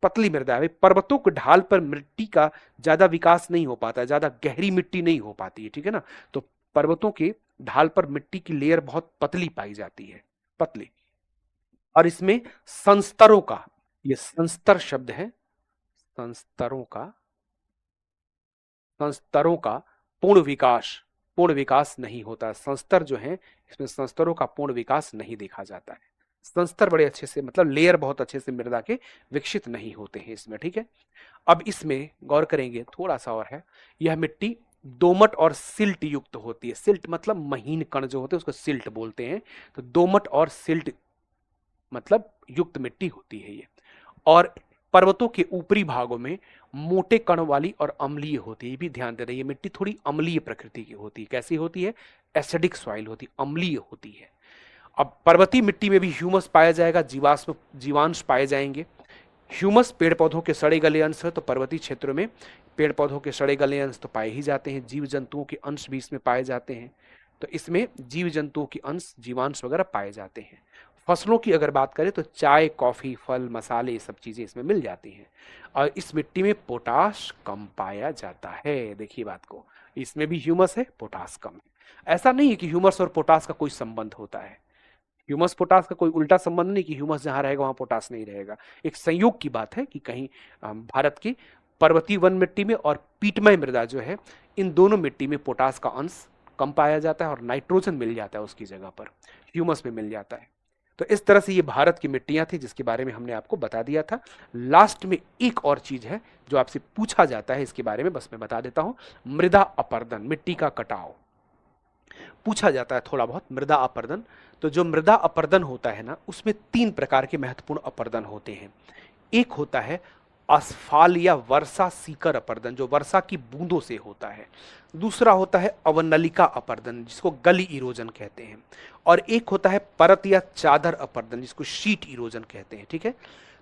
पतली मृदा है। पर्वतों के ढाल पर मिट्टी का ज्यादा विकास नहीं हो पाता, ज्यादा गहरी मिट्टी नहीं हो पाती है। ठीक है ना, तो पर्वतों के ढाल पर मिट्टी की लेयर बहुत पतली पाई जाती है, पतली। और इसमें संस्तरों का, ये संस्तर शब्द है, संस्तरों का, संस्तरों का पूर्ण विकास नहीं होता। संस्तर जो है, इसमें संस्तरों का पूर्ण विकास नहीं देखा जाता है। संस्तर बड़े अच्छे से, मतलब लेयर बहुत अच्छे से मृदा के विकसित नहीं होते हैं इसमें। ठीक है, अब इसमें गौर करेंगे थोड़ा सा और है, यह मिट्टी दोमट और सिल्ट युक्त होती है। सिल्ट मतलब महीन कण जो होते हैं उसको सिल्ट बोलते हैं, तो दोमट और सिल्ट मतलब युक्त मिट्टी होती है ये। और पर्वतों के ऊपरी भागों में मोटे कण वाली और अम्लीय होती है, ये भी ध्यान दे रही है, मिट्टी थोड़ी अम्लीय प्रकृति की होती है। कैसी होती है, एसिडिक सॉइल होती है, अम्लीय होती है। अब पर्वतीय मिट्टी में भी ह्यूमस पाया जाएगा, जीवांश पाए जाएंगे। ह्यूमस पेड़ पौधों के सड़े गले अंश है, तो पर्वतीय क्षेत्रों में पेड़ पौधों के सड़े गले अंश तो पाए ही जाते हैं, जीव जंतुओं के अंश भी इसमें पाए जाते हैं, तो इसमें जीव जंतुओं के अंश, जीवांश वगैरह पाए जाते हैं। फसलों की अगर बात करें तो चाय, कॉफी, फल, मसाले, ये सब चीजें इसमें मिल जाती हैं। और इस मिट्टी में पोटाश कम पाया जाता है, देखिए बात को, इसमें भी ह्यूमस है, पोटाश कम है। ऐसा नहीं है कि ह्यूमस और पोटाश का कोई संबंध होता है, ह्यूमस पोटास का कोई उल्टा संबंध नहीं कि ह्यूमस जहां रहेगा वहां पोटास नहीं रहेगा। एक संयोग की बात है कि कहीं भारत की पर्वतीय वन मिट्टी में और पीटमय मृदा जो है, इन दोनों मिट्टी में पोटास का अंश कम पाया जाता है और नाइट्रोजन मिल जाता है उसकी जगह पर, ह्यूमस में मिल जाता है। तो इस तरह से ये भारत की मिट्टियां थी जिसके बारे में हमने आपको बता दिया था। लास्ट में एक और चीज है जो आपसे पूछा जाता है, इसके बारे में बस मैं बता देता हूं। मृदा अपरदन, मिट्टी का कटाव पूछा जाता है थोड़ा बहुत, मृदा अपरदन। तो जो मृदा अपरदन होता है ना, उसमें 3 प्रकार के महत्वपूर्ण अपरदन होते हैं। एक होता है असफाल या वर्षा सीकर अपरदन, जो वर्षा की बूंदों से होता है। दूसरा होता है अवनलिका अपरदन, जिसको गली इरोजन कहते हैं। और एक होता है परत या चादर अपरदन, जिसको शीट इरोजन कहते हैं। ठीक है,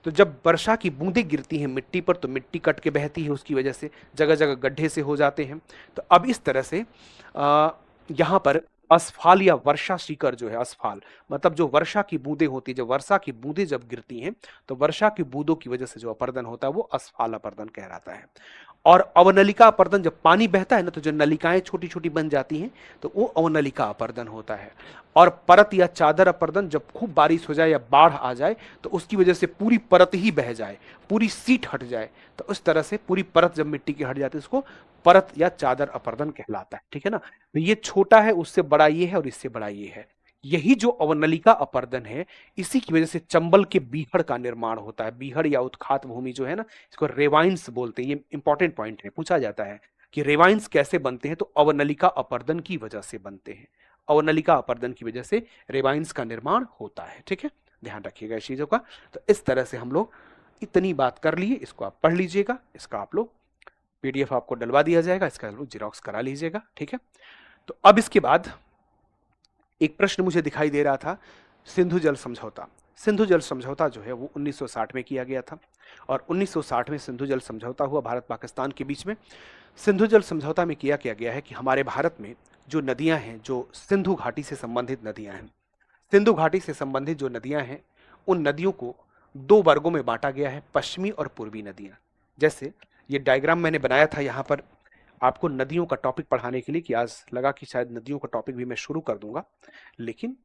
तो जब वर्षा की बूंदें गिरती हैं मिट्टी पर तो मिट्टी कट के बहती है, उसकी वजह से जगह जगह गड्ढे से हो जाते हैं। तो अब इस तरह से यहाँ पर असफाल या वर्षा शिखर जो है, असफाल मतलब जो वर्षा की बूंदें होती है, जब वर्षा की बूंदें जब गिरती हैं तो वर्षा की बूंदों की वजह से जो अपर्दन होता है वो असफाल अपर्दन कहलाता है। और अवनलिका अपर्दन, जब पानी बहता है ना तो जो नलिकाएं छोटी छोटी बन जाती हैं तो वो अवनलिका अपर्दन होता है। और परत या चादर अपर्दन, जब खूब बारिश हो जाए या बाढ़ आ जाए तो उसकी वजह से पूरी परत ही बह जाए, पूरी सीट हट जाए, तो उस तरह से पूरी परत जब मिट्टी की हट जाती है उसको परत या चादर अपर्दन कहलाता है। ठीक है ना, तो ये छोटा है, उससे बड़ा ये है और इससे बड़ा ये है। यही जो अवनलिका अपर्दन है, इसी की वजह से चंबल के बीहड़ का निर्माण होता है। बीहड़ या उत्खात भूमि जो है ना, इसको रेवाइंस बोलते हैं। ये इंपॉर्टेंट पॉइंट है, पूछा जाता है कि रेवाइंस कैसे बनते हैं, तो अवनलिका अपर्दन की वजह से बनते हैं। अवनलिका अपर्दन की वजह से रेवाइंस का निर्माण होता है। ठीक है, ध्यान रखिएगा इस चीजों का। तो इस तरह से हम लोग इतनी बात कर लिए, इसको आप पढ़ लीजिएगा। इसका आप लोग पीडीएफ आपको डलवा दिया जाएगा, इसका जिरोक्स करा लीजिएगा। ठीक है, तो अब इसके बाद एक प्रश्न मुझे दिखाई दे रहा था, सिंधु जल समझौता। सिंधु जल समझौता जो है वो 1960 में किया गया था और 1960 में सिंधु जल समझौता हुआ भारत पाकिस्तान के बीच में। सिंधु जल समझौता में किया क्या गया है कि हमारे भारत में जो नदियां हैं, जो सिंधु घाटी से संबंधित नदियां हैं, सिंधु घाटी से संबंधित जो नदियां हैं, उन नदियों को 2 वर्गों में बांटा गया है, पश्चिमी और पूर्वी नदियां। जैसे ये डायग्राम मैंने बनाया था यहाँ पर आपको नदियों का टॉपिक पढ़ाने के लिए, कि आज लगा कि शायद नदियों का टॉपिक भी मैं शुरू कर दूंगा, लेकिन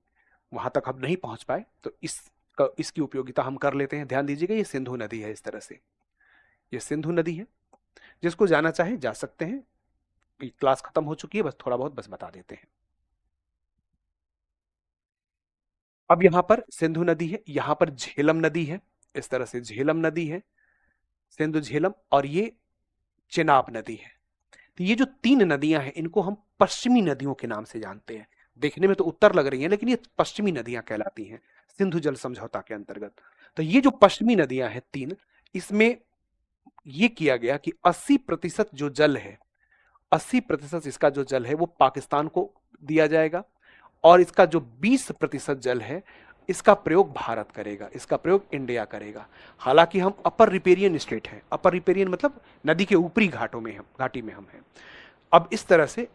वहां तक हम नहीं पहुंच पाए, तो इसकी उपयोगिता हम कर लेते हैं। ध्यान दीजिएगा, ये सिंधु नदी है। इस तरह से ये सिंधु नदी है, जिसको जाना चाहे जा सकते हैं। क्लास खत्म हो चुकी है, बस थोड़ा बहुत बस बता देते हैं। अब यहां पर सिंधु नदी है, यहां पर झेलम नदी है। इस तरह से झेलम नदी है, सिंधु झेलम, और ये चेनाब नदी है। तो ये जो 3 नदियां हैं, इनको हम पश्चिमी नदियों के नाम से जानते हैं। देखने में तो उत्तर लग रही हैं, लेकिन ये पश्चिमी नदियां कहलाती हैं सिंधु जल समझौता के अंतर्गत। तो ये जो पश्चिमी नदियां हैं 3, इसमें ये किया गया कि 80% जो जल है, 80% इसका जो जल है वो पाकिस्तान को दिया जाएगा, और इसका जो 20% जल है इसका प्रयोग भारत करेगा, इसका प्रयोग इंडिया करेगा। हालांकि हम अपर रिपेरियन स्टेट हैं, अपर रिपेरियन मतलब नदी के ऊपरी घाटों में हम, घाटी में हम हैं। अब इस तरह से,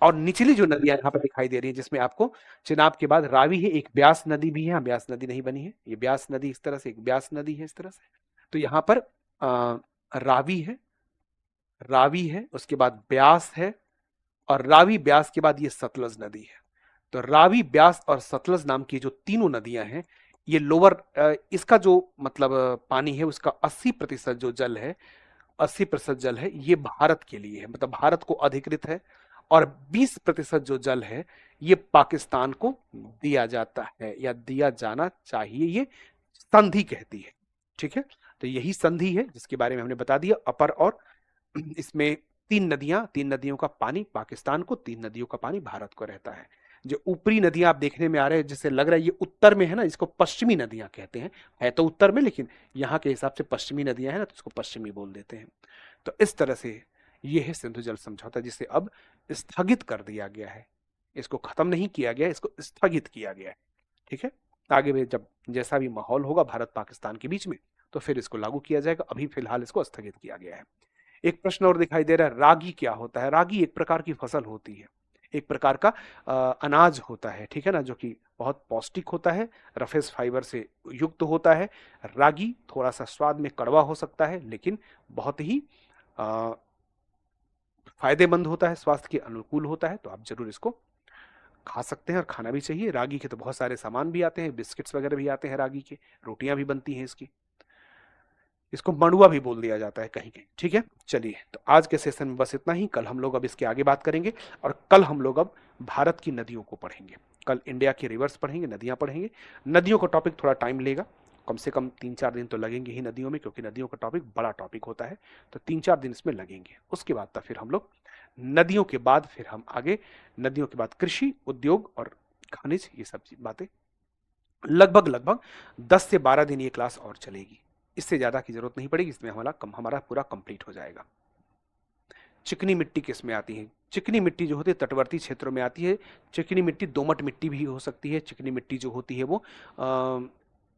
और निचली जो नदियां यहाँ पर दिखाई दे रही है, जिसमें आपको चिनाब के बाद रावी है, एक ब्यास नदी भी है, ब्यास नदी नहीं बनी है, ये ब्यास नदी इस तरह से, एक ब्यास नदी है इस तरह से। तो यहाँ पर रावी है, रावी है, उसके बाद ब्यास है, और रावी ब्यास के बाद ये सतलज नदी है। तो रावी, ब्यास और सतलज नाम की जो तीनों नदियां हैं, ये लोअर, इसका जो मतलब पानी है उसका 80% जो जल है, 80% जल है ये भारत के लिए है, मतलब भारत को अधिकृत है। और 20% जो जल है ये पाकिस्तान को दिया जाता है या दिया जाना चाहिए, ये संधि कहती है। ठीक है, तो यही संधि है जिसके बारे में हमने बता दिया। अपर और इसमें 3 नदियों का पानी पाकिस्तान को, 3 नदियों का पानी भारत को रहता है। जो ऊपरी नदियां आप देखने में आ रहे हैं, जिससे लग रहा है ये उत्तर में है ना, इसको पश्चिमी नदियां कहते हैं। है तो उत्तर में, लेकिन यहाँ के हिसाब से पश्चिमी नदियां हैं ना, तो इसको पश्चिमी बोल देते हैं। तो इस तरह से ये है सिंधु जल समझौता, जिसे अब स्थगित कर दिया गया है। इसको खत्म नहीं किया गया, इसको स्थगित किया गया है। ठीक है, आगे भी जब जैसा भी माहौल होगा भारत पाकिस्तान के बीच में, तो फिर इसको लागू किया जाएगा। अभी फिलहाल इसको स्थगित किया गया है। एक प्रश्न और दिखाई दे रहा है, रागी क्या होता है? रागी एक प्रकार की फसल होती है, एक प्रकार का अनाज होता है। ठीक है ना, जो कि बहुत पौष्टिक होता है, रफेज फाइबर से युक्त होता है। रागी थोड़ा सा स्वाद में कड़वा हो सकता है, लेकिन बहुत ही फायदेमंद होता है, स्वास्थ्य के अनुकूल होता है। तो आप जरूर इसको खा सकते हैं और खाना भी चाहिए। रागी के तो बहुत सारे सामान भी आते हैं, बिस्किट्स वगैरह भी आते हैं रागी के, रोटियां भी बनती हैं इसकी। इसको मंडुआ भी बोल दिया जाता है कहीं कहीं। ठीक है, चलिए तो आज के सेशन में बस इतना ही। कल हम लोग अब इसके आगे बात करेंगे, और कल हम लोग अब भारत की नदियों को पढ़ेंगे। कल इंडिया की रिवर्स पढ़ेंगे, नदियां पढ़ेंगे। नदियों का टॉपिक थोड़ा टाइम लेगा, कम से कम 3-4 दिन तो लगेंगे ही नदियों में, क्योंकि नदियों का टॉपिक बड़ा टॉपिक होता है। तो 3-4 दिन इसमें लगेंगे। उसके बाद तब फिर हम लोग नदियों के बाद फिर हम आगे, नदियों के बाद कृषि, उद्योग और खनिज, ये सब बातें लगभग लगभग 10 से 12 दिन ये क्लास और चलेगी। इससे ज्यादा की जरूरत नहीं पड़ेगी, इसमें हमारा पूरा कंप्लीट हो जाएगा। चिकनी मिट्टी किस में आती है? चिकनी मिट्टी जो होती है तटवर्ती क्षेत्रों में आती है। चिकनी मिट्टी दोमट मिट्टी भी हो सकती है। चिकनी मिट्टी जो होती है वो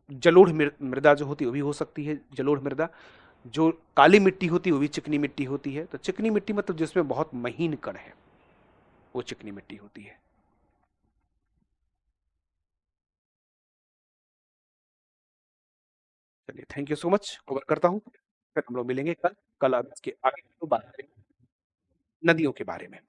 जलोढ़ मृदा जो होती है वो भी हो सकती है, जलोढ़ मृदा। जो काली मिट्टी होती है वो भी चिकनी मिट्टी होती है। तो चिकनी मिट्टी मतलब जिसमें बहुत महीन कण है, वो चिकनी मिट्टी होती है। चलिए, thank you so much, cover करता हूँ। फिर हम लोग मिलेंगे कल। कल अब इसके आगे तो बात करेंगे नदियों के बारे में।